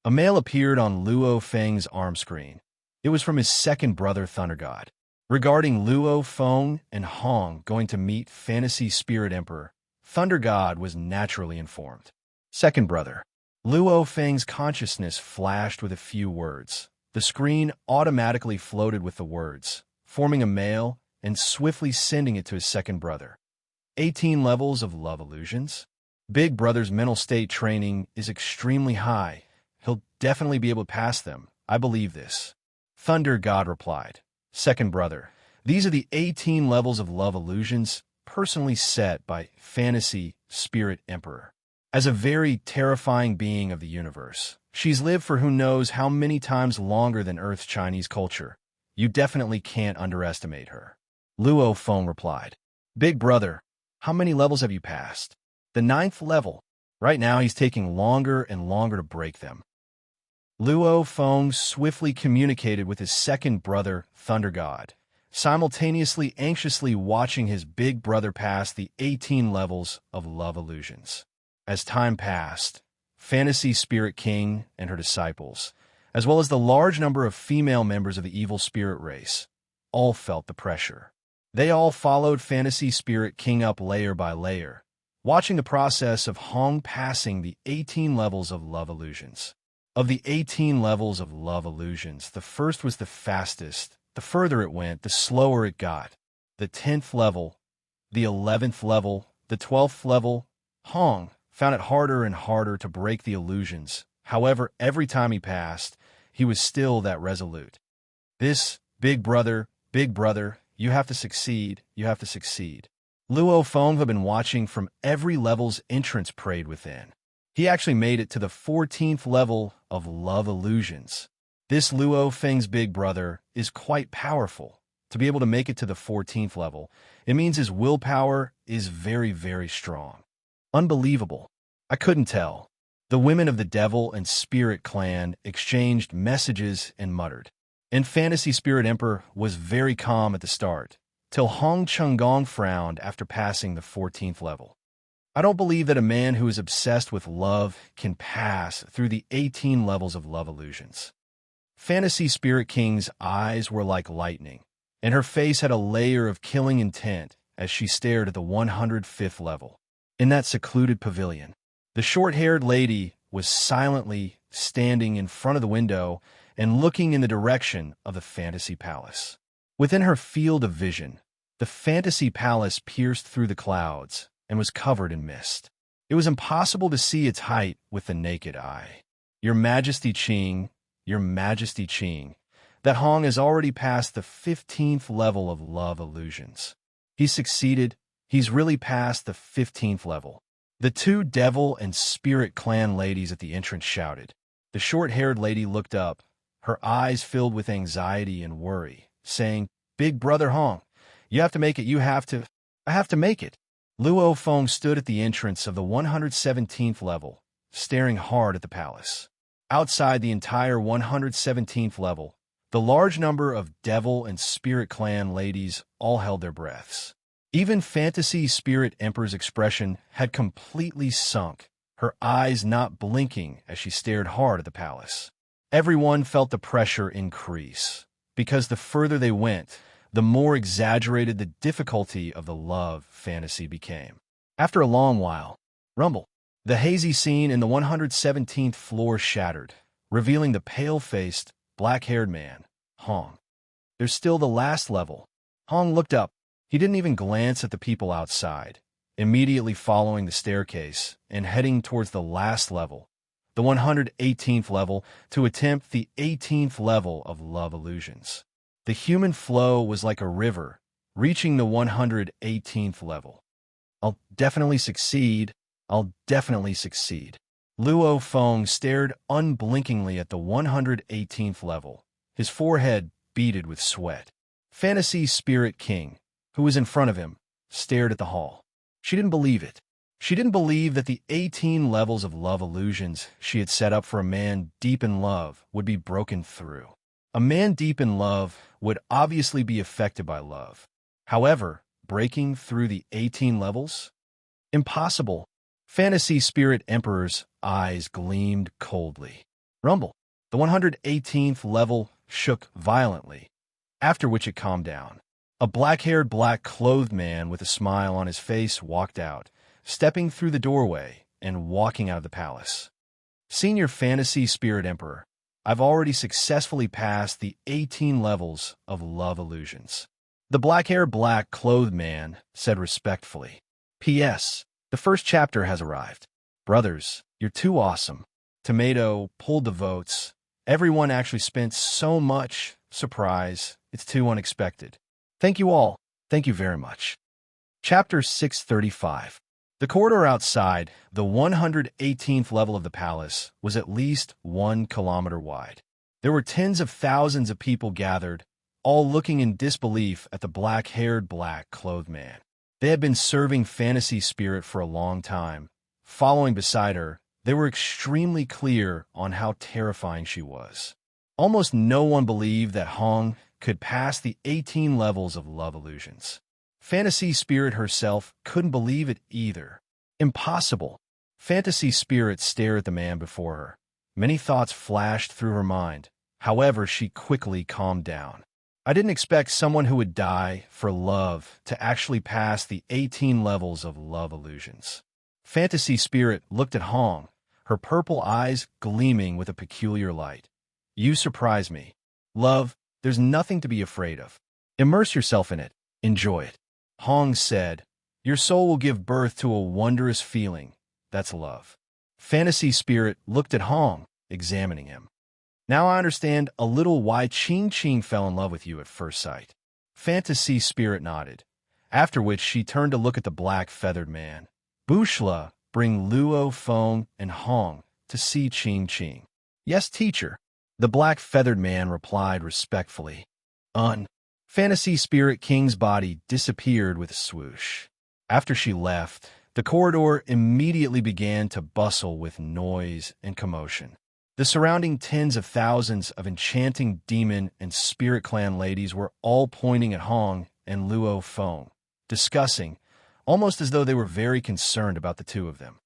A mail appeared on Luo Feng's arm screen. It was from his second brother, Thunder God. Regarding Luo Feng and Hong going to meet Fantasy Spirit Emperor, Thunder God was naturally informed. Second brother. Luo Feng's consciousness flashed with a few words. The screen automatically floated with the words, forming a mail and swiftly sending it to his second brother. 18 levels of love illusions. Big Brother's mental state training is extremely high. He'll definitely be able to pass them. I believe this. Thunder God replied. Second brother, these are the 18 levels of love illusions personally set by Fantasy Spirit Emperor. As a very terrifying being of the universe, she's lived for who knows how many times longer than Earth's Chinese culture. You definitely can't underestimate her. Luo Feng replied. Big Brother, how many levels have you passed? The 9th level. Right now he's taking longer and longer to break them. Luo Feng swiftly communicated with his second brother, Thunder God, simultaneously anxiously watching his big brother pass the 18 levels of love illusions. As time passed, Fantasy Spirit King and her disciples, as well as the large number of female members of the evil spirit race, all felt the pressure. They all followed Fantasy Spirit King up layer by layer, watching the process of Hong passing the 18 levels of love illusions. Of the 18 levels of love illusions, the first was the fastest. The further it went, the slower it got. The 10th level, the 11th level, the 12th level, Hong found it harder and harder to break the illusions. However, every time he passed, he was still that resolute. This, Big Brother, you have to succeed, you have to succeed. Luo Feng had been watching from every level's entrance prayed within. He actually made it to the 14th level of love illusions. This Luo Feng's big brother is quite powerful. To be able to make it to the 14th level, it means his willpower is very, very strong. Unbelievable. I couldn't tell. The women of the Devil and Spirit clan exchanged messages and muttered. And Fantasy Spirit Emperor was very calm at the start, till Hong Chunggong frowned after passing the 14th level. I don't believe that a man who is obsessed with love can pass through the 18 levels of love illusions. Fantasy Spirit King's eyes were like lightning, and her face had a layer of killing intent as she stared at the 105th level. In that secluded pavilion, the short-haired lady was silently standing in front of the window and looking in the direction of the Fantasy Palace. Within her field of vision, the Fantasy Palace pierced through the clouds and was covered in mist. It was impossible to see its height with the naked eye. Your Majesty Qing, that Hong has already passed the 15th level of love illusions. He succeeded. He's really past the 15th level. The two Devil and Spirit clan ladies at the entrance shouted. The short-haired lady looked up, her eyes filled with anxiety and worry, saying, Big Brother Hong, you have to make it, I have to make it. Luo Feng stood at the entrance of the 117th level, staring hard at the palace. Outside the entire 117th level, the large number of Devil and Spirit clan ladies all held their breaths. Even Fantasy Spirit Emperor's expression had completely sunk, her eyes not blinking as she stared hard at the palace. Everyone felt the pressure increase, because the further they went, the more exaggerated the difficulty of the love fantasy became. After a long while, rumble. The hazy scene in the 117th floor shattered, revealing the pale-faced, black-haired man, Hong. There's still the last level. Hong looked up. He didn't even glance at the people outside, immediately following the staircase and heading towards the last level, the 118th level, to attempt the 18th level of love illusions. The human flow was like a river, reaching the 118th level. I'll definitely succeed. I'll definitely succeed. Luo Feng stared unblinkingly at the 118th level, his forehead beaded with sweat. Fantasy Spirit King, who was in front of him, stared at the hall. She didn't believe it. She didn't believe that the 18 levels of love illusions she had set up for a man deep in love would be broken through. A man deep in love would obviously be affected by love. However, breaking through the 18 levels? Impossible. Fantasy Spirit Emperor's eyes gleamed coldly. Rumble. The 118th level shook violently, after which it calmed down. A black-haired, black-clothed man with a smile on his face walked out, stepping through the doorway and walking out of the palace. Senior Fantasy Spirit Emperor, I've already successfully passed the 18 levels of love illusions. The black-haired, black-clothed man said respectfully. P.S. The first chapter has arrived. Brothers, you're too awesome. Tomato pulled the votes. Everyone actually spent so much. Surprise. It's too unexpected. Thank you all. Thank you very much. Chapter 635. The corridor outside, the 118th level of the palace, was at least 1 kilometer wide. There were tens of thousands of people gathered, all looking in disbelief at the black-haired, black-clothed man. They had been serving Fantasy Spirit for a long time. Following beside her, they were extremely clear on how terrifying she was. Almost no one believed that Hong could pass the 18 levels of love illusions. Fantasy Spirit herself couldn't believe it either. Impossible. Fantasy Spirit stared at the man before her. Many thoughts flashed through her mind. However, she quickly calmed down. I didn't expect someone who would die for love to actually pass the 18 levels of love illusions. Fantasy Spirit looked at Hong, her purple eyes gleaming with a peculiar light. You surprise me. Love, there's nothing to be afraid of. Immerse yourself in it. Enjoy it. Hong said, your soul will give birth to a wondrous feeling. That's love. Fantasy Spirit looked at Hong, examining him. Now I understand a little why Ching Ching fell in love with you at first sight. Fantasy Spirit nodded, after which she turned to look at the black-feathered man. Bushla, bring Luo Feng and Hong to see Ching Ching. Yes, teacher. The black-feathered man replied respectfully. Fantasy Spirit King's body disappeared with a swoosh. After she left, the corridor immediately began to bustle with noise and commotion. The surrounding tens of thousands of enchanting demon and spirit clan ladies were all pointing at Hong and Luo Feng, discussing, almost as though they were very concerned about the two of them.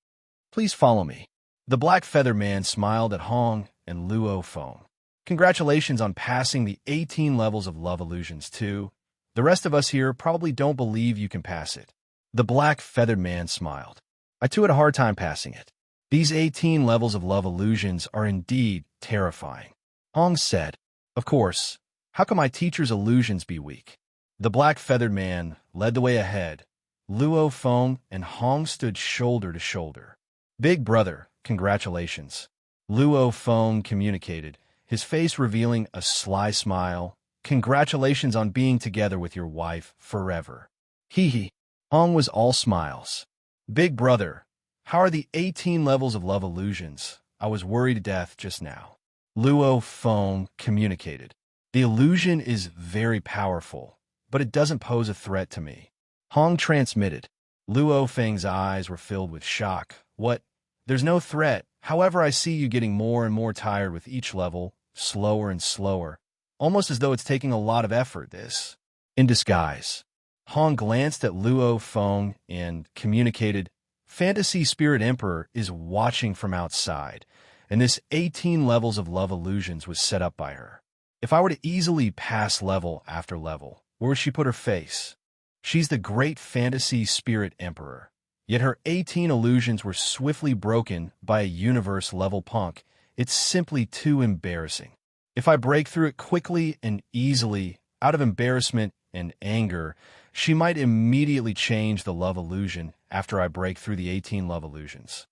Please follow me. The black feather man smiled at Hong and Luo Feng. Congratulations on passing the 18 levels of love illusions too. The rest of us here probably don't believe you can pass it. The black feathered man smiled. I too had a hard time passing it. These 18 levels of love illusions are indeed terrifying. Hong said, of course, how can my teacher's illusions be weak? The black-feathered man led the way ahead. Luo Feng and Hong stood shoulder to shoulder. Big brother, congratulations. Luo Feng communicated, his face revealing a sly smile. Congratulations on being together with your wife forever. Hee. Hong was all smiles. Big brother, how are the 18 levels of love illusions? I was worried to death just now. Luo Feng communicated. The illusion is very powerful, but it doesn't pose a threat to me. Hong transmitted. Luo Feng's eyes were filled with shock. What? There's no threat. However, I see you getting more and more tired with each level, slower and slower, almost as though it's taking a lot of effort, this. In disguise. Hong glanced at Luo Feng and communicated, Fantasy Spirit Emperor is watching from outside, and this 18 levels of love illusions was set up by her. If I were to easily pass level after level, where would she put her face? She's the great Fantasy Spirit Emperor, yet her 18 illusions were swiftly broken by a universe-level punk. It's simply too embarrassing. If I break through it quickly and easily, out of embarrassment and anger, she might immediately change the love illusion after I break through the 18 love illusions.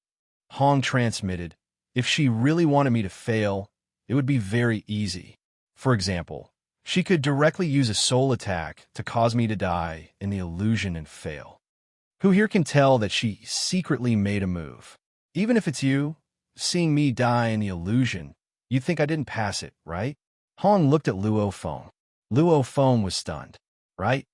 Hong transmitted, if she really wanted me to fail, it would be very easy. For example, she could directly use a soul attack to cause me to die in the illusion and fail. Who here can tell that she secretly made a move? Even if it's you, seeing me die in the illusion, you'd think I didn't pass it, right? Hong looked at Luo Feng. Luo Feng was stunned, right?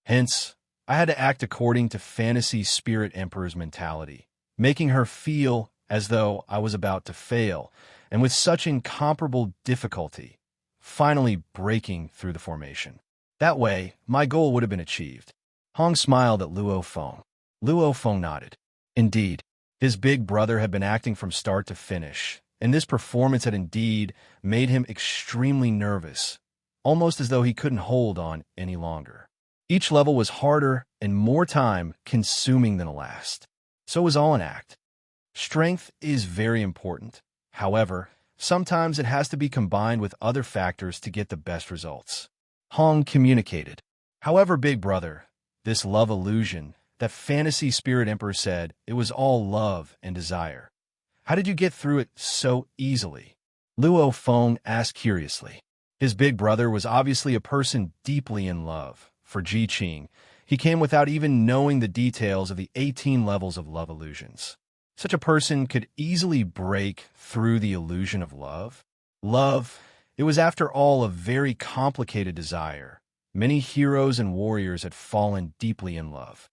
Hence, I had to act according to Fantasy Spirit Emperor's mentality, making her feel as though I was about to fail, and with such incomparable difficulty, finally breaking through the formation. That way, my goal would have been achieved. Hong smiled at Luo Feng. Luo Feng nodded. Indeed, his big brother had been acting from start to finish, and this performance had indeed made him extremely nervous, almost as though he couldn't hold on any longer. Each level was harder and more time-consuming than the last. So it was all an act. Strength is very important. However, sometimes it has to be combined with other factors to get the best results. Hong communicated. However, big brother, this love illusion, that Fantasy Spirit Emperor said it was all love and desire. How did you get through it so easily? Luo Feng asked curiously. His big brother was obviously a person deeply in love. For Ji Qing, he came without even knowing the details of the 18 levels of love illusions. Such a person could easily break through the illusion of love. Love, it was after all a very complicated desire. Many heroes and warriors had fallen deeply in love.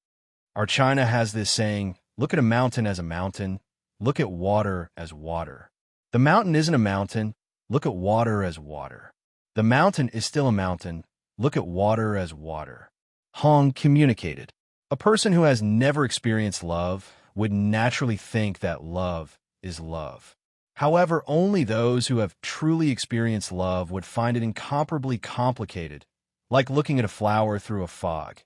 Our China has this saying, look at a mountain as a mountain, look at water as water. The mountain isn't a mountain, look at water as water. The mountain is still a mountain, look at water as water. Hong communicated. A person who has never experienced love would naturally think that love is love. However, only those who have truly experienced love would find it incomparably complicated, like looking at a flower through a fog.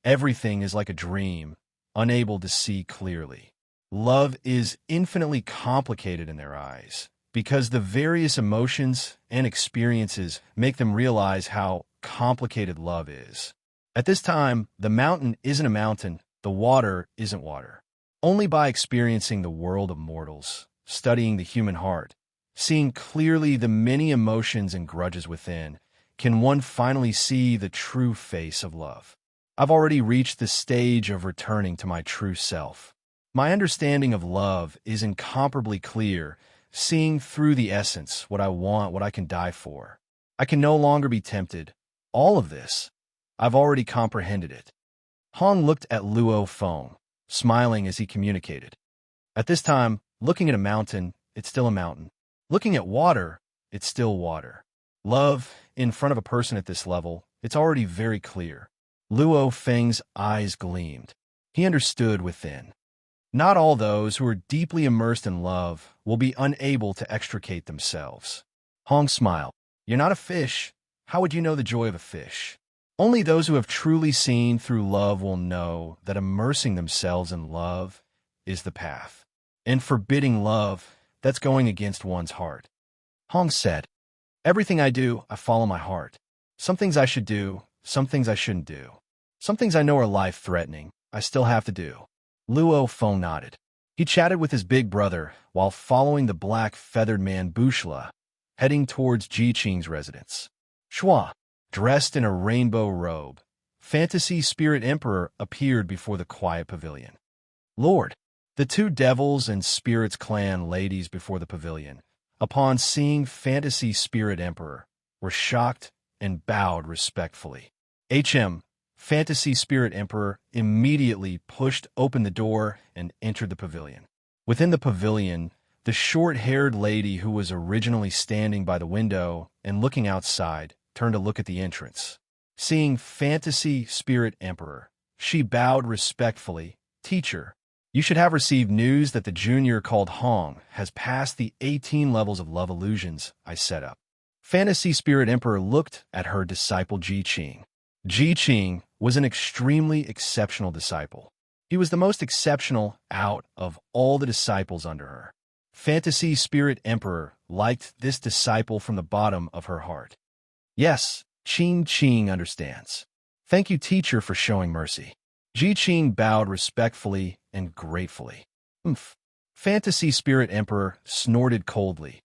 Everything is like a dream, unable to see clearly. Love is infinitely complicated in their eyes, because the various emotions and experiences make them realize how complicated love is. At this time, the mountain isn't a mountain, the water isn't water. Only by experiencing the world of mortals, studying the human heart, seeing clearly the many emotions and grudges within, can one finally see the true face of love. I've already reached the stage of returning to my true self. My understanding of love is incomparably clear, seeing through the essence, what I want, what I can die for. I can no longer be tempted. All of this, I've already comprehended it. Hong looked at Luo Feng, smiling as he communicated. At this time, looking at a mountain, it's still a mountain. Looking at water, it's still water. Love, in front of a person at this level, it's already very clear. Luo Feng's eyes gleamed. He understood within. Not all those who are deeply immersed in love will be unable to extricate themselves. Hong smiled. You're not a fish. How would you know the joy of a fish? Only those who have truly seen through love will know that immersing themselves in love is the path. And forbidding love, that's going against one's heart. Hong said, everything I do, I follow my heart. Some things I should do, some things I shouldn't do. Some things I know are life-threatening, I still have to do. Luo Feng nodded. He chatted with his big brother while following the black feathered man Bushla, heading towards Ji Qing's residence. Shua, dressed in a rainbow robe, Fantasy Spirit Emperor appeared before the quiet pavilion. Lord, the two devils and spirits clan ladies before the pavilion, upon seeing Fantasy Spirit Emperor, were shocked and bowed respectfully. Fantasy Spirit Emperor immediately pushed open the door and entered the pavilion. Within the pavilion, the short-haired lady who was originally standing by the window and looking outside turned to look at the entrance. Seeing Fantasy Spirit Emperor, she bowed respectfully. Teacher, you should have received news that the junior called Hong has passed the 18 levels of love illusions I set up. Fantasy Spirit Emperor looked at her disciple Ji Qing. Ji Qing was an extremely exceptional disciple. He was the most exceptional out of all the disciples under her. Fantasy Spirit Emperor liked this disciple from the bottom of her heart. Yes, Qing understands. Thank you, teacher, for showing mercy. Qing bowed respectfully and gratefully. Oomph. Fantasy Spirit Emperor snorted coldly,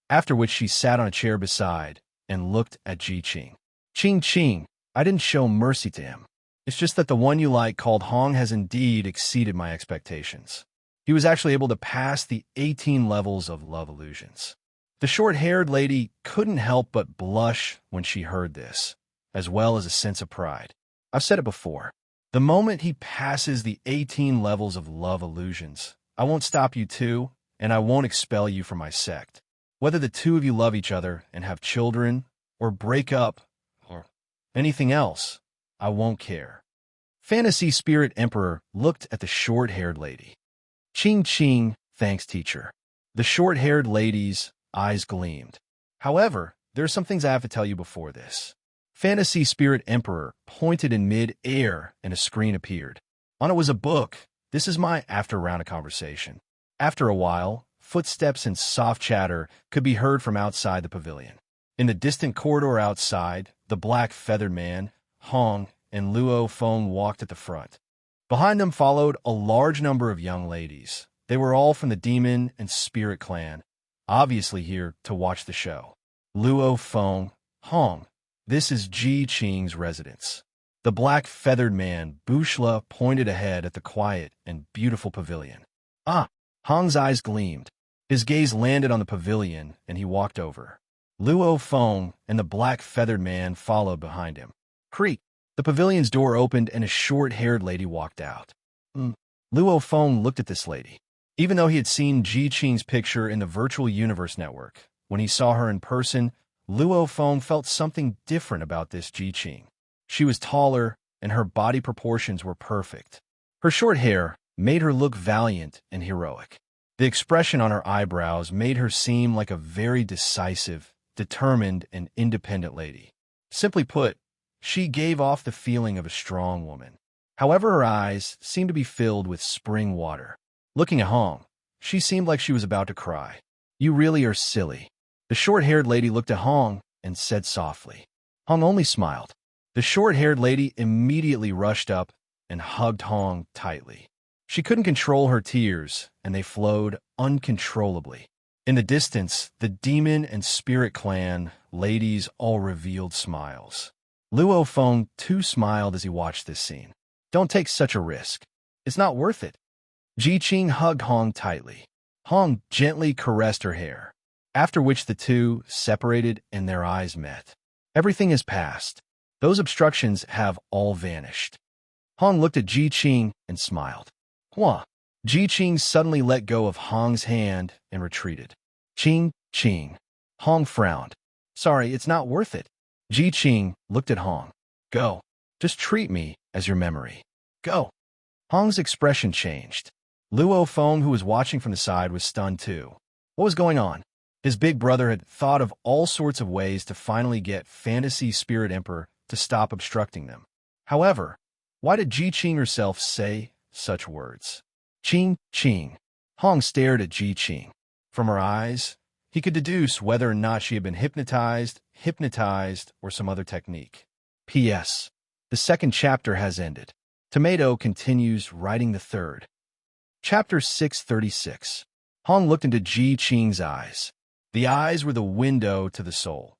after which she sat on a chair beside and looked at Qing. Qing, I didn't show mercy to him. It's just that the one you like called Hong has indeed exceeded my expectations. He was actually able to pass the 18 levels of love illusions. The short-haired lady couldn't help but blush when she heard this, as well as a sense of pride. I've said it before. The moment he passes the 18 levels of love illusions, I won't stop you too, and I won't expel you from my sect. Whether the two of you love each other and have children, or break up, or anything else, I won't care. Fantasy Spirit Emperor looked at the short-haired lady. Qing, thanks, teacher. The short-haired lady's eyes gleamed. However, there are some things I have to tell you before this. Fantasy Spirit Emperor pointed in mid-air and a screen appeared. On it was a book. This is my after round of conversation. After a while, footsteps and soft chatter could be heard from outside the pavilion. In the distant corridor outside, the black feathered man, Hong, and Luo Feng walked at the front. Behind them followed a large number of young ladies. They were all from the Demon and Spirit clan, obviously here to watch the show. Luo Feng, Hong, this is Qing's residence. The black feathered man, Bushla, pointed ahead at the quiet and beautiful pavilion. Hong's eyes gleamed. His gaze landed on the pavilion, and he walked over. Luo Feng and the black feathered man followed behind him. Creak! The pavilion's door opened, and a short-haired lady walked out. Luo Feng looked at this lady. Even though he had seen Qing's picture in the virtual universe network, when he saw her in person, Luo Feng felt something different about this Qing. She was taller, and her body proportions were perfect. Her short hair made her look valiant and heroic. The expression on her eyebrows made her seem like a very decisive, determined, and independent lady. Simply put, she gave off the feeling of a strong woman. However, her eyes seemed to be filled with spring water. Looking at Hong, she seemed like she was about to cry. You really are silly. The short-haired lady looked at Hong and said softly. Hong only smiled. The short-haired lady immediately rushed up and hugged Hong tightly. She couldn't control her tears, and they flowed uncontrollably. In the distance, the Demon and Spirit clan ladies all revealed smiles. Luo Feng too smiled as he watched this scene. Don't take such a risk. It's not worth it. Qing hugged Hong tightly. Hong gently caressed her hair, after which the two separated and their eyes met. Everything is past. Those obstructions have all vanished. Hong looked at Qing and smiled. Hua! Qing suddenly let go of Hong's hand and retreated. Qing. Hong frowned. Sorry, it's not worth it. Qing looked at Hong. Go. Just treat me as your memory. Go. Hong's expression changed. Luo Feng, who was watching from the side, was stunned too. What was going on? His big brother had thought of all sorts of ways to finally get Fantasy Spirit Emperor to stop obstructing them. However, why did Qing herself say such words? Qing. Hong stared at Qing. From her eyes, he could deduce whether or not she had been hypnotized, or some other technique. P.S. The second chapter has ended. Tomato continues writing the third. Chapter 636. Hong looked into Qing's eyes. The eyes were the window to the soul,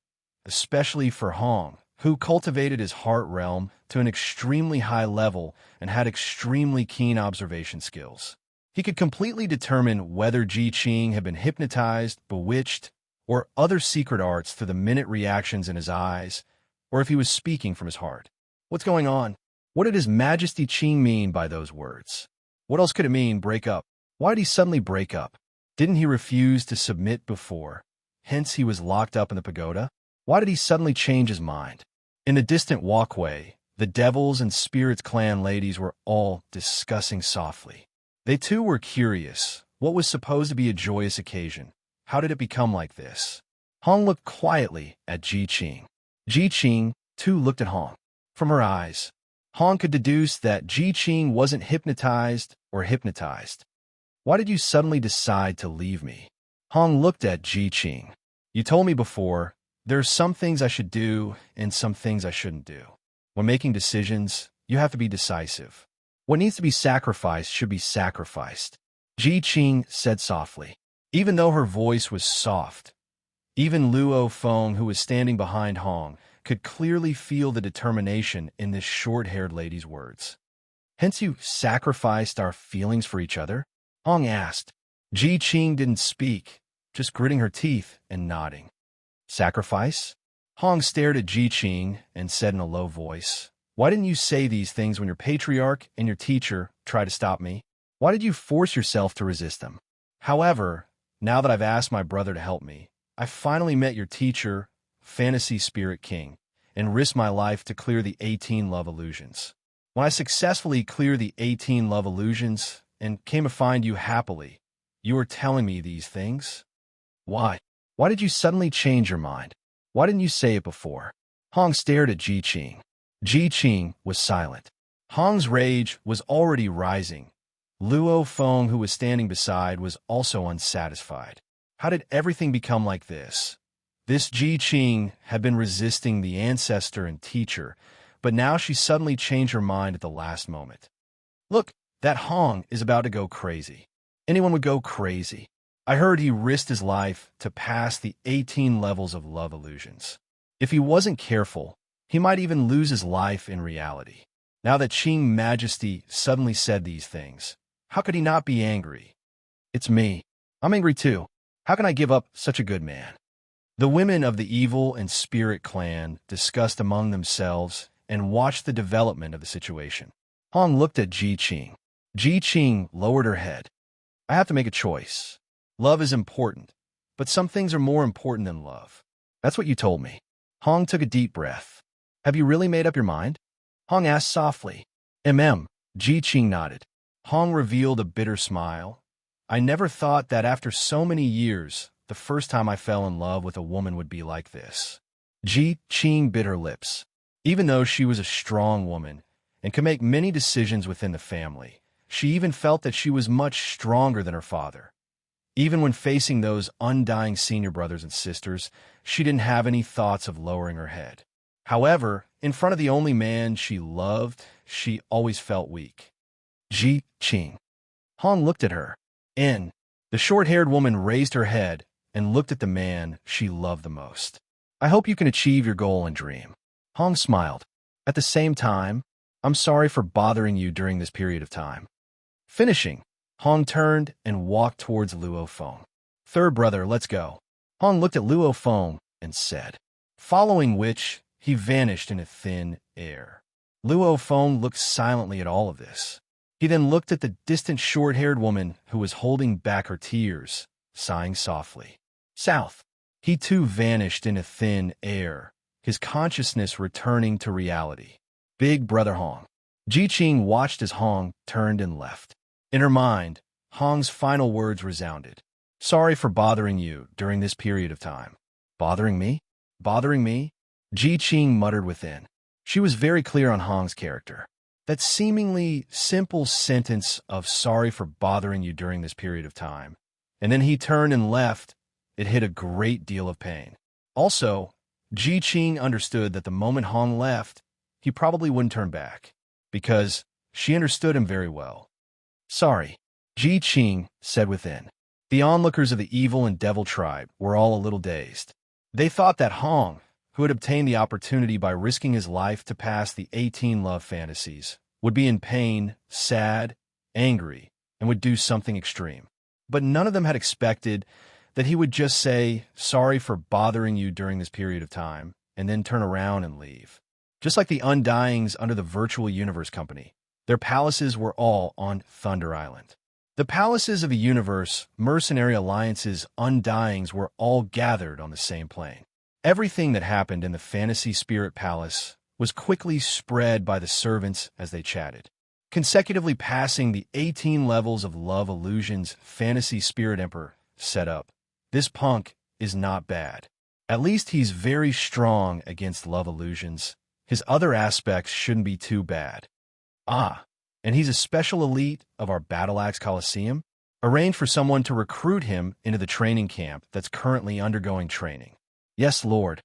especially for Hong, who cultivated his heart realm to an extremely high level and had extremely keen observation skills. He could completely determine whether Qing had been hypnotized, bewitched, or other secret arts through the minute reactions in his eyes, or if he was speaking from his heart. What's going on? What did His Majesty Qing mean by those words? What else could it mean, break up? Why did he suddenly break up? Didn't he refuse to submit before? Hence he was locked up in the pagoda? Why did he suddenly change his mind? In the distant walkway, the Devils and Spirits clan ladies were all discussing softly. They too were curious. What was supposed to be a joyous occasion? How did it become like this? Hong looked quietly at Qing. Qing too looked at Hong. From her eyes, Hong could deduce that Qing wasn't hypnotized or hypnotized. Why did you suddenly decide to leave me? Hong looked at Ji Qing. You told me before, there's some things I should do and some things I shouldn't do. When making decisions, you have to be decisive. What needs to be sacrificed should be sacrificed, Ji Qing said softly. Even though her voice was soft, even Luo Feng, who was standing behind Hong, could clearly feel the determination in this short-haired lady's words. Hence you sacrificed our feelings for each other? Hong asked. Ji Qing didn't speak, just gritting her teeth and nodding. Sacrifice? Hong stared at Ji Qing and said in a low voice, Why didn't you say these things when your patriarch and your teacher tried to stop me? Why did you force yourself to resist them? However, now that I've asked my brother to help me, I finally met your teacher, Fantasy Spirit King, and risked my life to clear the 18 love illusions. When I successfully cleared the 18 love illusions and came to find you happily, you were telling me these things? Why? Why did you suddenly change your mind? Why didn't you say it before? Hong stared at Ji Qing. Ji Qing was silent. Hong's rage was already rising. Luo Feng, who was standing beside, was also unsatisfied. How did everything become like this? This Ji Qing had been resisting the ancestor and teacher, but now she suddenly changed her mind at the last moment. Look, that Hong is about to go crazy. Anyone would go crazy. I heard he risked his life to pass the 18 levels of love illusions. If he wasn't careful, he might even lose his life in reality. Now that Qing Majesty suddenly said these things, how could he not be angry? It's me. I'm angry too. How can I give up such a good man? The women of the Evil and Spirit clan discussed among themselves and watched the development of the situation. Hong looked at Ji Qing. Ji Qing lowered her head. I have to make a choice. Love is important, but some things are more important than love. That's what you told me. Hong took a deep breath. Have you really made up your mind? Hong asked softly. Ji Qing nodded. Hong revealed a bitter smile. I never thought that after so many years, the first time I fell in love with a woman would be like this. Ji Qing bit her lips. Even though she was a strong woman and could make many decisions within the family, she even felt that she was much stronger than her father. Even when facing those undying senior brothers and sisters, she didn't have any thoughts of lowering her head. However, in front of the only man she loved, she always felt weak. Ji Qing. Hong looked at her. The short-haired woman raised her head and looked at the man she loved the most. I hope you can achieve your goal and dream. Hong smiled. At the same time, I'm sorry for bothering you during this period of time. Finishing, Hong turned and walked towards Luo Feng. Third brother, let's go. Hong looked at Luo Feng and said, following which he vanished in a thin air. Luo Feng looked silently at all of this. He then looked at the distant short-haired woman who was holding back her tears, sighing softly. South. He too vanished in a thin air, his consciousness returning to reality. Big brother Hong. Ji Qing watched as Hong turned and left. In her mind, Hong's final words resounded. Sorry for bothering you during this period of time. Bothering me? Bothering me? Ji Qing muttered within. She was very clear on Hong's character. That seemingly simple sentence of sorry for bothering you during this period of time, and then he turned and left, it hid a great deal of pain. Also, Ji Qing understood that the moment Hong left, he probably wouldn't turn back, because she understood him very well. Sorry, Ji Qing said within. The onlookers of the evil and devil tribe were all a little dazed. They thought that Hong, who had obtained the opportunity by risking his life to pass the 18 love fantasies, would be in pain, sad, angry, and would do something extreme. But none of them had expected that he would just say, sorry for bothering you during this period of time, and then turn around and leave. Just like the Undyings under the Virtual Universe Company, their palaces were all on Thunder Island. The palaces of the universe, mercenary alliances, Undyings were all gathered on the same plane. Everything that happened in the Fantasy Spirit Palace was quickly spread by the servants as they chatted. Consecutively passing the 18 levels of love illusions Fantasy Spirit Emperor set up, this punk is not bad. At least he's very strong against love illusions. His other aspects shouldn't be too bad. And he's a special elite of our Battle Axe Coliseum? Arrange for someone to recruit him into the training camp that's currently undergoing training. Yes, Lord.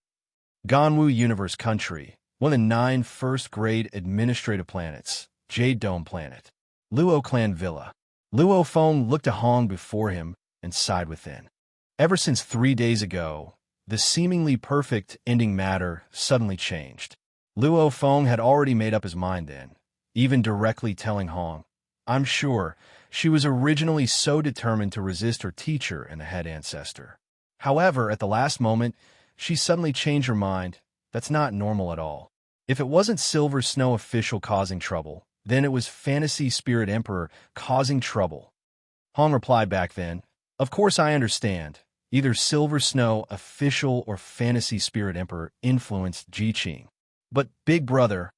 Ganwu Universe Country, one of the 9 first-grade administrative planets, Jade Dome Planet. Luo Clan Villa. Luo Feng looked at Hong before him and sighed within. Ever since 3 days ago, the seemingly perfect ending matter suddenly changed. Luo Feng had already made up his mind then, even directly telling Hong, I'm sure she was originally so determined to resist her teacher and the head ancestor. However, at the last moment, she suddenly changed her mind. That's not normal at all. If it wasn't Silver Snow official causing trouble, then it was Fantasy Spirit Emperor causing trouble. Hong replied back then, Of course I understand. Either Silver Snow official or Fantasy Spirit Emperor influenced Ji Qing. But, big brother,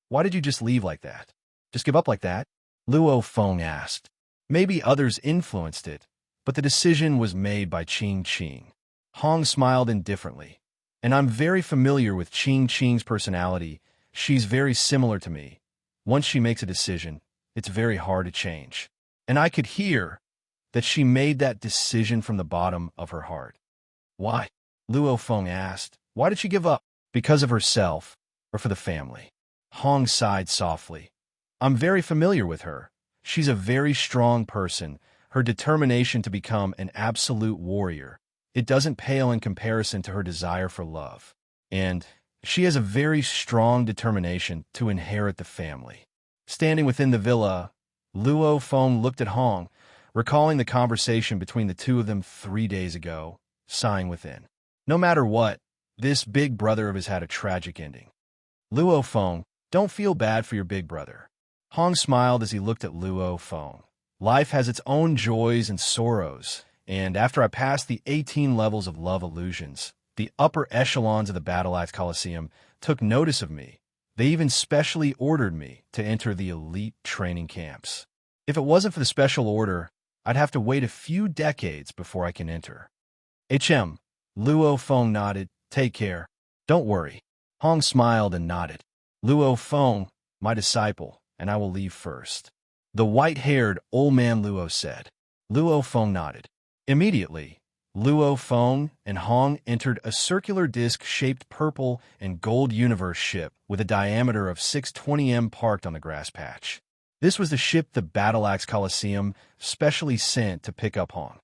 why did you just leave like that? Just give up like that? Luo Feng asked. Maybe others influenced it, but the decision was made by Qing Qing. Hong smiled indifferently. And I'm very familiar with Qing Qing's personality. She's very similar to me. Once she makes a decision, it's very hard to change. And I could hear that she made that decision from the bottom of her heart. Why? Luo Feng asked. Why did she give up? Because of herself, or for the family? Hong sighed softly. I'm very familiar with her. She's a very strong person. Her determination to become an absolute warrior, it doesn't pale in comparison to her desire for love. And she has a very strong determination to inherit the family. Standing within the villa, Luo Feng looked at Hong, recalling the conversation between the two of them 3 days ago, sighing within. No matter what, this big brother of his had a tragic ending. Luo Feng, don't feel bad for your big brother. Hong smiled as he looked at Luo Feng. Life has its own joys and sorrows, and after I passed the 18 levels of love illusions, the upper echelons of the Battle Axe Coliseum took notice of me. They even specially ordered me to enter the elite training camps. If it wasn't for the special order, I'd have to wait a few decades before I can enter. HM. Luo Feng nodded. Take care. Don't worry. Hong smiled and nodded. Luo Feng, my disciple, and I will leave first. The white-haired old man Luo said. Luo Feng nodded. Immediately, Luo Feng and Hong entered a circular disc-shaped purple and gold universe ship with a diameter of 620 m parked on the grass patch. This was the ship the Battle Axe Coliseum specially sent to pick up Hong.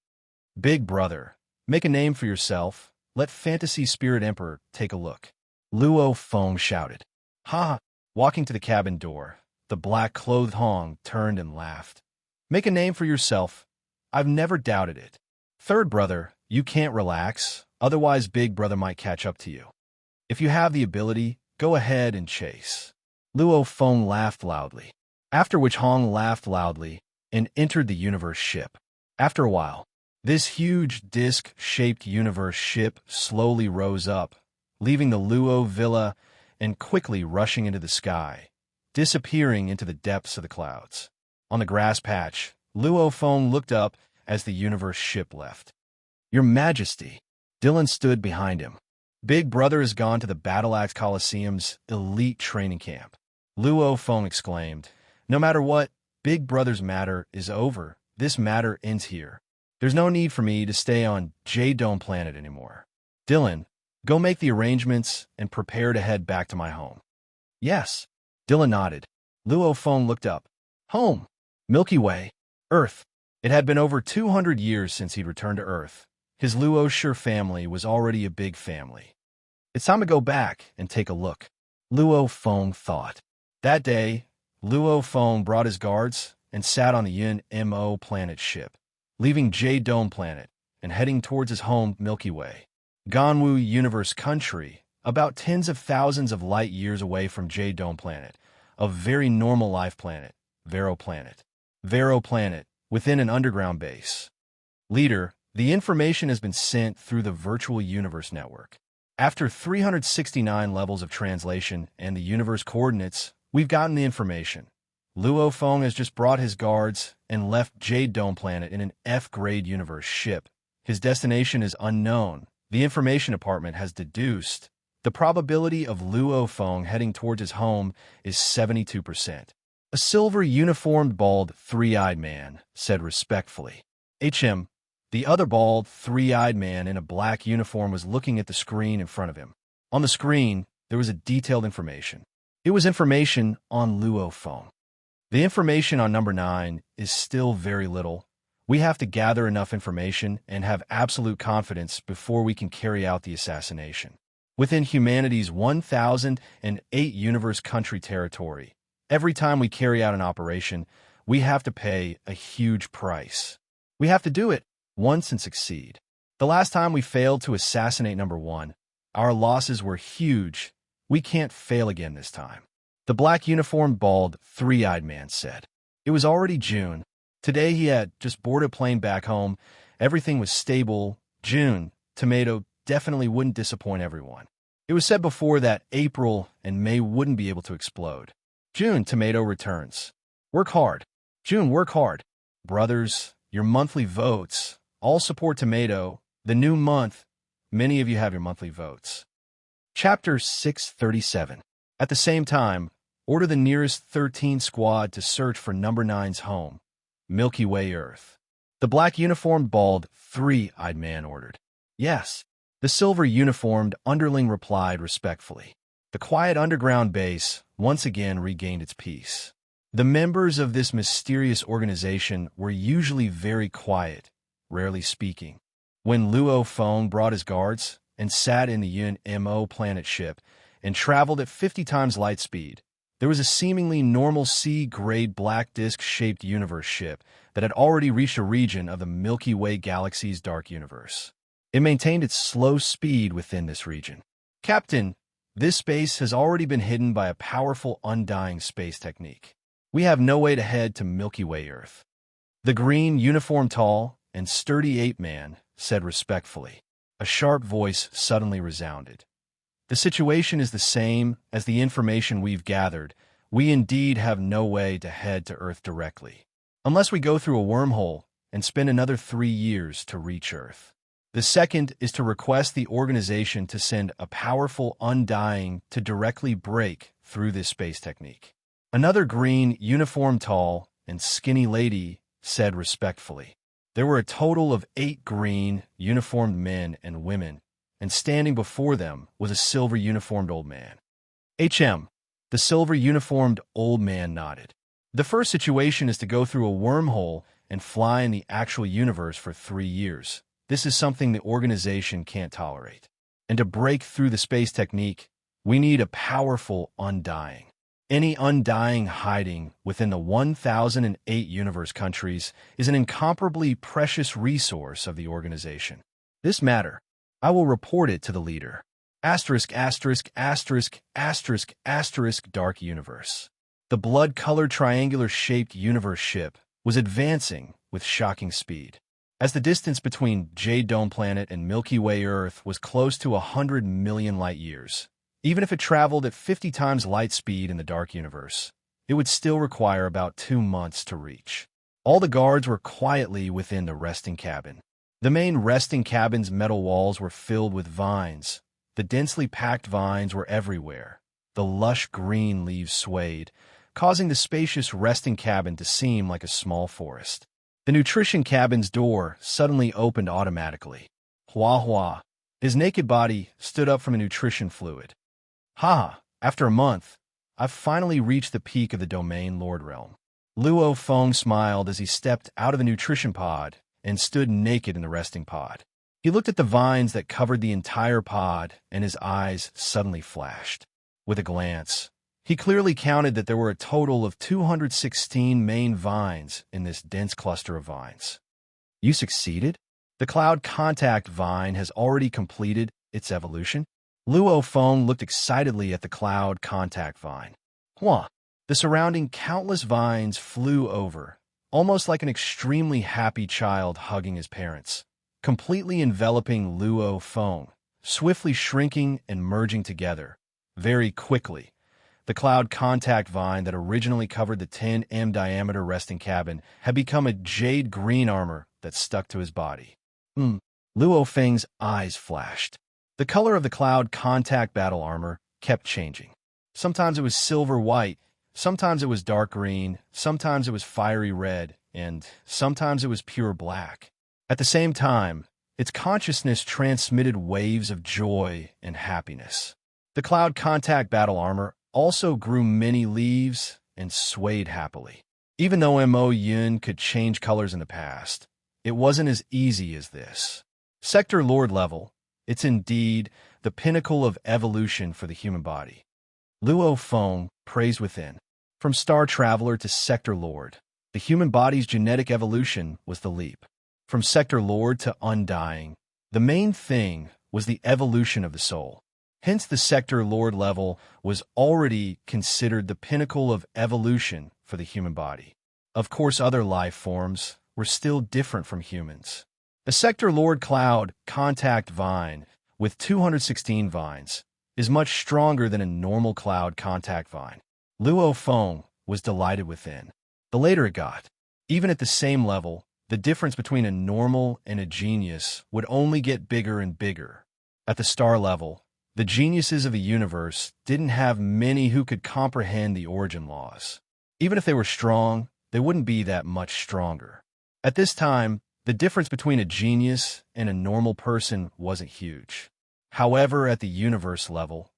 Big brother, make a name for yourself. Let Fantasy Spirit Emperor take a look. Luo Feng shouted. Ha! Walking to the cabin door, the black-clothed Hong turned and laughed. Make a name for yourself. I've never doubted it. Third brother, you can't relax, otherwise big brother might catch up to you. If you have the ability, go ahead and chase. Luo Feng laughed loudly. After which Hong laughed loudly and entered the universe ship. After a while, this huge disc-shaped universe ship slowly rose up, leaving the Luo Villa and quickly rushing into the sky, disappearing into the depths of the clouds. On the grass patch, Luo Feng looked up as the universe ship left. Your Majesty, Dylan stood behind him. Big brother has gone to the Battle Axe Coliseum's elite training camp. Luo Feng exclaimed, No matter what, big brother's matter is over. This matter ends here. There's no need for me to stay on Jade Dome Planet anymore. Dylan, go make the arrangements and prepare to head back to my home. Yes. Dylan nodded. Luo Feng looked up. Home. Milky Way. Earth. It had been over 200 years since he'd returned to Earth. His Luo family was already a big family. It's time to go back and take a look. Luo Feng thought. That day, Luo Feng brought his guards and sat on the Yin Mo planet ship, leaving Jade Dome Planet and heading towards his home Milky Way. Ganwu Universe Country, about tens of thousands of light years away from Jade Dome Planet, a very normal life planet, Vero Planet. Vero Planet, within an underground base. Leader, the information has been sent through the Virtual Universe Network. After 369 levels of translation and the universe coordinates, we've gotten the information. Luo Feng has just brought his guards and left Jade Dome Planet in an F-grade universe ship. His destination is unknown. The information department has deduced the probability of Luo Feng heading towards his home is 72%. A silver uniformed, bald, three-eyed man said respectfully. The other bald, three-eyed man in a black uniform was looking at the screen in front of him. On the screen, there was a detailed information. It was information on Luo Feng. The information on number 9 is still very little. We have to gather enough information and have absolute confidence before we can carry out the assassination. Within humanity's 1008 universe country territory, every time we carry out an operation, we have to pay a huge price. We have to do it once and succeed. The last time we failed to assassinate number 1, our losses were huge. We can't fail again this time. The black uniformed, bald, three-eyed man said. It was already June. Today he had just boarded a plane back home. Everything was stable. June, tomato, definitely wouldn't disappoint everyone. It was said before that April and May wouldn't be able to explode. June, tomato returns. Work hard. June, work hard. Brothers, your monthly votes. All support tomato. The new month. Many of you have your monthly votes. Chapter 637. At the same time, order the nearest 13 squad to search for number 9's home, Milky Way Earth. The black uniformed, bald, three-eyed man ordered. Yes. The silver uniformed underling replied respectfully. The quiet underground base once again regained its peace. The members of this mysterious organization were usually very quiet, rarely speaking. When Luo Feng brought his guards and sat in the UNMO planet ship and traveled at 50 times light speed, there was a seemingly normal C-grade black disk-shaped universe ship that had already reached a region of the Milky Way galaxy's dark universe. It maintained its slow speed within this region. Captain, this space has already been hidden by a powerful undying space technique. We have no way to head to Milky Way Earth. The green, uniformed, tall, and sturdy ape-man said respectfully. A sharp voice suddenly resounded. The situation is the same as the information we've gathered. We indeed have no way to head to Earth directly, unless we go through a wormhole and spend another 3 years to reach Earth. The second is to request the organization to send a powerful undying to directly break through this space technique. Another green, uniformed, tall, and skinny lady said respectfully. There were a total of 8 green, uniformed men and women, and standing before them was a silver uniformed old man. The silver uniformed old man nodded. The first situation is to go through a wormhole and fly in the actual universe for 3 years. This is something the organization can't tolerate. And to break through the space technique, we need a powerful undying. Any undying hiding within the 1008 universe countries is an incomparably precious resource of the organization. This matter, I will report it to the leader. Asterisk, asterisk, asterisk, asterisk, asterisk, dark universe. The blood-colored triangular-shaped universe ship was advancing with shocking speed. As the distance between Jade Dome Planet and Milky Way Earth was close to 100 million light-years, even if it traveled at 50 times light speed in the dark universe, it would still require about 2 months to reach. All the guards were quietly within the resting cabin. The main resting cabin's metal walls were filled with vines. The densely packed vines were everywhere. The lush green leaves swayed, causing the spacious resting cabin to seem like a small forest. The nutrition cabin's door suddenly opened automatically. Hua Hua. His naked body stood up from a nutrition fluid. After a month, I've finally reached the peak of the domain Lord Realm. Luo Feng smiled as he stepped out of the nutrition pod and stood naked in the resting pod. He looked at the vines that covered the entire pod, and his eyes suddenly flashed. With a glance, he clearly counted that there were a total of 216 main vines in this dense cluster of vines. You succeeded? The cloud contact vine has already completed its evolution? Luo Feng looked excitedly at the cloud contact vine. The surrounding countless vines flew over, almost like an extremely happy child hugging his parents, completely enveloping Luo Feng, swiftly shrinking and merging together. Very quickly, the cloud contact vine that originally covered the 10 diameter resting cabin had become a jade green armor that stuck to his body. Luo Feng's eyes flashed. The color of the cloud contact battle armor kept changing. Sometimes it was silver white, sometimes it was dark green, sometimes it was fiery red, and sometimes it was pure black. At the same time, its consciousness transmitted waves of joy and happiness. The cloud contact battle armor also grew many leaves and swayed happily. Even though Mo Yun could change colors in the past, it wasn't as easy as this. Sector Lord level, it's indeed the pinnacle of evolution for the human body. Luo Feng prays within. From Star Traveler to Sector Lord, the human body's genetic evolution was the leap. From Sector Lord to Undying, the main thing was the evolution of the soul. Hence, the Sector Lord level was already considered the pinnacle of evolution for the human body. Of course, other life forms were still different from humans. The Sector Lord Cloud Contact Vine, with 216 vines, is much stronger than a normal cloud contact vine. Luo Feng was delighted within. The later it got, even at the same level, the difference between a normal and a genius would only get bigger and bigger. At the star level, the geniuses of the universe didn't have many who could comprehend the origin laws. Even if they were strong, they wouldn't be that much stronger. At this time, the difference between a genius and a normal person wasn't huge. However, at the universe level,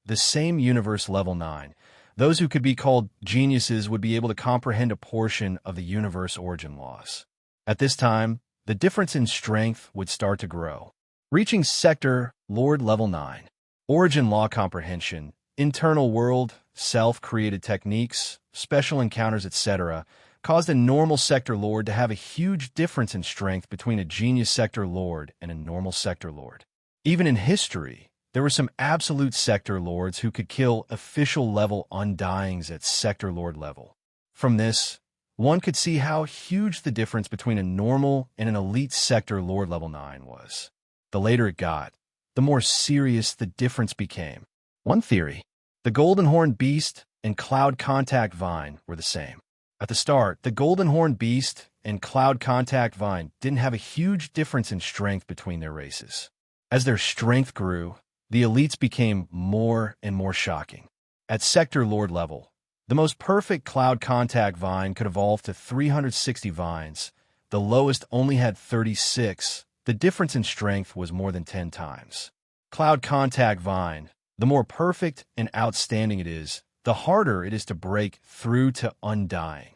the same universe level 9, those who could be called geniuses would be able to comprehend a portion of the universe origin laws. At this time, the difference in strength would start to grow. Reaching Sector Lord level 9, origin law comprehension, internal world, self-created techniques, special encounters, etc., caused a normal Sector Lord to have a huge difference in strength between a genius Sector Lord and a normal Sector Lord. Even in history, there were some absolute Sector Lords who could kill official level Undyings at Sector Lord level. From this, one could see how huge the difference between a normal and an elite Sector Lord level 9 was. The later it got, the more serious the difference became. One theory, the Golden Horn Beast and Cloud Contact Vine were the same. At the start, the Golden Horn Beast and Cloud Contact Vine didn't have a huge difference in strength between their races. As their strength grew, the elites became more and more shocking. At Sector Lord level, the most perfect Cloud Contact Vine could evolve to 360 vines. The lowest only had 36. The difference in strength was more than 10 times. Cloud Contact Vine, the more perfect and outstanding it is, the harder it is to break through to Undying.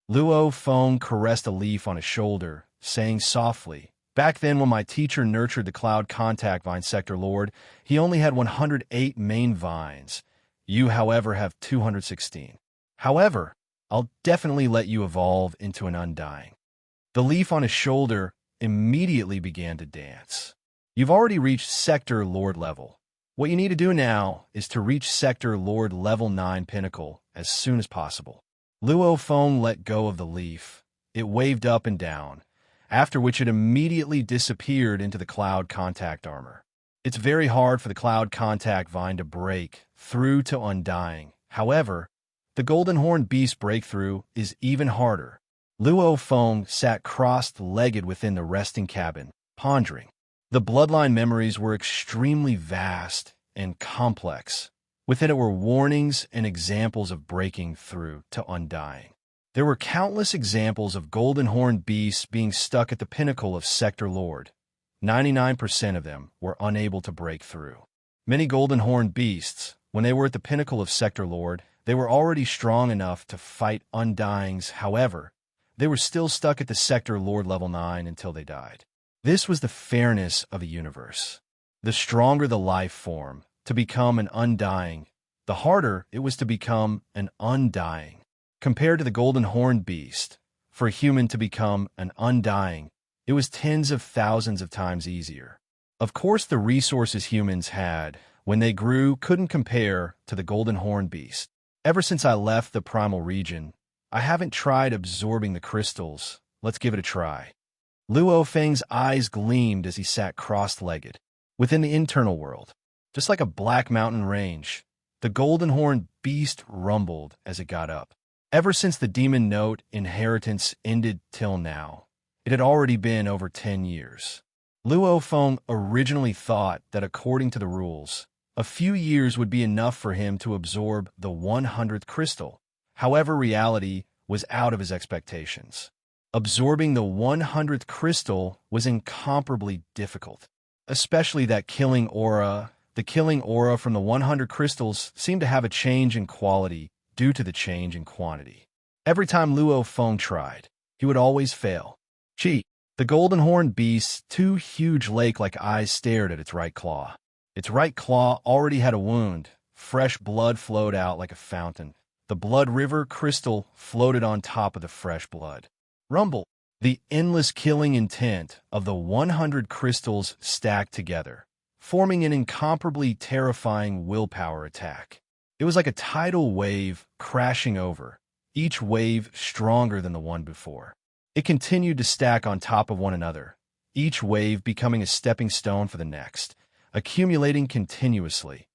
Luo Feng caressed a leaf on his shoulder, saying softly, "Back then when my teacher nurtured the Cloud Contact Vine Sector Lord, he only had 108 main vines. You, however, have 216. However, I'll definitely let you evolve into an Undying." The leaf on his shoulder immediately began to dance. You've already reached Sector Lord level. What you need to do now is to reach Sector Lord level 9 pinnacle as soon as possible. Luo Feng let go of the leaf. It waved up and down, after which it immediately disappeared into the Cloud Contact armor. It's very hard for the Cloud Contact Vine to break through to Undying. However, the Golden Horn Beast breakthrough is even harder. Luo Feng sat crossed-legged within the resting cabin, pondering. The bloodline memories were extremely vast and complex. Within it were warnings and examples of breaking through to Undying. There were countless examples of Golden Horn Beasts being stuck at the pinnacle of Sector Lord. 99% of them were unable to break through. Many Golden Horn Beasts, when they were at the pinnacle of Sector Lord, they were already strong enough to fight Undyings. However, they were still stuck at the Sector Lord level 9 until they died. This was the fairness of the universe. The stronger the life form to become an Undying, the harder it was to become an Undying. Compared to the Golden Horn Beast, for a human to become an Undying, it was tens of thousands of times easier. Of course, the resources humans had when they grew couldn't compare to the Golden Horn Beast. Ever since I left the primal region, I haven't tried absorbing the crystals. Let's give it a try. Luo Feng's eyes gleamed as he sat crossed-legged. Within the internal world, just like a black mountain range, the Golden Horn Beast rumbled as it got up. Ever since the Demon Note inheritance ended till now, it had already been over 10 years. Luo Feng originally thought that according to the rules, a few years would be enough for him to absorb the 100th crystal. However, reality was out of his expectations. Absorbing the 100th crystal was incomparably difficult, especially that killing aura. The killing aura from the 100 crystals seemed to have a change in quality due to the change in quantity. Every time Luo Feng tried, he would always fail. Chi, the golden horned beast's two huge lake-like eyes stared at its right claw. Its right claw already had a wound. Fresh blood flowed out like a fountain. The blood river crystal floated on top of the fresh blood. Rumble. The endless killing intent of the 100 crystals stacked together, forming an incomparably terrifying willpower attack. It was like a tidal wave crashing over, each wave stronger than the one before. It continued to stack on top of one another, each wave becoming a stepping stone for the next, accumulating continuously.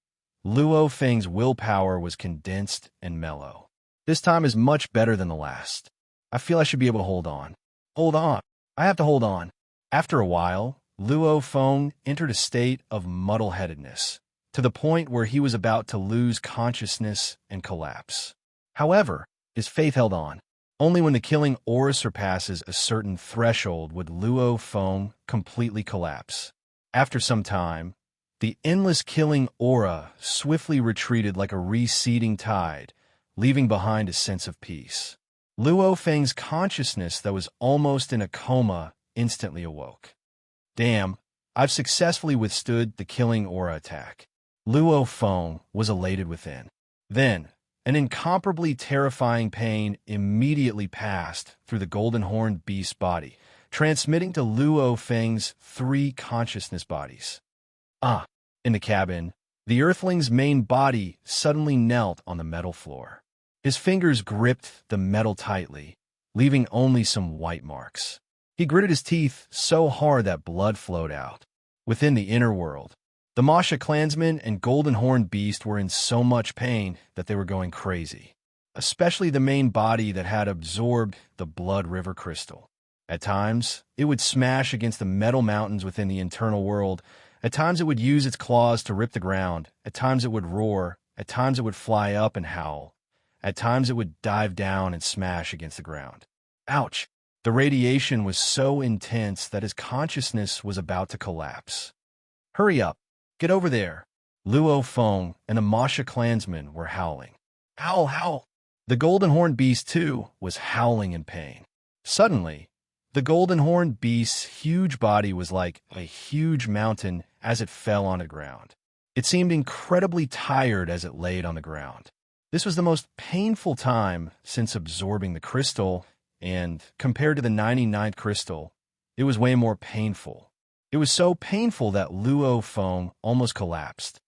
Luo Feng's willpower was condensed and mellow. This time is much better than the last. I feel I should be able to hold on. Hold on. I have to hold on. After a while, Luo Feng entered a state of muddle-headedness, to the point where he was about to lose consciousness and collapse. However, his faith held on. Only when the killing aura surpasses a certain threshold would Luo Feng completely collapse. After some time, the endless killing aura swiftly retreated like a receding tide, leaving behind a sense of peace. Luo Feng's consciousness that was almost in a coma instantly awoke. Damn, I've successfully withstood the killing aura attack. Luo Feng was elated within. Then, an incomparably terrifying pain immediately passed through the golden-horned beast's body, transmitting to Luo Feng's 3 consciousness bodies. In the cabin, the Earthling's main body suddenly knelt on the metal floor. His fingers gripped the metal tightly, leaving only some white marks. He gritted his teeth so hard that blood flowed out. Within the inner world, the Masha clansmen and golden-horned beast were in so much pain that they were going crazy, especially the main body that had absorbed the blood river crystal. At times, it would smash against the metal mountains within the internal world. At times it would use its claws to rip the ground. At times it would roar. At times it would fly up and howl. At times it would dive down and smash against the ground. Ouch! The radiation was so intense that his consciousness was about to collapse. Hurry up! Get over there! Luo Feng and the Masha clansmen were howling. Howl, howl! The golden-horned beast, too, was howling in pain. Suddenly, the golden-horned beast's huge body was like a huge mountain as it fell on the ground. It seemed incredibly tired as it laid on the ground. This was the most painful time since absorbing the crystal, and compared to the 99th crystal, it was way more painful. It was so painful that Luo Feng almost collapsed.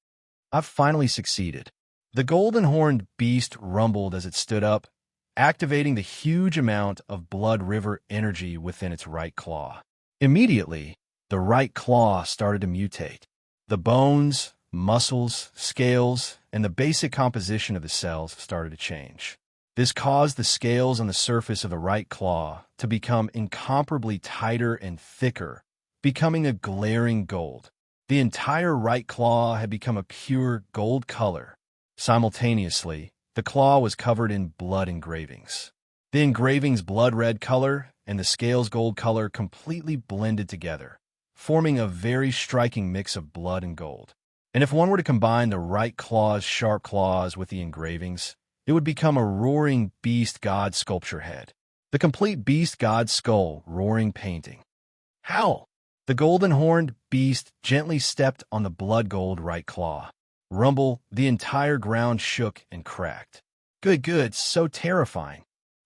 I've finally succeeded. The golden-horned beast rumbled as it stood up, activating the huge amount of blood river energy within its right claw. Immediately, the right claw started to mutate. The bones, muscles, scales, and the basic composition of the cells started to change. This caused the scales on the surface of the right claw to become incomparably tighter and thicker, becoming a glaring gold. The entire right claw had become a pure gold color. Simultaneously, the claw was covered in blood engravings. The engravings' blood-red color and the scales' gold color completely blended together, forming a very striking mix of blood and gold. And if one were to combine the right claw's sharp claws with the engravings, it would become a roaring beast god sculpture head. The complete beast god skull roaring painting. Howl! The golden-horned beast gently stepped on the blood-gold right claw. Rumble, the entire ground shook and cracked. Good, so terrifying.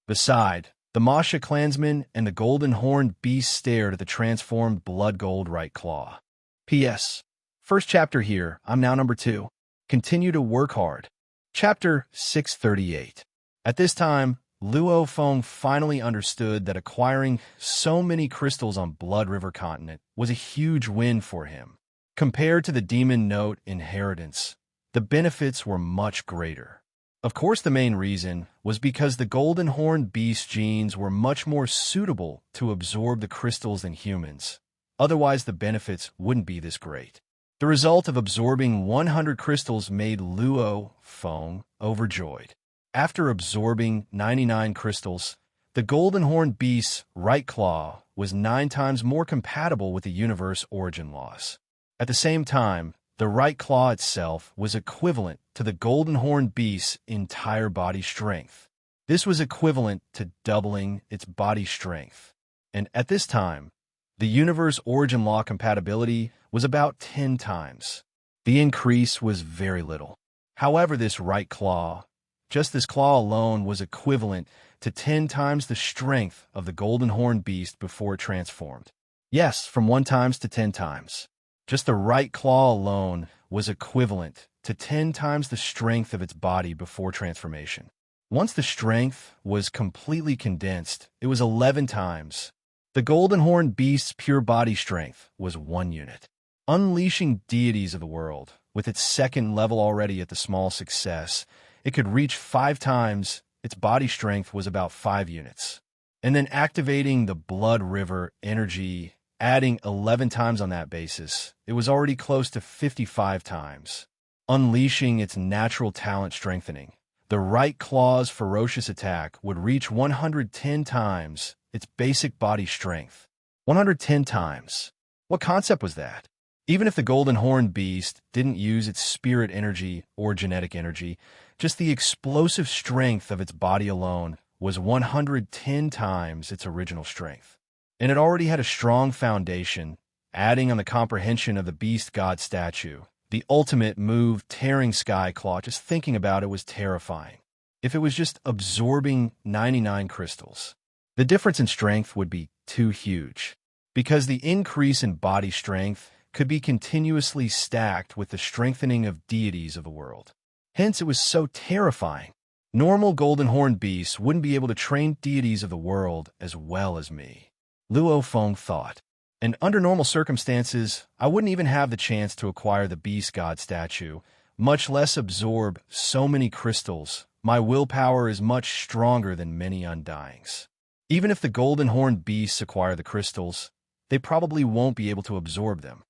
Beside, the Masha clansmen and the golden-horned beast stared at the transformed blood-gold right claw. P.S. First chapter here, I'm now number 2. Continue to work hard. Chapter 638. At this time, Luo Feng finally understood that acquiring so many crystals on Blood River Continent was a huge win for him. Compared to the Demon Note inheritance, the benefits were much greater. Of course, the main reason was because the Golden Horned Beast genes were much more suitable to absorb the crystals than humans. Otherwise, the benefits wouldn't be this great. The result of absorbing 100 crystals made Luo Feng overjoyed. After absorbing 99 crystals, The golden horned beast's right claw was 9 times more compatible with the universe origin laws. At the same time, the right claw itself was equivalent to the golden horned beast's entire body strength. This was equivalent to doubling its body strength. And at this time, the universe origin law compatibility was about 10 times. The increase was very little. However, this right claw, just this claw alone, was equivalent to 10 times the strength of the golden horned beast before it transformed. Yes, from 1 times to 10 times. Just the right claw alone was equivalent to 10 times the strength of its body before transformation. Once the strength was completely condensed, it was 11 times. The golden horned beast's pure body strength was 1 unit. Unleashing deities of the world, with its second level already at the small success, it could reach 5 times. Its body strength was about 5 units. And then activating the blood river energy, adding 11 times on that basis, it was already close to 55 times. Unleashing its natural talent strengthening, the right claw's ferocious attack would reach 110 times its basic body strength. 110 times. What concept was that? Even if the golden horned beast didn't use its spirit energy or genetic energy, just the explosive strength of its body alone was 110 times its original strength. And it already had a strong foundation, adding on the comprehension of the beast god statue. The ultimate move, tearing sky claw, just thinking about it was terrifying. If it was just absorbing 99 crystals, the difference in strength would be too huge, because the increase in body strength could be continuously stacked with the strengthening of deities of the world. Hence, it was so terrifying. Normal golden horned beasts wouldn't be able to train deities of the world as well as me, Luo Feng thought. And under normal circumstances, I wouldn't even have the chance to acquire the beast god statue, much less absorb so many crystals. My willpower is much stronger than many undyings. Even if the golden horned beasts acquire the crystals, they probably won't be able to absorb them.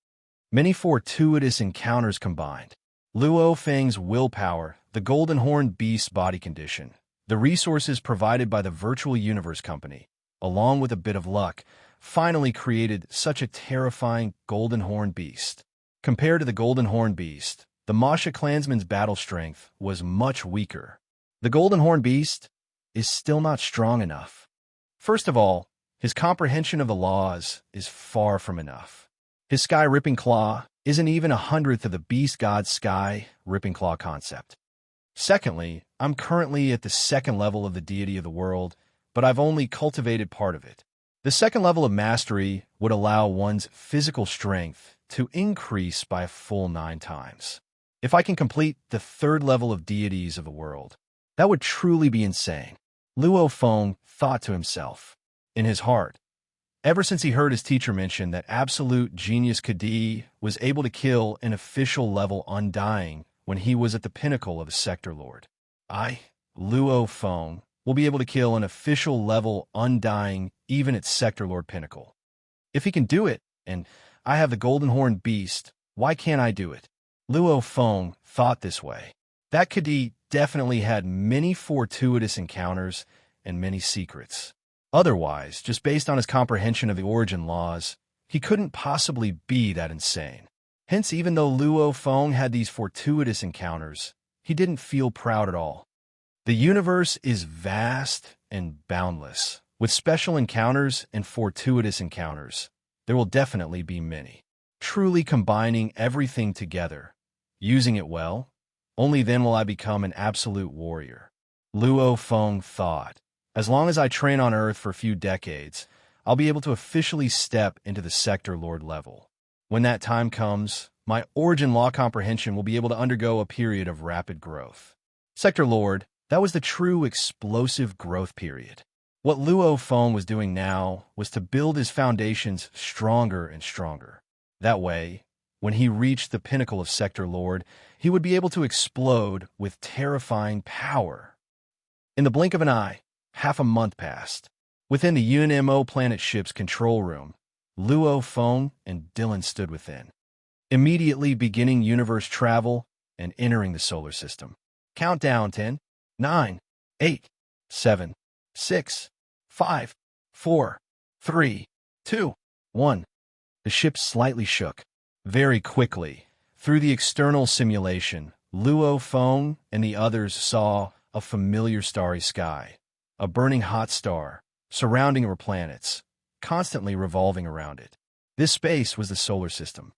Many fortuitous encounters combined. Luo Feng's willpower, the golden horned beast's body condition, the resources provided by the virtual universe company, along with a bit of luck, finally created such a terrifying golden horned beast. Compared to the golden horned beast, the Masha clansman's battle strength was much weaker. The golden horned beast is still not strong enough. First of all, his comprehension of the laws is far from enough. His sky-ripping claw isn't even 1/100th of the beast god's sky-ripping claw concept. Secondly, I'm currently at the 2nd level of the deity of the world, but I've only cultivated part of it. The 2nd level of mastery would allow one's physical strength to increase by a full 9 times. If I can complete the 3rd level of deities of the world, that would truly be insane, Luo Feng thought to himself. In his heart, ever since he heard his teacher mention that absolute genius Kadi was able to kill an official level undying when he was at the pinnacle of a sector lord, I, Luo Feng, will be able to kill an official level undying even at sector lord pinnacle. If he can do it, and I have the golden horned beast, why can't I do it? Luo Feng thought this way. That Kadi definitely had many fortuitous encounters and many secrets. Otherwise, just based on his comprehension of the origin laws, he couldn't possibly be that insane. Hence, even though Luo Feng had these fortuitous encounters, he didn't feel proud at all. The universe is vast and boundless. With special encounters and fortuitous encounters, there will definitely be many. Truly combining everything together, using it well, only then will I become an absolute warrior. Luo Feng thought. As long as I train on Earth for a few decades, I'll be able to officially step into the sector lord level. When that time comes, my origin law comprehension will be able to undergo a period of rapid growth. Sector lord, that was the true explosive growth period. What Luo Feng was doing now was to build his foundations stronger and stronger. That way, when he reached the pinnacle of sector lord, he would be able to explode with terrifying power. In the blink of an eye, half a month passed. Within the UNMO planet ship's control room, Luo Feng and Dylan stood within, immediately beginning universe travel and entering the solar system. Countdown 10, 9, 8, 7, 6, 5, 4, 3, 2, 1. The ship slightly shook. Very quickly, through the external simulation, Luo Feng and the others saw a familiar starry sky, a burning hot star, surrounding our planets, constantly revolving around it. This space was the solar system.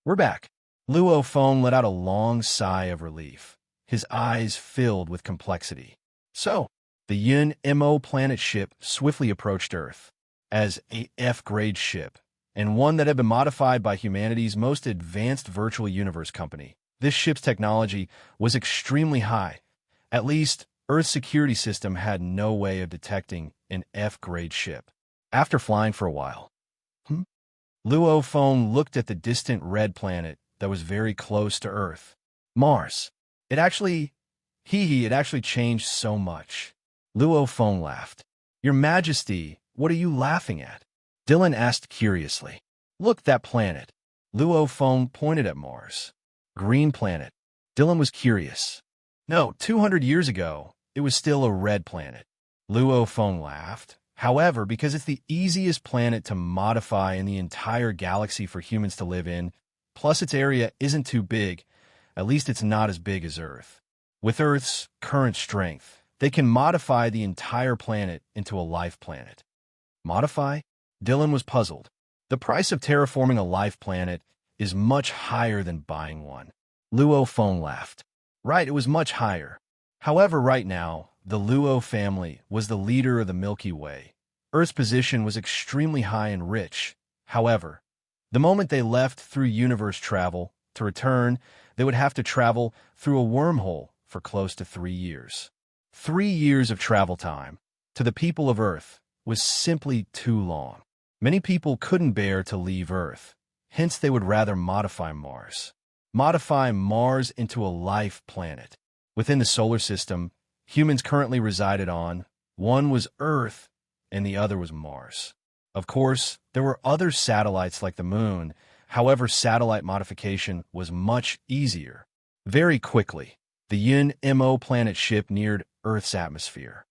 We're back. Luo Feng let out a long sigh of relief, his eyes filled with complexity. So, the Yun Mo planet ship swiftly approached Earth as a F-grade ship, and one that had been modified by humanity's most advanced virtual universe company. This ship's technology was extremely high. At least, Earth's security system had no way of detecting an F-grade ship. After flying for a while, Luo Feng looked at the distant red planet that was very close to Earth. Mars. It actually changed so much. Luo Feng laughed. Your Majesty, what are you laughing at? Dylan asked curiously. Look, that planet. Luo Feng pointed at Mars. Green planet. Dylan was curious. No, 200 years ago, it was still a red planet. Luo Feng laughed. However, because it's the easiest planet to modify in the entire galaxy for humans to live in, plus its area isn't too big, at least it's not as big as Earth. With Earth's current strength, they can modify the entire planet into a life planet. Modify? Dylan was puzzled. The price of terraforming a life planet is much higher than buying one. Luo Feng laughed. Right, it was much higher. However, right now, the Luo family was the leader of the Milky Way. Earth's position was extremely high and rich. However, the moment they left through universe travel, to return, they would have to travel through a wormhole for close to 3 years. 3 years of travel time, to the people of Earth, was simply too long. Many people couldn't bear to leave Earth, hence they would rather modify Mars. Modify Mars into a life planet. Within the solar system, humans currently resided on, one was Earth and the other was Mars. Of course, there were other satellites like the Moon. However, satellite modification was much easier. Very quickly, the Yun Mo planet ship neared Earth's atmosphere.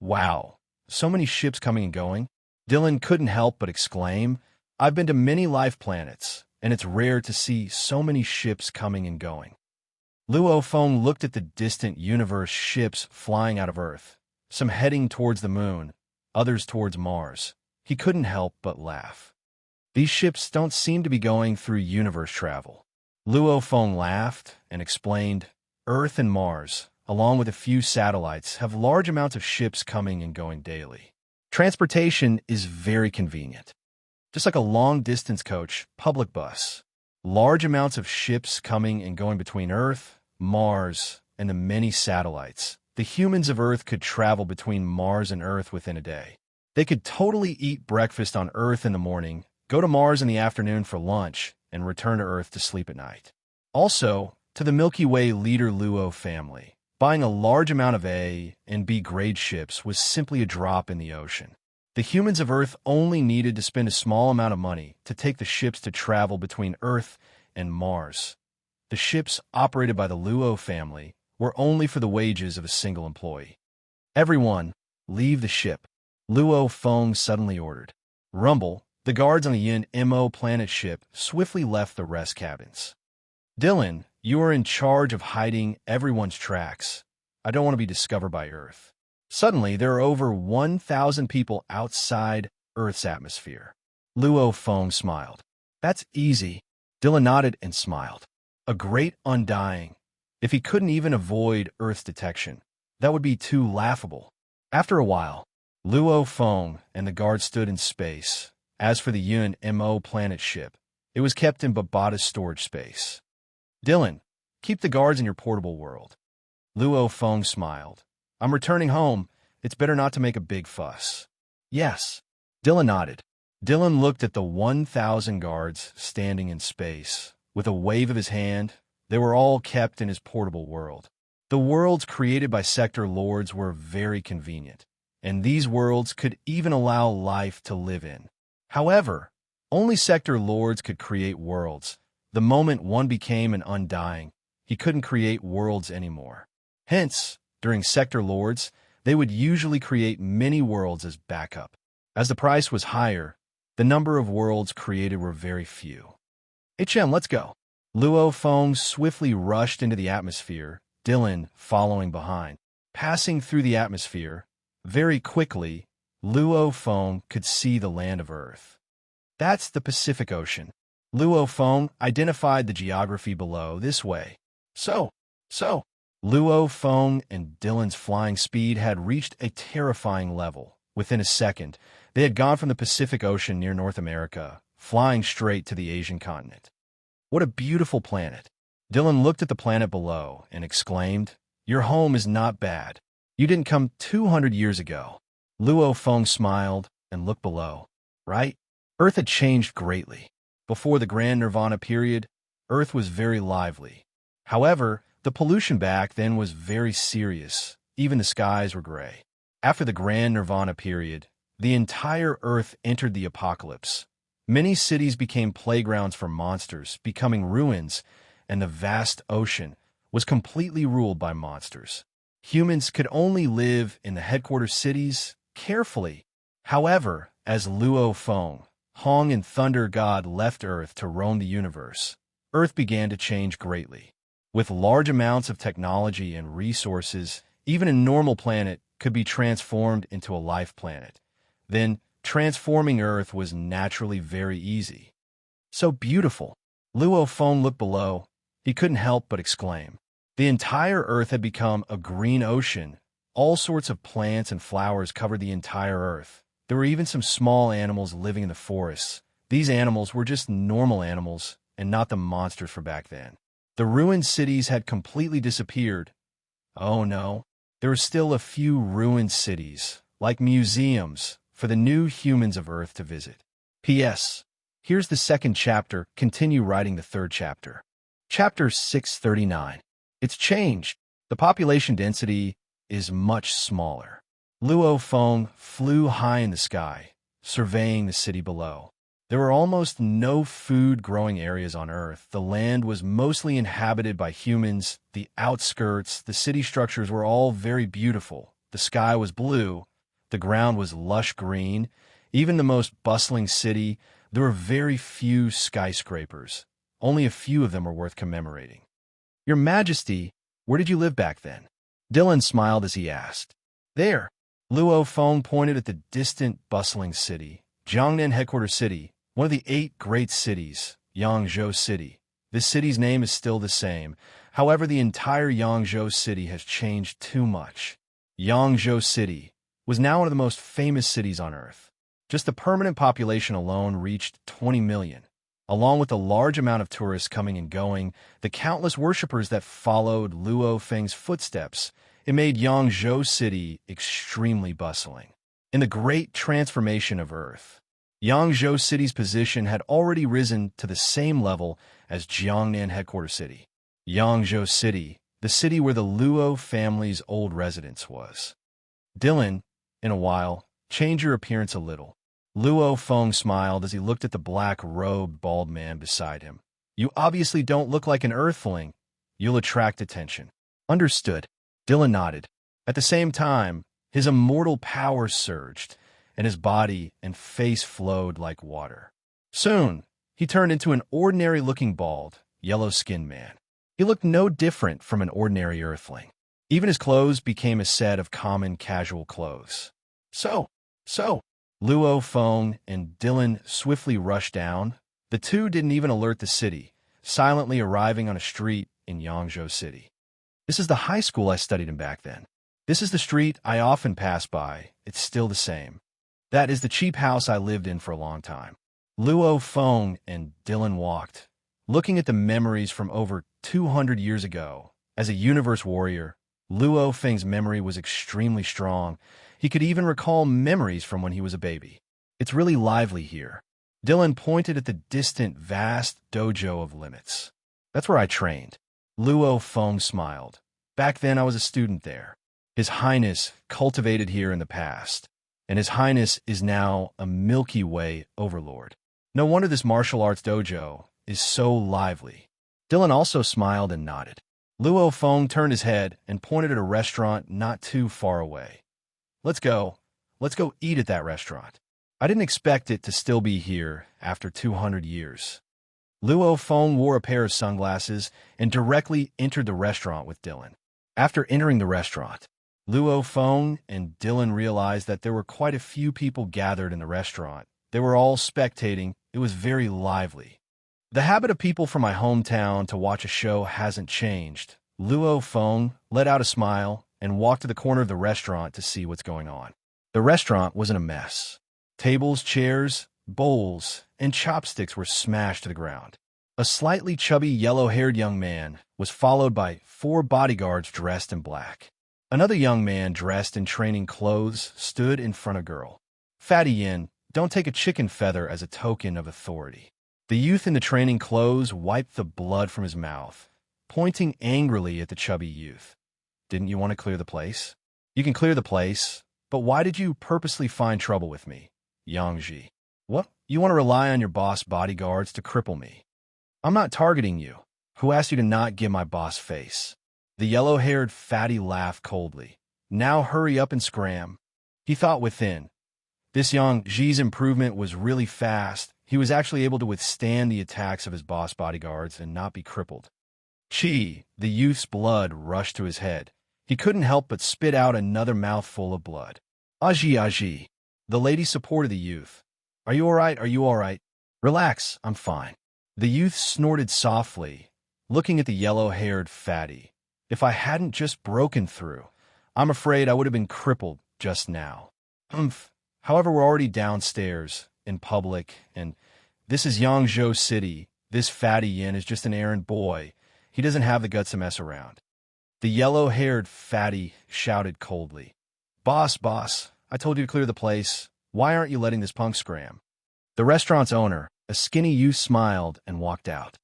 Wow, so many ships coming and going. Dylan couldn't help but exclaim, I've been to many life planets, and it's rare to see so many ships coming and going. Luo Feng looked at the distant universe ships flying out of Earth, some heading towards the Moon, others towards Mars. He couldn't help but laugh. These ships don't seem to be going through universe travel. Luo Feng laughed and explained, Earth and Mars, along with a few satellites, have large amounts of ships coming and going daily. Transportation is very convenient. Just like a long-distance coach, public bus. Large amounts of ships coming and going between Earth, Mars, and the many satellites. The humans of Earth could travel between Mars and Earth within a day. They could totally eat breakfast on Earth in the morning, go to Mars in the afternoon for lunch, and return to Earth to sleep at night. Also, to the Milky Way leader Luo family, buying a large amount of A and B grade ships was simply a drop in the ocean. The humans of Earth only needed to spend a small amount of money to take the ships to travel between Earth and Mars. The ships operated by the Luo family were only for the wages of a single employee. Everyone, leave the ship. Luo Feng suddenly ordered. Rumble, the guards on the Yun Mo planet ship, swiftly left the rest cabins. Dylan, you are in charge of hiding everyone's tracks. I don't want to be discovered by Earth. Suddenly, there are over 1,000 people outside Earth's atmosphere. Luo Feng smiled. That's easy. Dylan nodded and smiled. A great undying. If he couldn't even avoid Earth's detection, that would be too laughable. After a while, Luo Feng and the guards stood in space. As for the Yun Mo planet ship, it was kept in Babata's storage space. Dylan, keep the guards in your portable world. Luo Feng smiled. I'm returning home. It's better not to make a big fuss. Yes. Dylan nodded. Dylan looked at the 1,000 guards standing in space. With a wave of his hand, they were all kept in his portable world. The worlds created by Sector Lords were very convenient, and these worlds could even allow life to live in. However, only Sector Lords could create worlds. The moment one became an undying, he couldn't create worlds anymore. Hence, during Sector Lords, They would usually create many worlds as backup. As the price was higher, the number of worlds created were very few. HM, let's go. Luo Feng swiftly rushed into the atmosphere, Dylan following behind. Passing through the atmosphere, very quickly, Luo Feng could see the land of Earth. That's the Pacific Ocean. Luo Feng identified the geography below this way. So. Luo Feng and Dylan's flying speed had reached a terrifying level. Within a second, they had gone from the Pacific Ocean near North America, flying straight to the Asian continent. What a beautiful planet. Dylan looked at the planet below and exclaimed, "Your home is not bad. You didn't come 200 years ago." Luo Feng smiled and looked below. Right? Earth had changed greatly. Before the Grand Nirvana period, Earth was very lively. However, the pollution back then was very serious. Even the skies were gray. After the Grand Nirvana period, the entire Earth entered the apocalypse. Many cities became playgrounds for monsters, becoming ruins, and the vast ocean was completely ruled by monsters. Humans could only live in the headquarters cities carefully. However, as Luo Feng, Hong and Thunder God left Earth to roam the universe, Earth began to change greatly. With large amounts of technology and resources, even a normal planet could be transformed into a life planet. Then, transforming Earth was naturally very easy. So beautiful. Luo Feng looked below. He couldn't help but exclaim. The entire Earth had become a green ocean. All sorts of plants and flowers covered the entire Earth. There were even some small animals living in the forests. These animals were just normal animals and not the monsters from back then. The ruined cities had completely disappeared. Oh no, there were still a few ruined cities, like museums, for the new humans of Earth to visit. P.S. Here's the second chapter. Continue writing the third chapter. Chapter 639. It's changed. The population density is much smaller. Luo Feng flew high in the sky, surveying the city below. There were almost no food-growing areas on Earth. The land was mostly inhabited by humans. The outskirts, the city structures were all very beautiful. The sky was blue. The ground was lush green. Even the most bustling city, there were very few skyscrapers. Only a few of them were worth commemorating. Your Majesty, where did you live back then? Dylan smiled as he asked. There. Luo Feng pointed at the distant, bustling city. Jiangnan Headquarters City, one of the 8 great cities, Yangzhou City. This city's name is still the same. However, the entire Yangzhou City has changed too much. Yangzhou City was now one of the most famous cities on Earth. Just the permanent population alone reached 20 million. Along with the large amount of tourists coming and going, the countless worshippers that followed Luo Feng's footsteps, it made Yangzhou City extremely bustling. In the great transformation of Earth, Yangzhou City's position had already risen to the same level as Jiangnan Headquarters City. Yangzhou City, the city where the Luo family's old residence was. Dylan, in a while, change your appearance a little. Luo Feng smiled as he looked at the black-robed bald man beside him. You obviously don't look like an Earthling. You'll attract attention. Understood. Dylan nodded. At the same time, his immortal power surged, and his body and face flowed like water. Soon, he turned into an ordinary-looking bald, yellow-skinned man. He looked no different from an ordinary Earthling. Even his clothes became a set of common casual clothes. So, Luo Feng and Dylan swiftly rushed down. The two didn't even alert the city, silently arriving on a street in Yangzhou City. This is the high school I studied in back then. This is the street I often pass by. It's still the same. That is the cheap house I lived in for a long time. Luo Feng and Dylan walked, looking at the memories from over 200 years ago. As a universe warrior, Luo Feng's memory was extremely strong. He could even recall memories from when he was a baby. It's really lively here. Dylan pointed at the distant, vast dojo of limits. That's where I trained. Luo Feng smiled. Back then I was a student there. His Highness cultivated here in the past, and His Highness is now a Milky Way overlord. No wonder this martial arts dojo is so lively. Dylan also smiled and nodded. Luo Feng turned his head and pointed at a restaurant not too far away. let's go. Let's go eat at that restaurant. I didn't expect it to still be here after 200 years. Luo Feng wore a pair of sunglasses and directly entered the restaurant with Dylan. After entering the restaurant, Luo Feng and Dylan realized that there were quite a few people gathered in the restaurant. They were all spectating. It was very lively. The habit of people from my hometown to watch a show hasn't changed. Luo Feng let out a smile and walked to the corner of the restaurant to see what's going on. The restaurant was in a mess. Tables, chairs, bowls, and chopsticks were smashed to the ground. A slightly chubby, yellow-haired young man was followed by 4 bodyguards dressed in black. Another young man dressed in training clothes stood in front of a girl. Fatty Yin, don't take a chicken feather as a token of authority. The youth in the training clothes wiped the blood from his mouth, pointing angrily at the chubby youth. Didn't you want to clear the place? You can clear the place, but why did you purposely find trouble with me? Yang Ji. What? You want to rely on your boss bodyguards to cripple me? I'm not targeting you. Who asked you to not give my boss face? The yellow-haired fatty laughed coldly. Now hurry up and scram. He thought within. This Yang Ji's improvement was really fast. He was actually able to withstand the attacks of his boss bodyguards and not be crippled. Chi, the youth's blood rushed to his head. He couldn't help but spit out another mouthful of blood. Aji. The lady supported the youth. Are you all right? Are you all right? Relax, I'm fine. The youth snorted softly, looking at the yellow-haired fatty. If I hadn't just broken through, I'm afraid I would have been crippled just now. However, we're already downstairs, in public, and this is Yangzhou City. This fatty Yin is just an errand boy. He doesn't have the guts to mess around. The yellow-haired fatty shouted coldly. Boss, I told you to clear the place. Why aren't you letting this punk scram? The restaurant's owner, a skinny youth, smiled and walked out.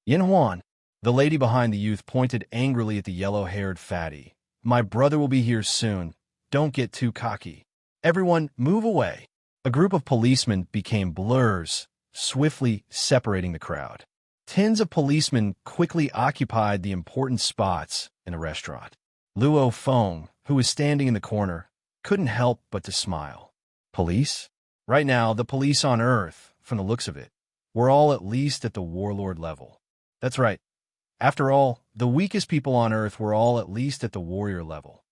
Yin Huan, the lady behind the youth, pointed angrily at the yellow-haired fatty. My brother will be here soon. Don't get too cocky. Everyone, move away. A group of policemen became blurs, swiftly separating the crowd. Tens of policemen quickly occupied the important spots in the restaurant. Luo Feng, who was standing in the corner, couldn't help but to smile. Police? Right now, the police on Earth, from the looks of it, were all at least at the warlord level. That's right. After all, the weakest people on Earth were all at least at the warrior level.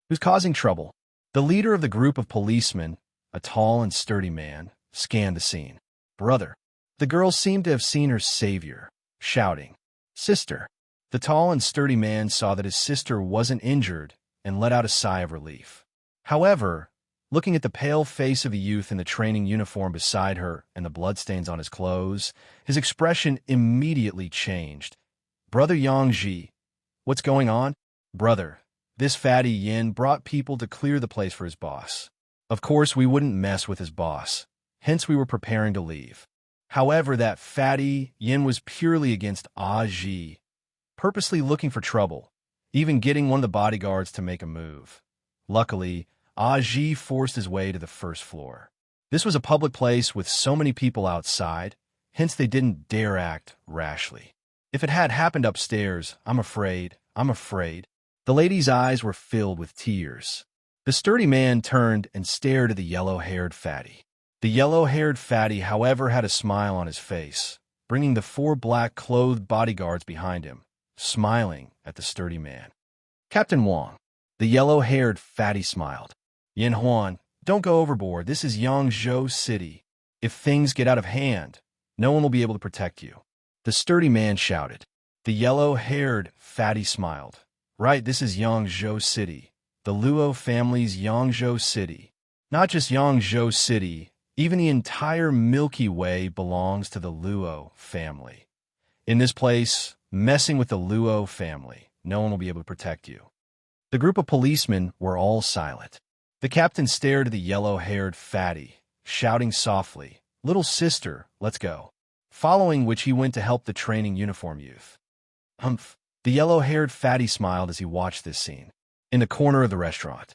Who's causing trouble? The leader of the group of policemen, a tall and sturdy man, scanned the scene. Brother. The girl seemed to have seen her savior, shouting, Sister. The tall and sturdy man saw that his sister wasn't injured and let out a sigh of relief. However, looking at the pale face of the youth in the training uniform beside her and the bloodstains on his clothes, his expression immediately changed. Brother Yang Ji, what's going on? Brother, this fatty Yin brought people to clear the place for his boss. Of course, we wouldn't mess with his boss, hence we were preparing to leave. However, that fatty Yin was purely against Ji, purposely looking for trouble, even getting one of the bodyguards to make a move. Luckily, Ji forced his way to the first floor. This was a public place with so many people outside, hence they didn't dare act rashly. If it had happened upstairs, I'm afraid. The lady's eyes were filled with tears. The sturdy man turned and stared at the yellow-haired fatty. The yellow-haired fatty, however, had a smile on his face, bringing the 4 black-clothed bodyguards behind him, smiling at the sturdy man. Captain Wang. The yellow-haired fatty smiled. Yin Huan, don't go overboard. This is Yangzhou City. If things get out of hand, no one will be able to protect you. The sturdy man shouted. The yellow-haired fatty smiled. Right, this is Yangzhou City. The Luo family's Yangzhou City. Not just Yangzhou City, even the entire Milky Way belongs to the Luo family. In this place, messing with the Luo family, no one will be able to protect you. The group of policemen were all silent. The captain stared at the yellow-haired fatty, shouting softly, Little sister, let's go. Following which he went to help the training uniform youth. Humph. The yellow-haired fatty smiled as he watched this scene. In the corner of the restaurant.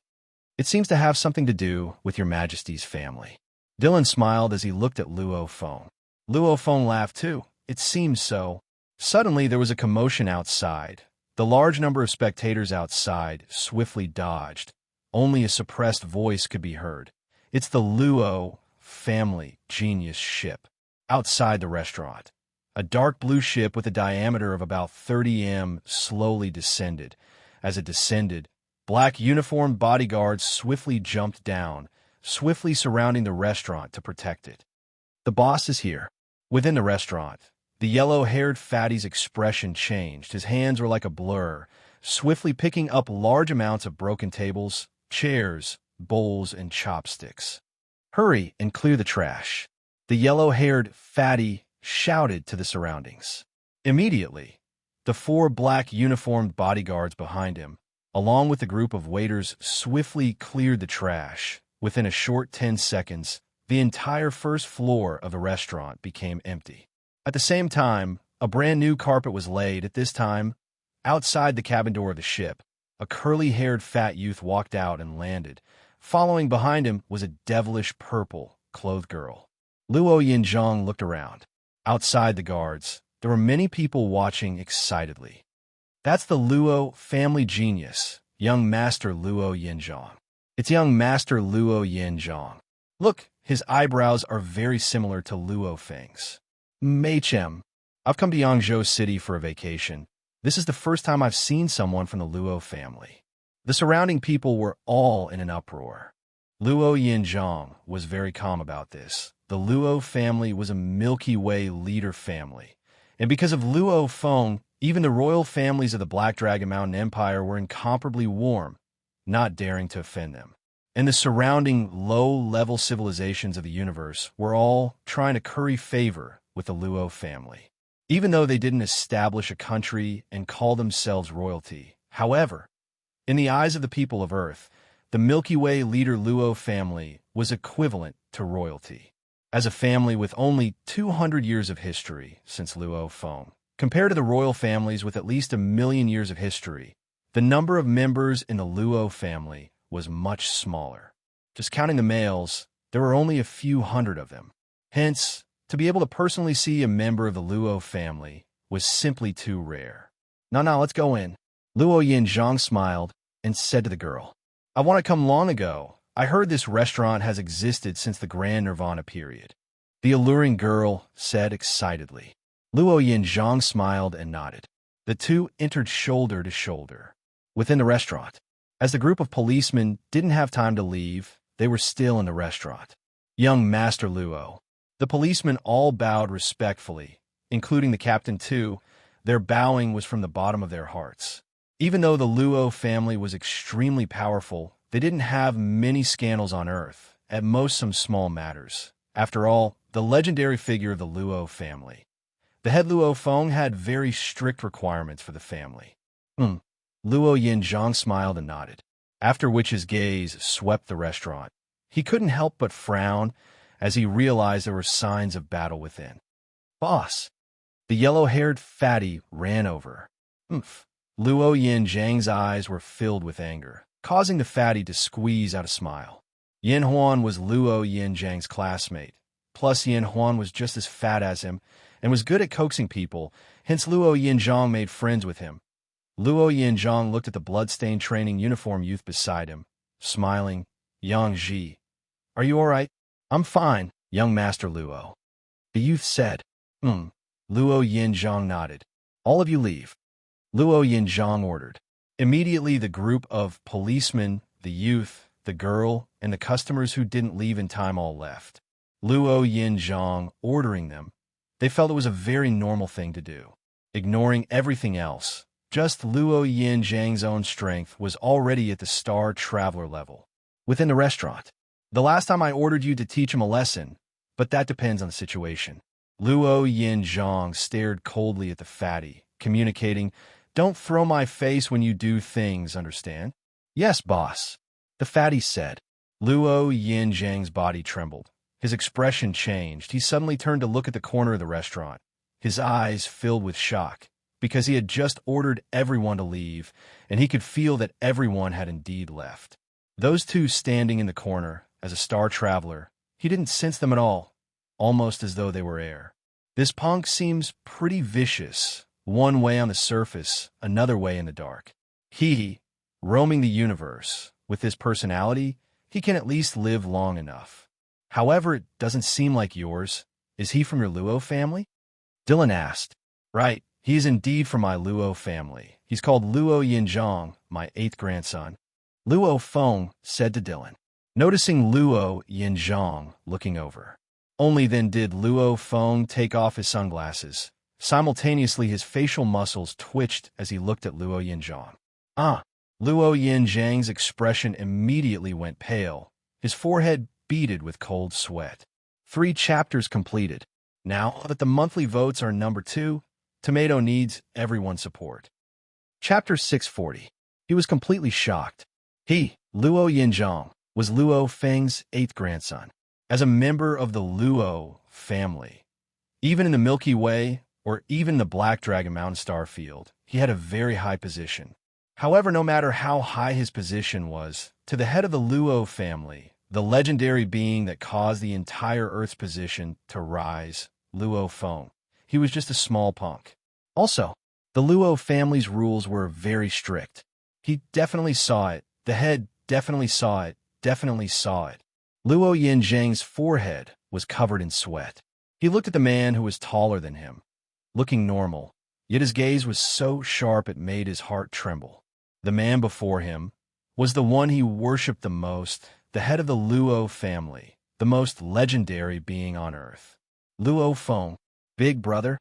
It seems to have something to do with your majesty's family. Dylan smiled as he looked at Luo Feng. Luo Feng laughed too. It seems so. Suddenly there was a commotion outside. The large number of spectators outside swiftly dodged. only a suppressed voice could be heard. It's the Luo family genius ship. Outside the restaurant, a dark blue ship with a diameter of about 30 m slowly descended. As it descended, black uniformed bodyguards swiftly jumped down, swiftly surrounding the restaurant to protect it. The boss is here. Within the restaurant, the yellow-haired fatty's expression changed. His hands were like a blur, swiftly picking up large amounts of broken tables, chairs, bowls, and chopsticks. "Hurry and clear the trash," the yellow-haired fatty shouted to the surroundings. Immediately, the 4 black uniformed bodyguards behind him, along with a group of waiters, swiftly cleared the trash. Within a short 10 seconds, the entire first floor of the restaurant became empty. At the same time, a brand new carpet was laid. At this time, outside the cabin door of the ship, a curly-haired fat youth walked out and landed. Following behind him was a devilish purple-clothed girl. Luo Yinzhong looked around. Outside the guards, there were many people watching excitedly. "That's the Luo family genius, young Master Luo Yinzhong. It's young Master Luo Yinzhong. Look, his eyebrows are very similar to Luo Feng's. Machem, I've come to Yangzhou City for a vacation. This is the first time I've seen someone from the Luo family." The surrounding people were all in an uproar. Luo Yinzhong was very calm about this. The Luo family was a Milky Way leader family, and because of Luo Feng, even the royal families of the Black Dragon Mountain Empire were incomparably warm, not daring to offend them. And the surrounding low-level civilizations of the universe were all trying to curry favor with the Luo family, even though they didn't establish a country and call themselves royalty. However, in the eyes of the people of Earth, the Milky Way leader Luo family was equivalent to royalty. As a family with only 200 years of history since Luo Feng, compared to the royal families with at least 1,000,000 years of history, the number of members in the Luo family was much smaller. Just counting the males, there were only a few hundred of them. Hence, to be able to personally see a member of the Luo family was simply too rare. "No, let's go in." Luo Yinzhong smiled and said to the girl, "I want to come long ago. I heard this restaurant has existed since the Grand Nirvana period." The alluring girl said excitedly. Luo Yinzhong smiled and nodded. The two entered shoulder to shoulder. Within the restaurant, as the group of policemen didn't have time to leave, they were still in the restaurant. "Young Master Luo." The policemen all bowed respectfully, including the captain too. Their bowing was from the bottom of their hearts. Even though the Luo family was extremely powerful, they didn't have many scandals on Earth, at most some small matters. After all, the legendary figure of the Luo family, the head Luo Feng, had very strict requirements for the family. Luo Yinzhong smiled and nodded, after which his gaze swept the restaurant. He couldn't help but frown as he realized there were signs of battle within. "Boss!" The yellow-haired fatty ran over. Luo Yinzhang's eyes were filled with anger, causing the fatty to squeeze out a smile. Yin Huan was Luo Yinzhang's classmate. Plus, Yin Huan was just as fat as him and was good at coaxing people, hence Luo Yinzhang made friends with him. Luo Yinzhang looked at the bloodstained training uniform youth beside him, smiling. "Yang Ji, are you all right?" "I'm fine, young Master Luo," the youth said. Luo Yinzhang nodded. "All of you leave," Luo Yinzhang ordered. Immediately, the group of policemen, the youth, the girl, and the customers who didn't leave in time all left. Luo Yinzhang ordering them, they felt it was a very normal thing to do. Ignoring everything else, just Luo Yinzhang's own strength was already at the Star Traveler level. Within the restaurant, "The last time I ordered you to teach him a lesson, but that depends on the situation." Luo Yinzhang stared coldly at the fatty, communicating, "Don't throw my face when you do things, understand?" "Yes, boss," the fatty said. Luo Yinzhang's body trembled. His expression changed. He suddenly turned to look at the corner of the restaurant, his eyes filled with shock, because he had just ordered everyone to leave, and he could feel that everyone had indeed left. Those two standing in the corner, as a Star Traveler, he didn't sense them at all, almost as though they were air. "This punk seems pretty vicious. One way on the surface, another way in the dark. He, roaming the universe, with his personality, he can at least live long enough. However, it doesn't seem like yours. Is he from your Luo family? Dylan asked. Right, he is indeed from my Luo family. He's called Luo Yinzhong, my 8th grandson. Luo Feng said to Dylan, noticing Luo Yinzhong looking over. Only then did Luo Feng take off his sunglasses. Simultaneously, his facial muscles twitched as he looked at Luo Yinzhong. Luo Yinzhang's expression immediately went pale, his forehead beaded with cold sweat. 3 chapters completed. Now that the monthly votes are number 2, Tomato needs everyone's support. Chapter 640. He was completely shocked. He, Luo Yinzhong, was Luo Feng's 8th grandson. As a member of the Luo family, even in the Milky Way or even the Black Dragon Mountain Star Field, he had a very high position. However, no matter how high his position was, to the head of the Luo family, the legendary being that caused the entire Earth's position to rise, Luo Feng, he was just a small punk. Also, the Luo family's rules were very strict. He definitely saw it. The head definitely saw it. Definitely saw it. Luo Yinzhang's forehead was covered in sweat. He looked at the man who was taller than him, looking normal, yet his gaze was so sharp it made his heart tremble. The man before him was the one he worshipped the most, the head of the Luo family, the most legendary being on Earth. Luo Feng, big brother?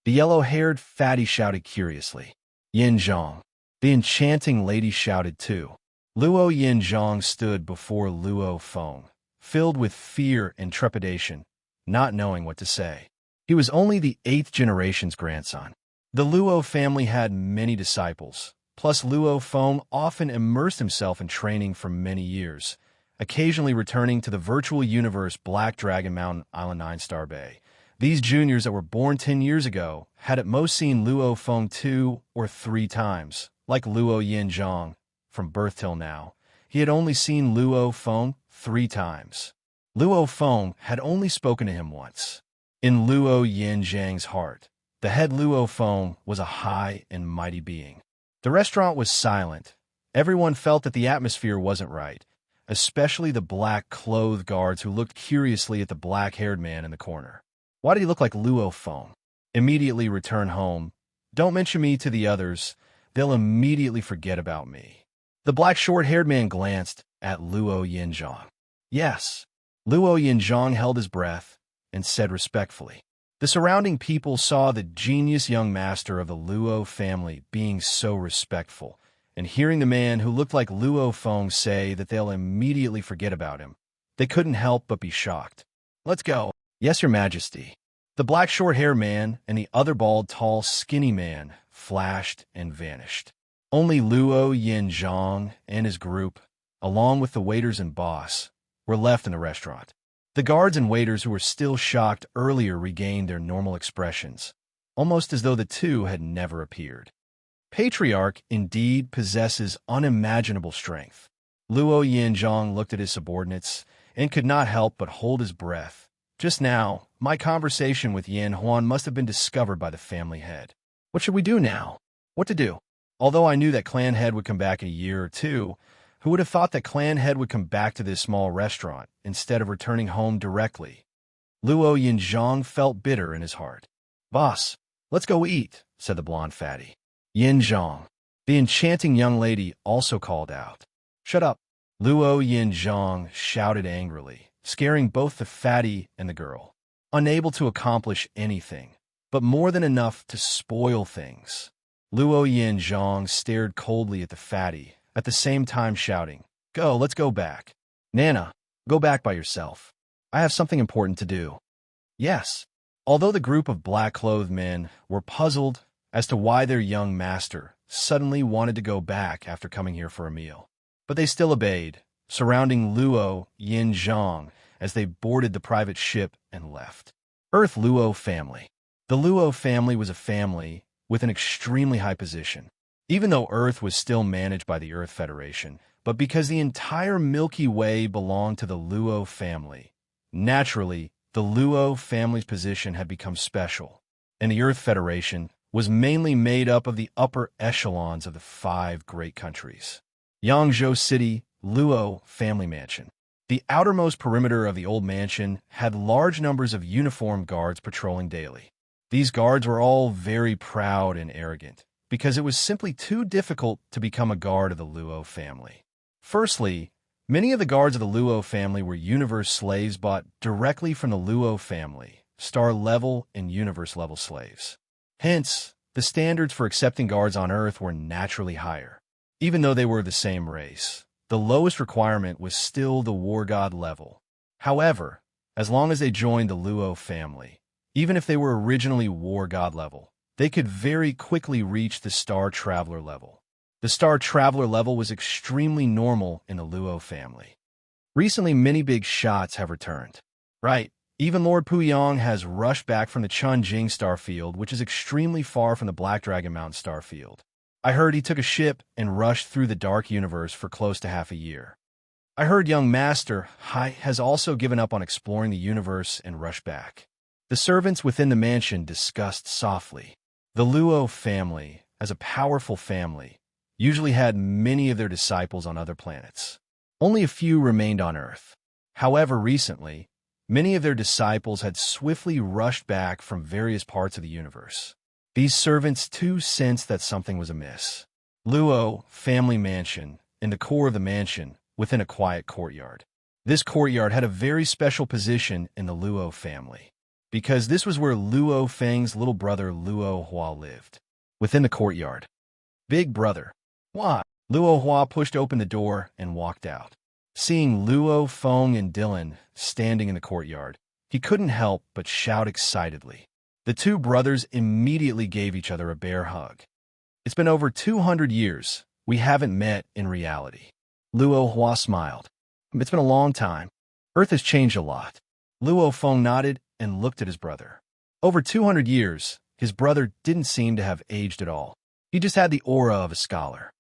The yellow-haired fatty shouted curiously. Yinzhong. The enchanting lady shouted too. Luo Yinzhong stood before Luo Feng, filled with fear and trepidation, not knowing what to say. He was only the 8th generation's grandson. The Luo family had many disciples, plus Luo Feng often immersed himself in training for many years, occasionally returning to the virtual universe Black Dragon Mountain Island 9-Star Bay. These juniors that were born 10 years ago had at most seen Luo Feng 2 or 3 times. Like Luo Yinzhong, from birth till now, he had only seen Luo Feng 3 times. Luo Feng had only spoken to him once. In Luo Yinzhang's heart, the head Luo Feng was a high and mighty being. The restaurant was silent. Everyone felt that the atmosphere wasn't right, especially the black-clothed guards who looked curiously at the black-haired man in the corner. Why did he look like Luo Feng? Immediately return home. Don't mention me to the others. They'll immediately forget about me. The black short-haired man glanced at Luo Yinzhong. Yes. Luo Yinzhong held his breath and said respectfully. The surrounding people saw the genius young master of the Luo family being so respectful, and hearing the man who looked like Luo Feng say that they'll immediately forget about him, they couldn't help but be shocked. Let's go. Yes, Your Majesty. The black short-haired man and the other bald, tall, skinny man flashed and vanished. Only Luo Yinzhong and his group, along with the waiters and boss, were left in the restaurant. The guards and waiters who were still shocked earlier regained their normal expressions, almost as though the two had never appeared. Patriarch indeed possesses unimaginable strength. Luo Yinzhong looked at his subordinates and could not help but hold his breath. Just now, my conversation with Yan Huan must have been discovered by the family head. What should we do now? What to do? Although I knew that Clan Head would come back in a year or 2, who would have thought that Clan Head would come back to this small restaurant instead of returning home directly? Luo Yinzhong felt bitter in his heart. Boss, let's go eat, said the blonde fatty. Yinzhong, the enchanting young lady, also called out. Shut up. Luo Yinzhong shouted angrily, scaring both the fatty and the girl. Unable to accomplish anything, but more than enough to spoil things. Luo Yinzhong stared coldly at the fatty, at the same time shouting, Go, let's go back. Nana, go back by yourself. I have something important to do. Yes. Although the group of black-clothed men were puzzled as to why their young master suddenly wanted to go back after coming here for a meal, but they still obeyed, surrounding Luo Yinzhong as they boarded the private ship and left. Earth Luo family. The Luo family was a family with an extremely high position, even though Earth was still managed by the Earth Federation, but because the entire Milky Way belonged to the Luo family. Naturally, the Luo family's position had become special, and the Earth Federation was mainly made up of the upper echelons of the 5 great countries. Yangzhou City, Luo family mansion. The outermost perimeter of the old mansion had large numbers of uniformed guards patrolling daily. These guards were all very proud and arrogant, because it was simply too difficult to become a guard of the Luo family. Firstly, many of the guards of the Luo family were universe slaves bought directly from the Luo family, star-level and universe-level slaves. Hence, the standards for accepting guards on Earth were naturally higher. Even though they were the same race, the lowest requirement was still the war god level. However, as long as they joined the Luo family, even if they were originally war god level, they could very quickly reach the star traveler level. The star traveler level was extremely normal in the Luo family. Recently, many big shots have returned. Right, even Lord Puyong has rushed back from the Chunjing starfield, which is extremely far from the Black Dragon Mountain starfield. I heard he took a ship and rushed through the dark universe for close to half a year. I heard young Master Hai has also given up on exploring the universe and rushed back. The servants within the mansion discussed softly. The Luo family, as a powerful family, usually had many of their disciples on other planets. Only a few remained on Earth. However, recently, many of their disciples had swiftly rushed back from various parts of the universe. These servants too sensed that something was amiss. Luo family mansion, in the core of the mansion, within a quiet courtyard. This courtyard had a very special position in the Luo family, because this was where Luo Feng's little brother Luo Hua lived. Within the courtyard. Big brother. Why? Luo Hua pushed open the door and walked out. Seeing Luo Feng and Dylan standing in the courtyard, he couldn't help but shout excitedly. The two brothers immediately gave each other a bear hug. It's been over 200 years. We haven't met in reality. Luo Hua smiled. It's been a long time. Earth has changed a lot. Luo Feng nodded and looked at his brother. Over 200 years, his brother didn't seem to have aged at all. He just had the aura of a scholar.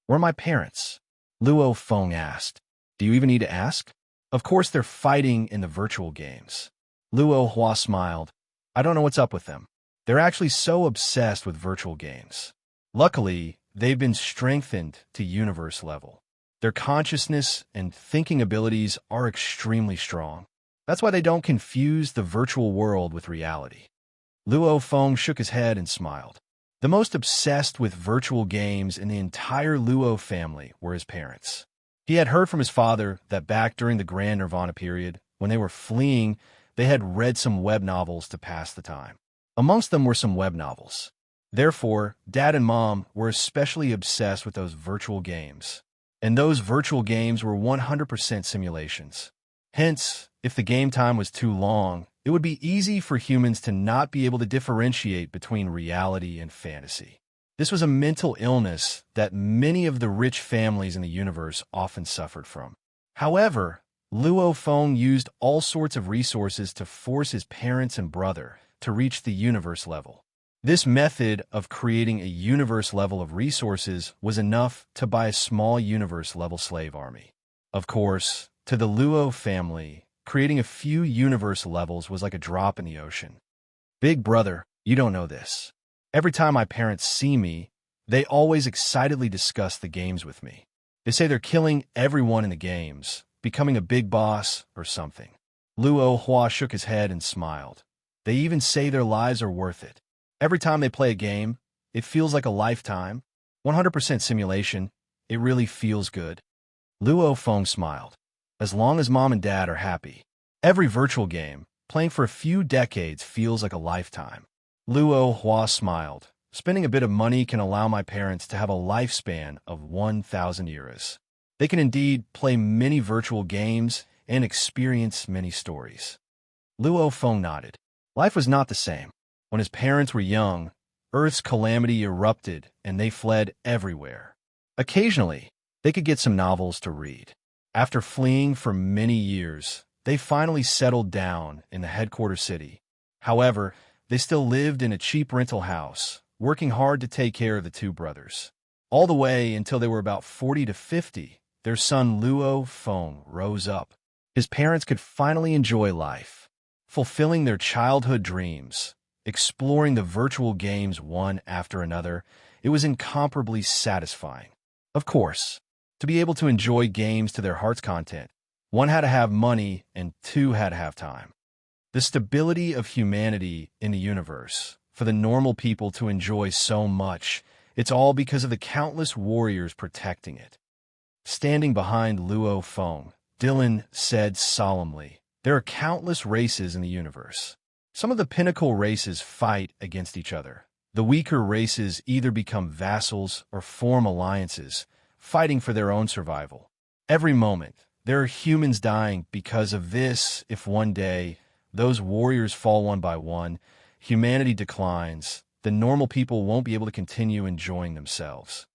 Where are my parents? Luo Feng asked. Do you even need to ask? Of course they're fighting in the virtual games. Luo Hua smiled. I don't know what's up with them. They're actually so obsessed with virtual games. Luckily, they've been strengthened to universe level. Their consciousness and thinking abilities are extremely strong. That's why they don't confuse the virtual world with reality. Luo Feng shook his head and smiled. The most obsessed with virtual games in the entire Luo family were his parents. He had heard from his father that back during the Grand Nirvana period, when they were fleeing, they had read some web novels to pass the time. Amongst them were some web novels. Therefore, Dad and Mom were especially obsessed with those virtual games. And those virtual games were 100% simulations. Hence, if the game time was too long, it would be easy for humans to not be able to differentiate between reality and fantasy. This was a mental illness that many of the rich families in the universe often suffered from. However, Luo Feng used all sorts of resources to force his parents and brother to reach the universe level. This method of creating a universe level of resources was enough to buy a small universe level slave army. Of course, to the Luo family, creating a few universe levels was like a drop in the ocean. Big brother, you don't know this. Every time my parents see me, they always excitedly discuss the games with me. They say they're killing everyone in the games, becoming a big boss or something. Luo Hua shook his head and smiled. They even say their lives are worth it. Every time they play a game, it feels like a lifetime. 100% simulation, it really feels good. Luo Feng smiled. As long as Mom and Dad are happy. Every virtual game, playing for a few decades feels like a lifetime. Luo Hua smiled. Spending a bit of money can allow my parents to have a lifespan of 1,000 years. They can indeed play many virtual games and experience many stories. Luo Feng nodded. Life was not the same. When his parents were young, Earth's calamity erupted and they fled everywhere. Occasionally, they could get some novels to read. After fleeing for many years, they finally settled down in the headquarters city. However, they still lived in a cheap rental house, working hard to take care of the two brothers. All the way until they were about 40 to 50, their son Luo Feng rose up. His parents could finally enjoy life, fulfilling their childhood dreams, exploring the virtual games one after another. It was incomparably satisfying. Of course, To be able to enjoy games to their heart's content, one had to have money and two had to have time. The stability of humanity in the universe, for the normal people to enjoy so much, it's all because of the countless warriors protecting it. Standing behind Luo Feng, Dylan said solemnly, "There are countless races in the universe. Some of the pinnacle races fight against each other. The weaker races either become vassals or form alliances, fighting for their own survival. Every moment, there are humans dying because of this. If one day those warriors fall one by one, humanity declines, the normal people won't be able to continue enjoying themselves."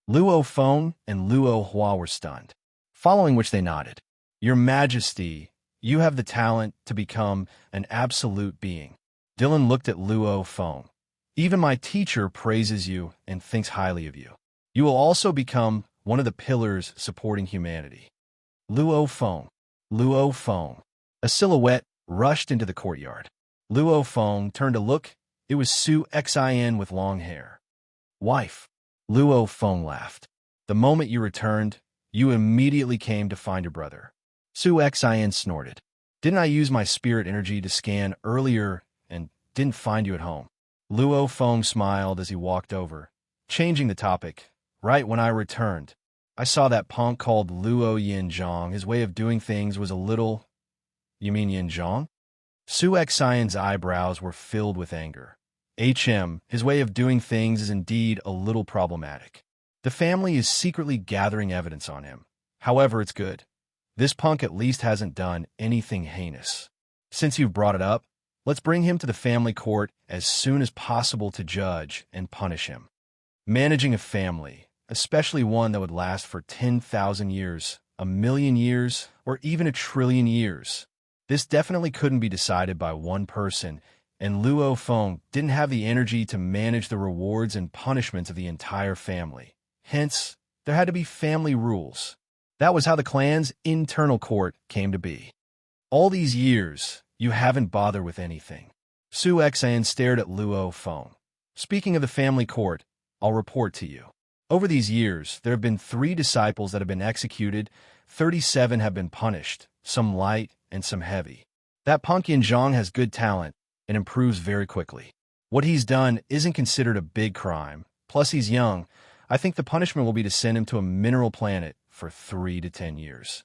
Luo Feng and Luo Hua were stunned, following which they nodded. "Your Majesty, you have the talent to become an absolute being." Dylan looked at Luo Feng. "Even my teacher praises you and thinks highly of you. You will also become one of the pillars supporting humanity." Luo Feng. Luo Feng. A silhouette rushed into the courtyard. Luo Feng turned to look. It was Su Xin with long hair. "Wife." Luo Feng laughed. "The moment you returned, you immediately came to find your brother." Su Xin snorted. "Didn't I use my spirit energy to scan earlier and didn't find you at home?" Luo Feng smiled as he walked over, changing the topic. "Right when I returned, I saw that punk called Luo Yinzhong. His way of doing things was a little—" "You mean Yinzhong?" Su Xion's eyebrows were filled with anger. His way of doing things is indeed a little problematic. The family is secretly gathering evidence on him. However, it's good. This punk at least hasn't done anything heinous. Since you've brought it up, let's bring him to the family court as soon as possible to judge and punish him. Managing a family, especially one that would last for 10,000 years, 1,000,000 years, or even 1,000,000,000,000 years. This definitely couldn't be decided by one person, and Luo Feng didn't have the energy to manage the rewards and punishments of the entire family. Hence, there had to be family rules. That was how the clan's internal court came to be. "All these years, you haven't bothered with anything." Su Xian stared at Luo Feng. "Speaking of the family court, I'll report to you. Over these years, there have been 3 disciples that have been executed, 37 have been punished, some light and some heavy. That punk Yinzhong has good talent and improves very quickly. What he's done isn't considered a big crime, plus he's young. I think the punishment will be to send him to a mineral planet for 3 to 10 years.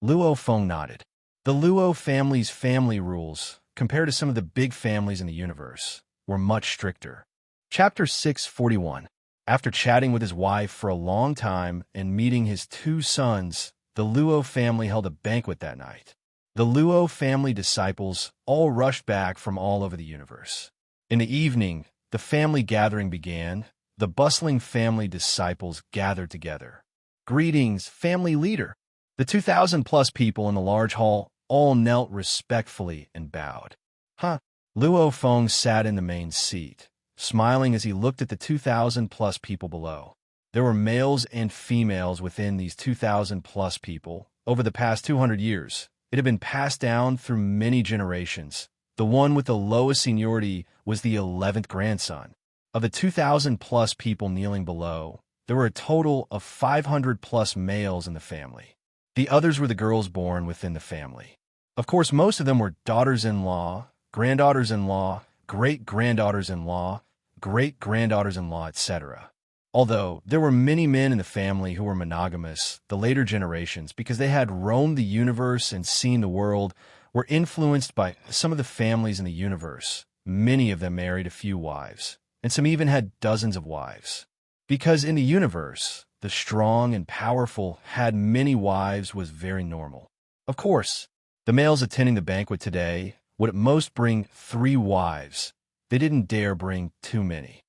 Luo Feng nodded. The Luo family's family rules, compared to some of the big families in the universe, were much stricter. Chapter 641. After chatting with his wife for a long time and meeting his 2 sons, the Luo family held a banquet that night. The Luo family disciples all rushed back from all over the universe. In the evening, the family gathering began. The bustling family disciples gathered together. "Greetings, family leader." The 2,000-plus people in the large hall all knelt respectfully and bowed. "Huh." Luo Feng sat in the main seat, smiling as he looked at the 2,000-plus people below. There were males and females within these 2,000-plus people. Over the past 200 years, it had been passed down through many generations. The one with the lowest seniority was the 11th grandson. Of the 2,000-plus people kneeling below, there were a total of 500-plus males in the family. The others were the girls born within the family. Of course, most of them were daughters-in-law, granddaughters-in-law, great-granddaughters-in-law, great-granddaughters-in-law, etc. Although there were many men in the family who were monogamous, the later generations, because they had roamed the universe and seen the world, were influenced by some of the families in the universe. Many of them married a few wives, and some even had dozens of wives. Because in the universe, the strong and powerful had many wives was very normal. Of course, the males attending the banquet today would at most bring 3 wives. They didn't dare bring too many.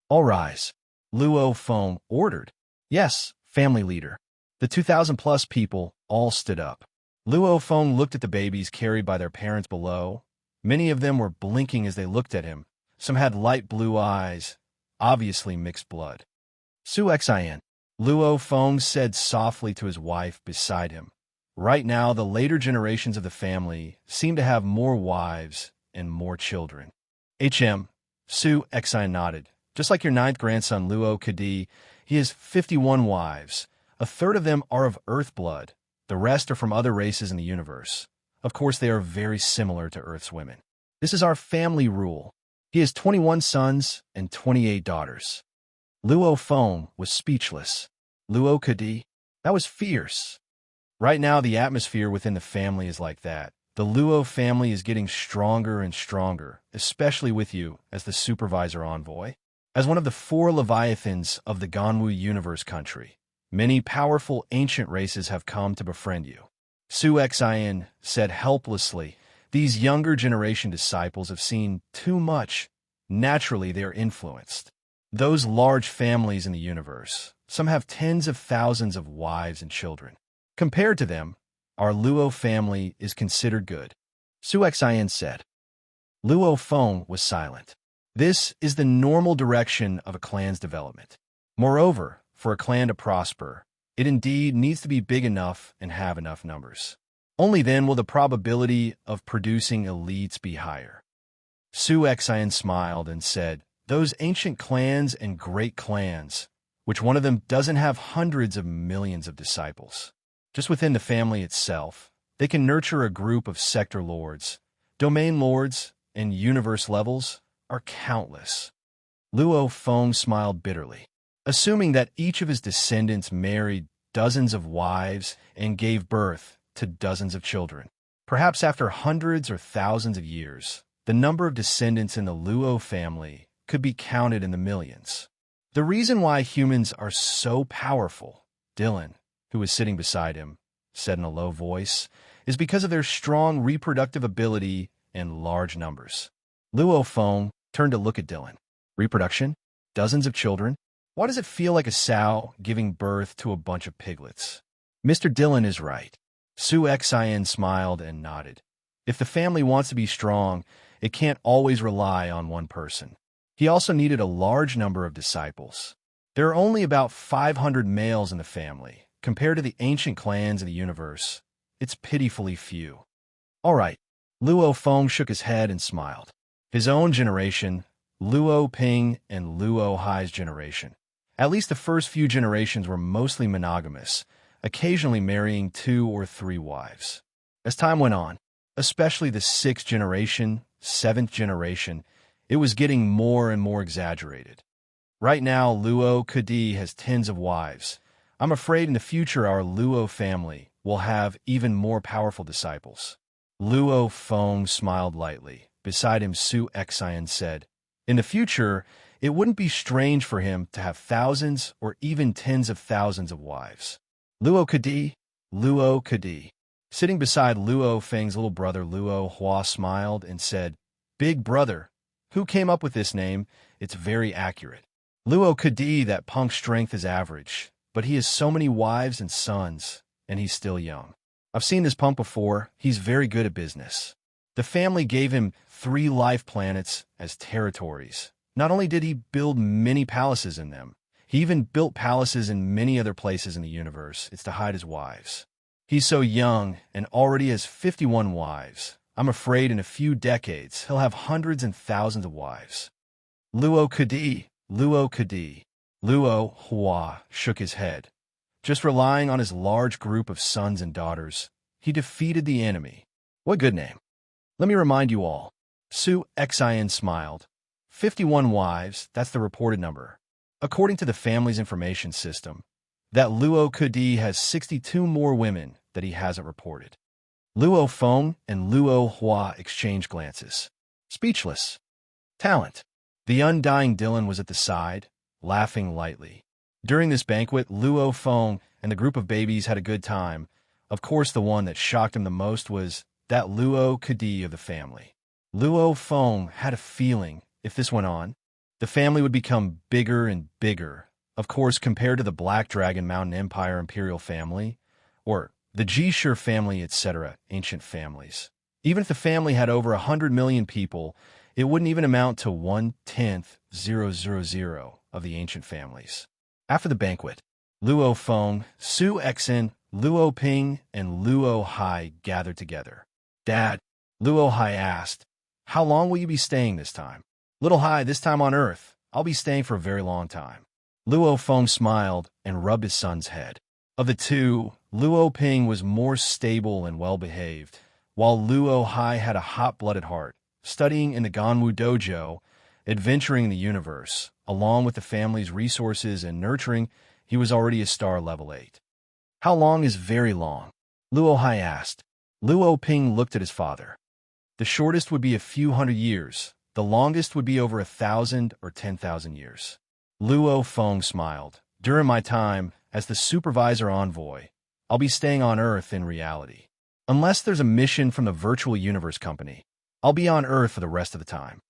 "All rise," Luo Feng ordered. "Yes, family leader." The 2,000-plus people all stood up. Luo Feng looked at the babies carried by their parents below. Many of them were blinking as they looked at him. Some had light blue eyes, obviously mixed blood. "Su Xian," Luo Feng said softly to his wife beside him. "Right now, the later generations of the family seem to have more wives and more children." Su Xian nodded. "Just like your 9th grandson, Luo Kadi, he has 51 wives, A third of them are of Earth blood. The rest are from other races in the universe. Of course, they are very similar to Earth's women. This is our family rule. He has 21 sons and 28 daughters. Luo Feng was speechless. Luo Kadi? That was fierce. Right now, the atmosphere within the family is like that. The Luo family is getting stronger and stronger, especially with you as the supervisor envoy. As one of the 4 Leviathans of the Ganwu universe country, many powerful ancient races have come to befriend you. Su Xian said helplessly, these younger generation disciples have seen too much. Naturally, they are influenced. Those large families in the universe, some have tens of thousands of wives and children. Compared to them, our Luo family is considered good. Su Xian said. Luo Feng was silent. This is the normal direction of a clan's development. Moreover, for a clan to prosper, it indeed needs to be big enough and have enough numbers. Only then will the probability of producing elites be higher. Su Xian smiled and said, those ancient clans and great clans, which one of them doesn't have hundreds of millions of disciples. Just within the family itself, they can nurture a group of sector lords, domain lords, and universe levels are countless. Luo Feng smiled bitterly. Assuming that each of his descendants married dozens of wives and gave birth to dozens of children. Perhaps after hundreds or thousands of years, the number of descendants in the Luo family could be counted in the millions. The reason why humans are so powerful, Dylan, who was sitting beside him, said in a low voice, is because of their strong reproductive ability and large numbers. Luo Feng turned to look at Dylan. Reproduction? Dozens of children? Why does it feel like a sow giving birth to a bunch of piglets? Mr. Dylan is right. Su Xian smiled and nodded. If the family wants to be strong, it can't always rely on one person. He also needed a large number of disciples. There are only about 500 males in the family. Compared to the ancient clans in the universe, it's pitifully few. All right. Luo Feng shook his head and smiled. His own generation, Luo Ping and Luo Hai's generation. At least the first few generations were mostly monogamous, occasionally marrying 2 or 3 wives. As time went on, especially the 6th generation, 7th generation, it was getting more and more exaggerated. Right now, Luo Kadi has tens of wives. I'm afraid in the future our Luo family will have even more powerful disciples. Luo Feng smiled lightly. Beside him, Su Xian said, in the future, it wouldn't be strange for him to have thousands or even tens of thousands of wives. Luo Kadi, Luo Kadi. Sitting beside Luo Feng's little brother Luo Hua smiled and said, big brother, who came up with this name? It's very accurate. Luo Kadi, that punk's strength is average, but he has so many wives and sons, and he's still young. I've seen this punk before. He's very good at business. The family gave him 3 life planets as territories. Not only did he build many palaces in them, he even built palaces in many other places in the universe. It's to hide his wives. He's so young and already has 51 wives. I'm afraid in a few decades, he'll have hundreds and thousands of wives. Luo Kadi, Luo Kadi. Luo Hua shook his head. Just relying on his large group of sons and daughters, he defeated the enemy. What good name. Let me remind you all. Su Xian smiled. 51 wives, that's the reported number. According to the family's information system, that Luo Kadi has 62 more women that he hasn't reported. Luo Feng and Luo Hua exchanged glances. Speechless. Talent. The undying Dylan was at the side, laughing lightly. During this banquet, Luo Feng and the group of babies had a good time. Of course, the one that shocked him the most was that Luo Kadi of the family. Luo Feng had a feeling, if this went on, the family would become bigger and bigger. Of course, compared to the Black Dragon Mountain Empire imperial family, or the Jishur family, etc., ancient families. Even if the family had over 100 million people, it wouldn't even amount to 1/10,000 of the ancient families. After the banquet, Luo Feng, Su Xian, Luo Ping, and Luo Hai gathered together. Dad, Luo Hai asked, how long will you be staying this time? Little Hai, this time on Earth, I'll be staying for a very long time. Luo Feng smiled and rubbed his son's head. Of the two, Luo Ping was more stable and well-behaved, while Luo Hai had a hot-blooded heart, studying in the Ganwu dojo, adventuring the universe. Along with the family's resources and nurturing, he was already a star level 8. How long is very long? Luo Hai asked. Luo Ping looked at his father. The shortest would be a few hundred years. The longest would be over 1,000 or 10,000 years. Luo Feng smiled. During my time, as the supervisor envoy, I'll be staying on Earth in reality. Unless there's a mission from the Virtual Universe Company, I'll be on Earth for the rest of the time.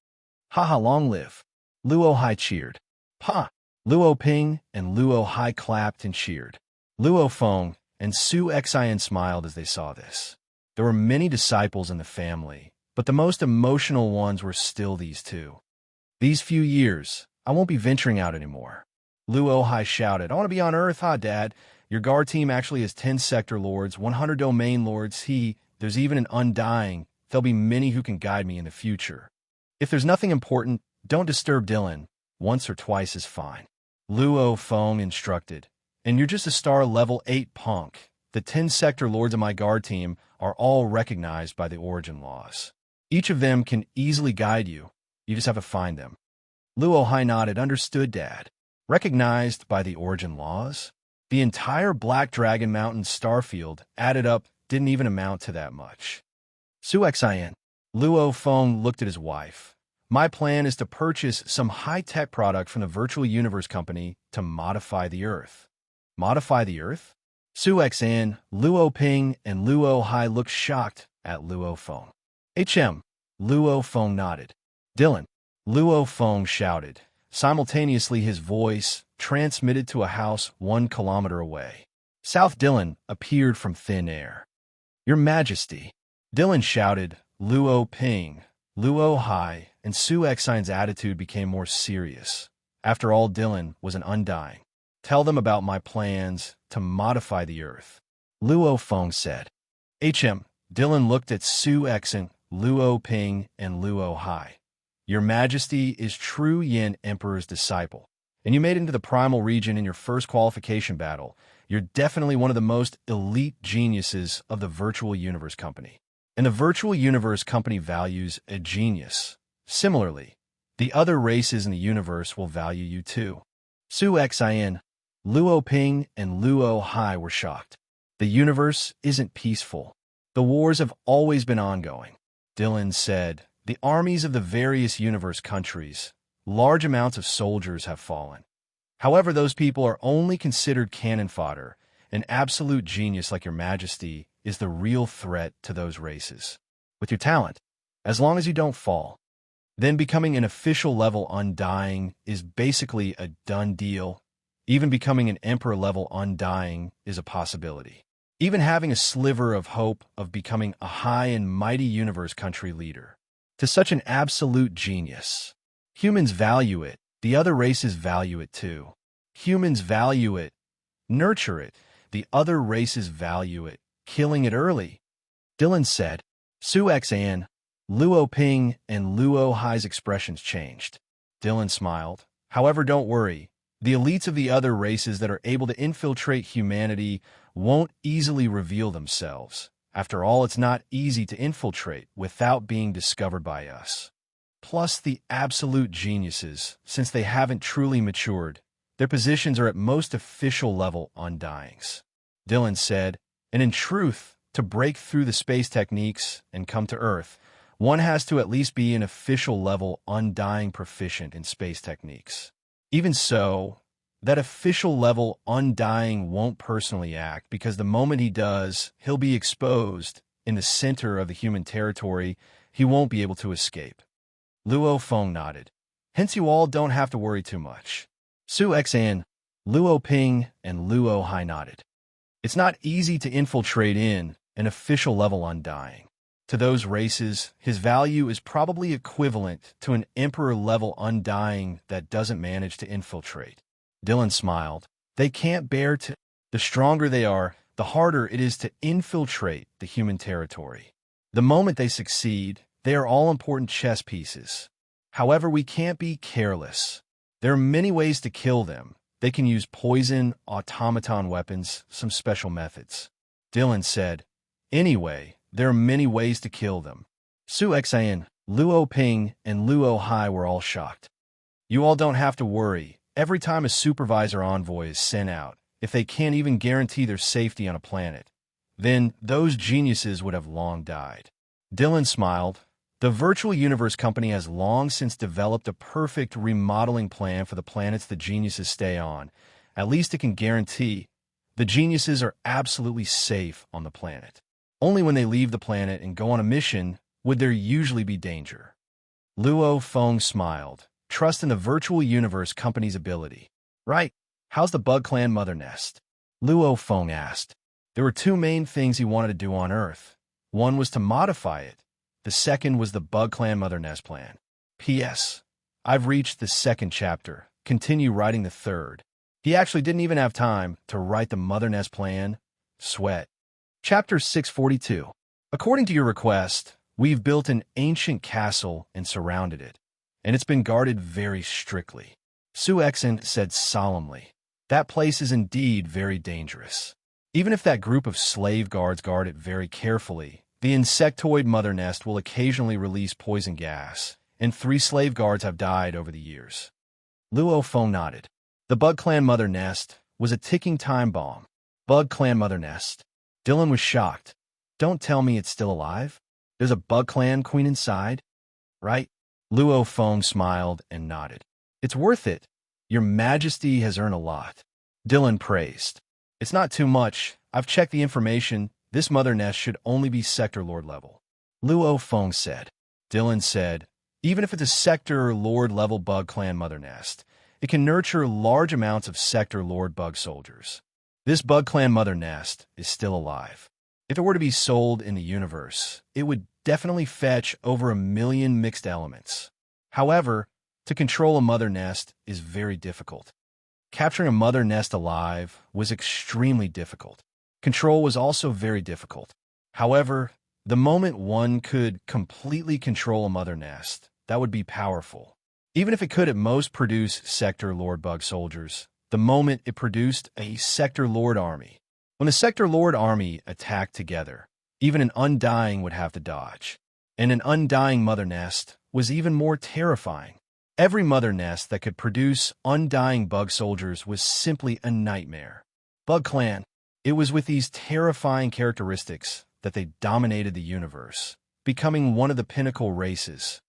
Haha, long live. Luo Hai cheered. Pa! Luo Ping and Luo Hai clapped and cheered. Luo Feng and Su Xian smiled as they saw this. There were many disciples in the family, but the most emotional ones were still these two. These few years, I won't be venturing out anymore. Luo Hai shouted, I want to be on Earth, Dad. Your guard team actually has 10 sector lords, 100 domain lords. There's even an undying. There'll be many who can guide me in the future. If there's nothing important, don't disturb Dylan. Once or twice is fine. Luo Feng instructed. And you're just a star level 8 punk. The 10 sector lords of my guard team are all recognized by the origin laws. Each of them can easily guide you. You just have to find them. Luo Hai nodded. Understood, Dad. Recognized by the origin laws? The entire Black Dragon Mountain starfield added up didn't even amount to that much. Su Xian. Luo Feng looked at his wife. My plan is to purchase some high-tech product from the Virtual Universe Company to modify the Earth. Modify the Earth? Su Xian, Luo Ping, and Luo Hai looked shocked at Luo Feng. Luo Feng nodded. Dylan. Luo Feng shouted. Simultaneously, his voice transmitted to a house 1 kilometer away. South Dylan appeared from thin air. Your Majesty. Dylan shouted. Luo Ping, Luo Hai, and Su Xian's attitude became more serious. After all, Dylan was an undying. Tell them about my plans to modify the Earth. Luo Feng said. Dylan looked at Su Xian, Luo Ping, and Luo Hai. Your Majesty is true Yin Emperor's disciple, and you made it into the primal region in your first qualification battle. You're definitely one of the most elite geniuses of the Virtual Universe Company. And the Virtual Universe Company values a genius. Similarly, the other races in the universe will value you too. Su Xian, Luo Ping, and Luo Hai were shocked. The universe isn't peaceful. The wars have always been ongoing. Dylan said, the armies of the various universe countries, large amounts of soldiers have fallen. However, those people are only considered cannon fodder. An absolute genius like your Majesty is the real threat to those races. With your talent, as long as you don't fall, then becoming an official level undying is basically a done deal. Even becoming an emperor level undying is a possibility. Even having a sliver of hope of becoming a high and mighty universe country leader. To such an absolute genius. Humans value it. The other races value it too. Humans value it. Nurture it. The other races value it. Killing it early. Dylan said. Su Xian, Luo Ping, and Luo Hai's expressions changed. Dylan smiled. However, don't worry. The elites of the other races that are able to infiltrate humanity won't easily reveal themselves. After all, it's not easy to infiltrate without being discovered by us. Plus, the absolute geniuses, since they haven't truly matured, their positions are at most official level undyings. Dylan said, and in truth, to break through the space techniques and come to Earth, one has to at least be an official level undying proficient in space techniques. Even so, that official level undying won't personally act because the moment he does, he'll be exposed in the center of the human territory. He won't be able to escape. Luo Feng nodded. Hence you all don't have to worry too much. Su Xian, Luo Ping, and Luo Hai nodded. It's not easy to infiltrate in an official level undying. To those races, his value is probably equivalent to an emperor-level undying that doesn't manage to infiltrate. Dylan smiled. They can't bear to. The stronger they are, the harder it is to infiltrate the human territory. The moment they succeed, they are all important chess pieces. However, we can't be careless. There are many ways to kill them, They can use poison, automaton weapons, some special methods. Dylan said, Anyway, there are many ways to kill them. Su Xian, Luo Ping, and Luo Hai were all shocked. You all don't have to worry. Every time a supervisor envoy is sent out, if they can't even guarantee their safety on a planet, then those geniuses would have long died. Dylan smiled. The Virtual Universe Company has long since developed a perfect remodeling plan for the planets the geniuses stay on. At least it can guarantee the geniuses are absolutely safe on the planet. Only when they leave the planet and go on a mission would there usually be danger. Luo Feng smiled. Trust in the Virtual Universe Company's ability. Right. How's the Bug Clan mother nest? Luo Feng asked. There were two main things he wanted to do on Earth. One was to modify it. The second was the Bug Clan mother nest plan. P.S. I've reached the second chapter. Continue writing the third. He actually didn't even have time to write the mother nest plan. Sweat. Chapter 642. According to your request, we've built an ancient castle and surrounded it, and it's been guarded very strictly. Su Xian said solemnly. That place is indeed very dangerous. Even if that group of slave guards guard it very carefully, the insectoid mother nest will occasionally release poison gas, and 3 slave guards have died over the years. Luo Feng nodded. The Bug Clan mother nest was a ticking time bomb. Bug Clan mother nest. Dylan was shocked. Don't tell me it's still alive? There's a Bug Clan queen inside? Right? Luo Feng smiled and nodded. It's worth it. Your Majesty has earned a lot. Dylan praised. It's not too much. I've checked the information. This mother nest should only be Sector Lord level. Luo Feng said. Dylan said, even if it's a Sector Lord level Bug Clan mother nest, it can nurture large amounts of Sector Lord bug soldiers. This Bug Clan mother nest is still alive. If it were to be sold in the universe, it would definitely fetch over 1 million mixed elements. However, to control a mother nest is very difficult. Capturing a mother nest alive was extremely difficult. Control was also very difficult. However, the moment one could completely control a mother nest, that would be powerful. Even if it could at most produce Sector Lord bug soldiers, the moment it produced a Sector Lord army. When the Sector Lord army attacked together, even an Undying would have to dodge. And an Undying mother nest was even more terrifying. Every mother nest that could produce Undying bug soldiers was simply a nightmare. Bug Clan. It was with these terrifying characteristics that they dominated the universe, becoming one of the pinnacle races.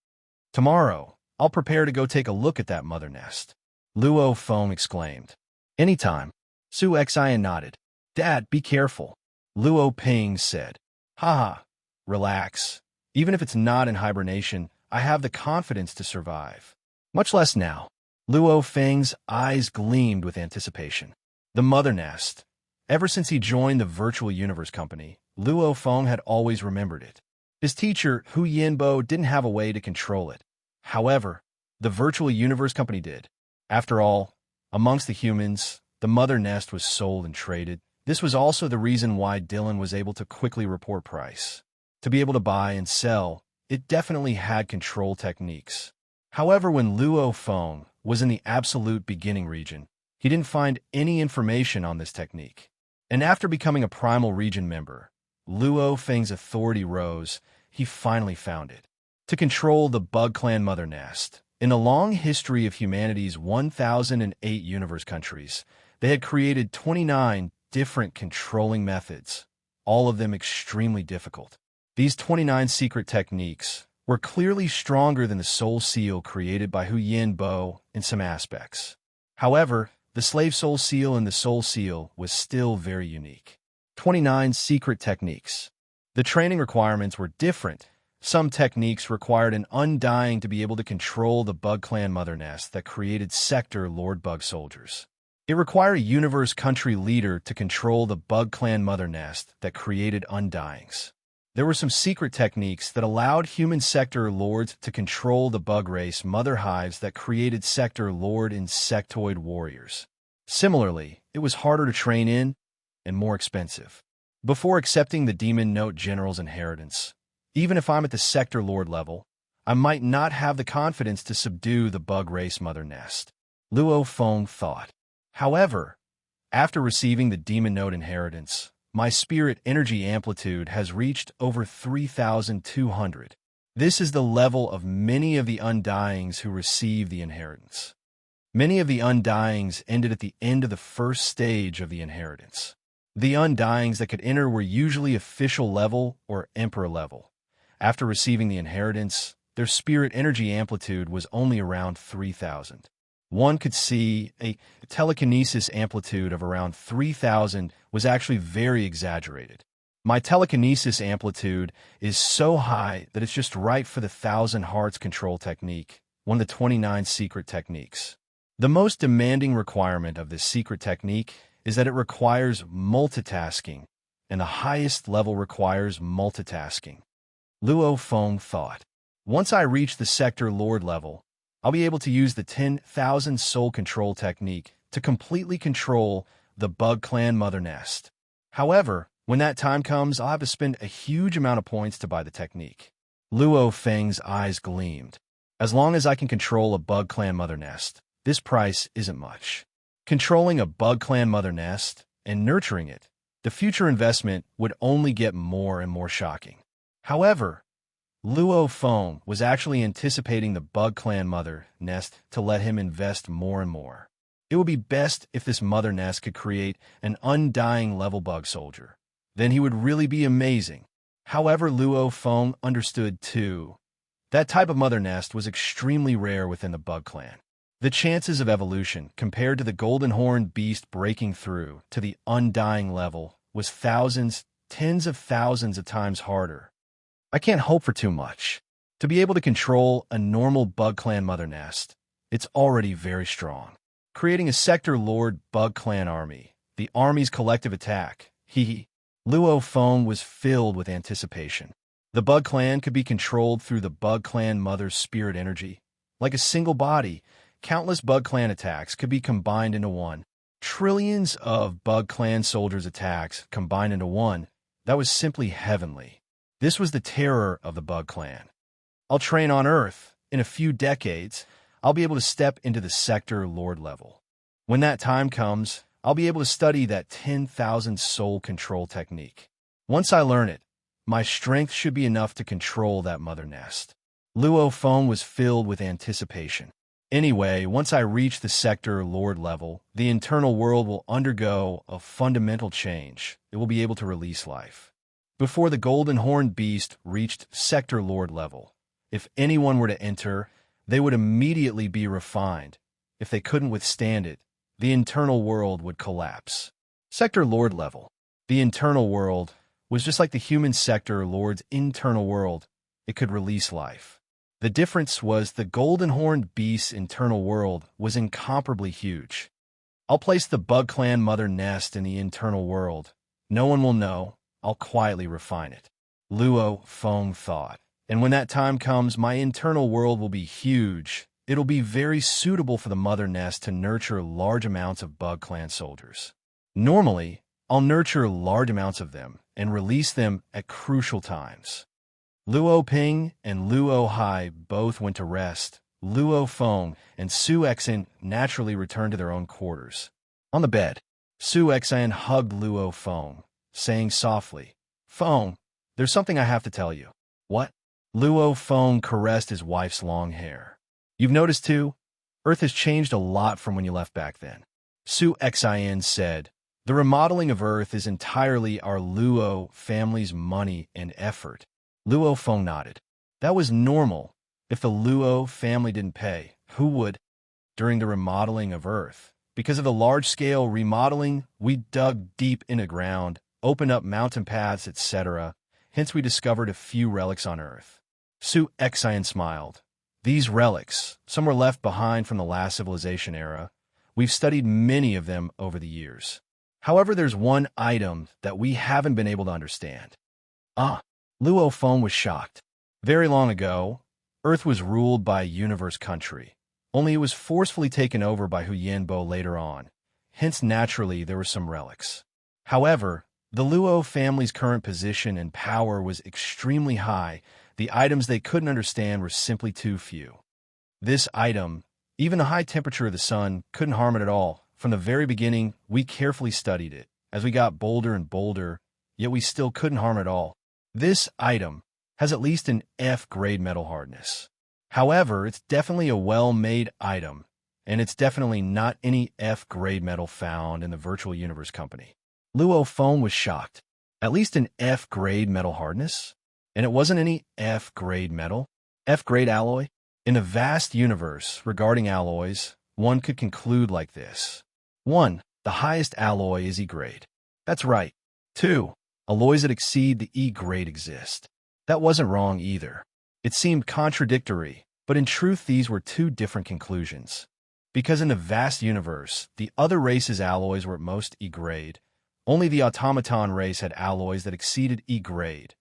Tomorrow, I'll prepare to go take a look at that mother nest. Luo Feng exclaimed. Anytime. Su Xian nodded. Dad, be careful. Luo Ping said. Haha, relax. Even if it's not in hibernation, I have the confidence to survive. Much less now. Luo Feng's eyes gleamed with anticipation. The mother nest. Ever since he joined the Virtual Universe Company, Luo Feng had always remembered it. His teacher, Hu Yinbo, didn't have a way to control it. However, the Virtual Universe Company did. After all, amongst the humans, the mother nest was sold and traded. This was also the reason why Dylan was able to quickly report price. To be able to buy and sell, it definitely had control techniques. However, when Luo Feng was in the absolute beginning region, he didn't find any information on this technique. And after becoming a Primal Region member, Luo Feng's authority rose. He finally found it. To control the Bug Clan mother nest. In the long history of humanity's 1008 universe countries, they had created 29 different controlling methods, all of them extremely difficult. These 29 secret techniques were clearly stronger than the Soul Seal created by Hu Yinbo in some aspects. However, the Slave Soul Seal and the Soul Seal was still very unique. 29 secret techniques. The training requirements were different. Some techniques required an Undying to be able to control the Bug Clan mother nest that created Sector Lord bug soldiers. It required a universe country leader to control the Bug Clan mother nest that created Undyings. There were some secret techniques that allowed human Sector Lords to control the bug race mother hives that created Sector Lord insectoid warriors. Similarly, it was harder to train in and more expensive. Before accepting the Demon Note General's inheritance, even if I'm at the Sector Lord level, I might not have the confidence to subdue the bug race mother nest. Luo Feng thought. However, after receiving the Demon Node inheritance, my spirit energy amplitude has reached over 3,200. This is the level of many of the Undyings who receive the inheritance. Many of the Undyings ended at the end of the first stage of the inheritance. The Undyings that could enter were usually official level or emperor level. After receiving the inheritance, their spirit energy amplitude was only around 3,000. One could see a telekinesis amplitude of around 3,000 was actually very exaggerated. My telekinesis amplitude is so high that it's just right for the 1,000 Hearts control technique, one of the 29 secret techniques. The most demanding requirement of this secret technique is that it requires multitasking, and the highest level requires multitasking. Luo Feng thought, once I reach the Sector Lord level, I'll be able to use the 10,000 soul control technique to completely control the Bug Clan Mother Nest. However, when that time comes, I'll have to spend a huge amount of points to buy the technique. Luo Feng's eyes gleamed. As long as I can control a Bug Clan Mother Nest, this price isn't much. Controlling a Bug Clan Mother Nest and nurturing it, the future investment would only get more and more shocking. However, Luo Feng was actually anticipating the Bug Clan Mother Nest to let him invest more and more. It would be best if this Mother Nest could create an undying level bug soldier. Then he would really be amazing. However, Luo Feng understood too. That type of Mother Nest was extremely rare within the Bug Clan. The chances of evolution compared to the Golden Horned Beast breaking through to the undying level was thousands, tens of thousands of times harder. I can't hope for too much. To be able to control a normal Bug Clan Mother Nest, it's already very strong. Creating a Sector Lord Bug Clan army, the army's collective attack, Luo Feng was filled with anticipation. The Bug Clan could be controlled through the Bug Clan Mother's spirit energy. Like a single body, countless Bug Clan attacks could be combined into one. Trillions of Bug Clan soldiers' attacks combined into one. That was simply heavenly. This was the terror of the Bug Clan. I'll train on Earth. In a few decades, I'll be able to step into the Sector Lord level. When that time comes, I'll be able to study that 10,000 soul control technique. Once I learn it, my strength should be enough to control that Mother Nest. Luo Feng was filled with anticipation. Anyway, once I reach the Sector Lord level, the internal world will undergo a fundamental change. It will be able to release life. Before the Golden Horned Beast reached Sector Lord level, if anyone were to enter, they would immediately be refined. If they couldn't withstand it, the internal world would collapse. Sector Lord level. The internal world was just like the human Sector Lord's internal world. It could release life. The difference was the Golden Horned Beast's internal world was incomparably huge. I'll place the Bug Clan Mother Nest in the internal world. No one will know. I'll quietly refine it. Luo Feng thought. And when that time comes, my internal world will be huge. It'll be very suitable for the Mother Nest to nurture large amounts of Bug Clan soldiers. Normally, I'll nurture large amounts of them and release them at crucial times. Luo Ping and Luo Hai both went to rest. Luo Feng and Su Exan naturally returned to their own quarters. On the bed, Su Exan hugged Luo Feng, saying softly, "Feng, there's something I have to tell you." "What?" Luo Feng caressed his wife's long hair. "You've noticed too? Earth has changed a lot from when you left back then." Su Exan said, "The remodeling of Earth is entirely our Luo family's money and effort." Luo Feng nodded. That was normal. If the Luo family didn't pay, who would? During the remodeling of Earth, because of the large-scale remodeling, we dug deep in the ground, opened up mountain paths, etc. Hence we discovered a few relics on Earth. Su Exan smiled. These relics, some were left behind from the last civilization era. We've studied many of them over the years. However, there's one item that we haven't been able to understand. Luo Feng was shocked. Very long ago, Earth was ruled by a universe country. Only it was forcefully taken over by Hu Yanbo later on. Hence, naturally, there were some relics. However, the Luo family's current position and power was extremely high. The items they couldn't understand were simply too few. This item, even the high temperature of the sun, couldn't harm it at all. From the very beginning, we carefully studied it. As we got bolder and bolder, yet we still couldn't harm it all. This item has at least an F-grade metal hardness. However, it's definitely a well-made item, and it's definitely not any F-grade metal found in the virtual universe company. Luo Feng was shocked. At least an F-grade metal hardness? And it wasn't any F-grade metal? F-grade alloy? In the vast universe regarding alloys, one could conclude like this. 1. The highest alloy is E-grade. That's right. 2. Alloys that exceed the E-grade exist. That wasn't wrong either. It seemed contradictory, but in truth these were two different conclusions. Because in the vast universe, the other races' alloys were at most E-grade. Only the automaton race had alloys that exceeded E-grade.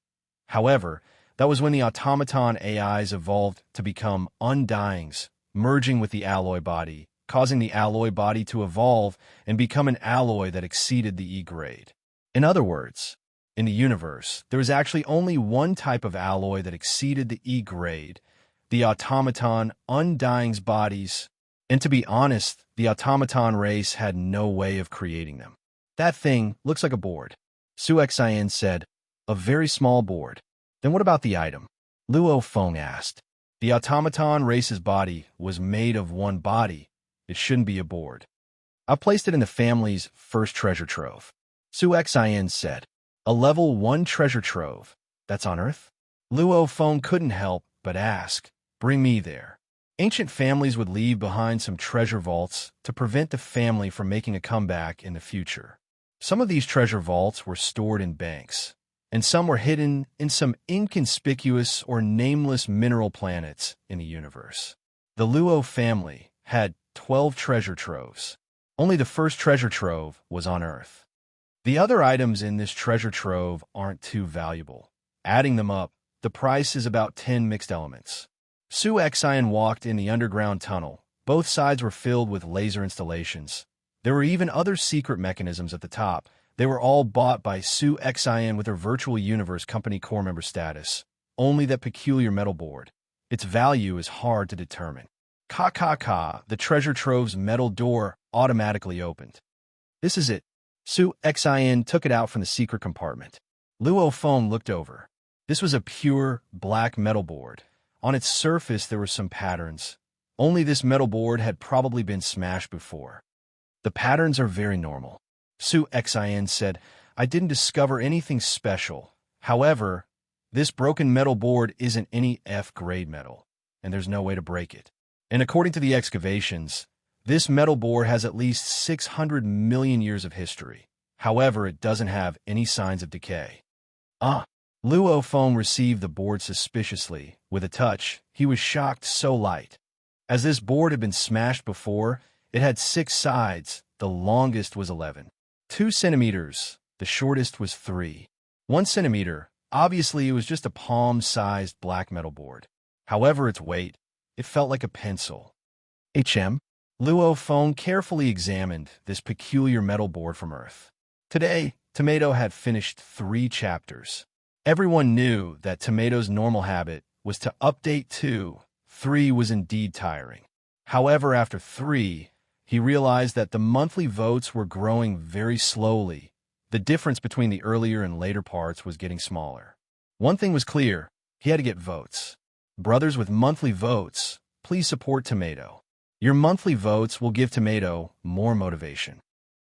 However, that was when the automaton AIs evolved to become undyings, merging with the alloy body, causing the alloy body to evolve and become an alloy that exceeded the E-grade. In other words, in the universe, there was actually only one type of alloy that exceeded the E-grade, the automaton undying's bodies, and to be honest, the automaton race had no way of creating them. That thing looks like a board. Su Xian said, a very small board. Then what about the item? Luo Feng asked. The automaton race's body was made of one body. It shouldn't be a board. I placed it in the family's first treasure trove. Su Xian said, a level 1 treasure trove. That's on Earth? Luo Feng couldn't help but ask, bring me there. Ancient families would leave behind some treasure vaults to prevent the family from making a comeback in the future. Some of these treasure vaults were stored in banks, and some were hidden in some inconspicuous or nameless mineral planets in the universe. The Luo family had 12 treasure troves. Only the first treasure trove was on Earth. The other items in this treasure trove aren't too valuable. Adding them up, the price is about 10 mixed elements. Su Xian walked in the underground tunnel. Both sides were filled with laser installations. There were even other secret mechanisms at the top. They were all bought by Su Xian with her virtual universe company core member status. Only that peculiar metal board. Its value is hard to determine. The treasure trove's metal door automatically opened. This is it. Su Xian took it out from the secret compartment. Luo Feng looked over. This was a pure black metal board. On its surface there were some patterns. Only this metal board had probably been smashed before. The patterns are very normal. Su Xian said, I didn't discover anything special. However, this broken metal board isn't any F-grade metal, and there's no way to break it. And according to the excavations, this metal board has at least 600 million years of history. However, it doesn't have any signs of decay. Luo Feng received the board suspiciously. With a touch, he was shocked so light. As this board had been smashed before, it had 6 sides. The longest was 11. 2 centimeters. The shortest was 3. 1 centimeter. Obviously, it was just a palm-sized black metal board. However, its weight, it felt like a pencil. Luo Feng carefully examined this peculiar metal board from Earth. Today, Tomato had finished 3 chapters. Everyone knew that Tomato's normal habit was to update 2. 3 was indeed tiring. However, after 3, he realized that the monthly votes were growing very slowly. The difference between the earlier and later parts was getting smaller. One thing was clear, he had to get votes. Brothers with monthly votes, please support Tomato. Your monthly votes will give Tomato more motivation.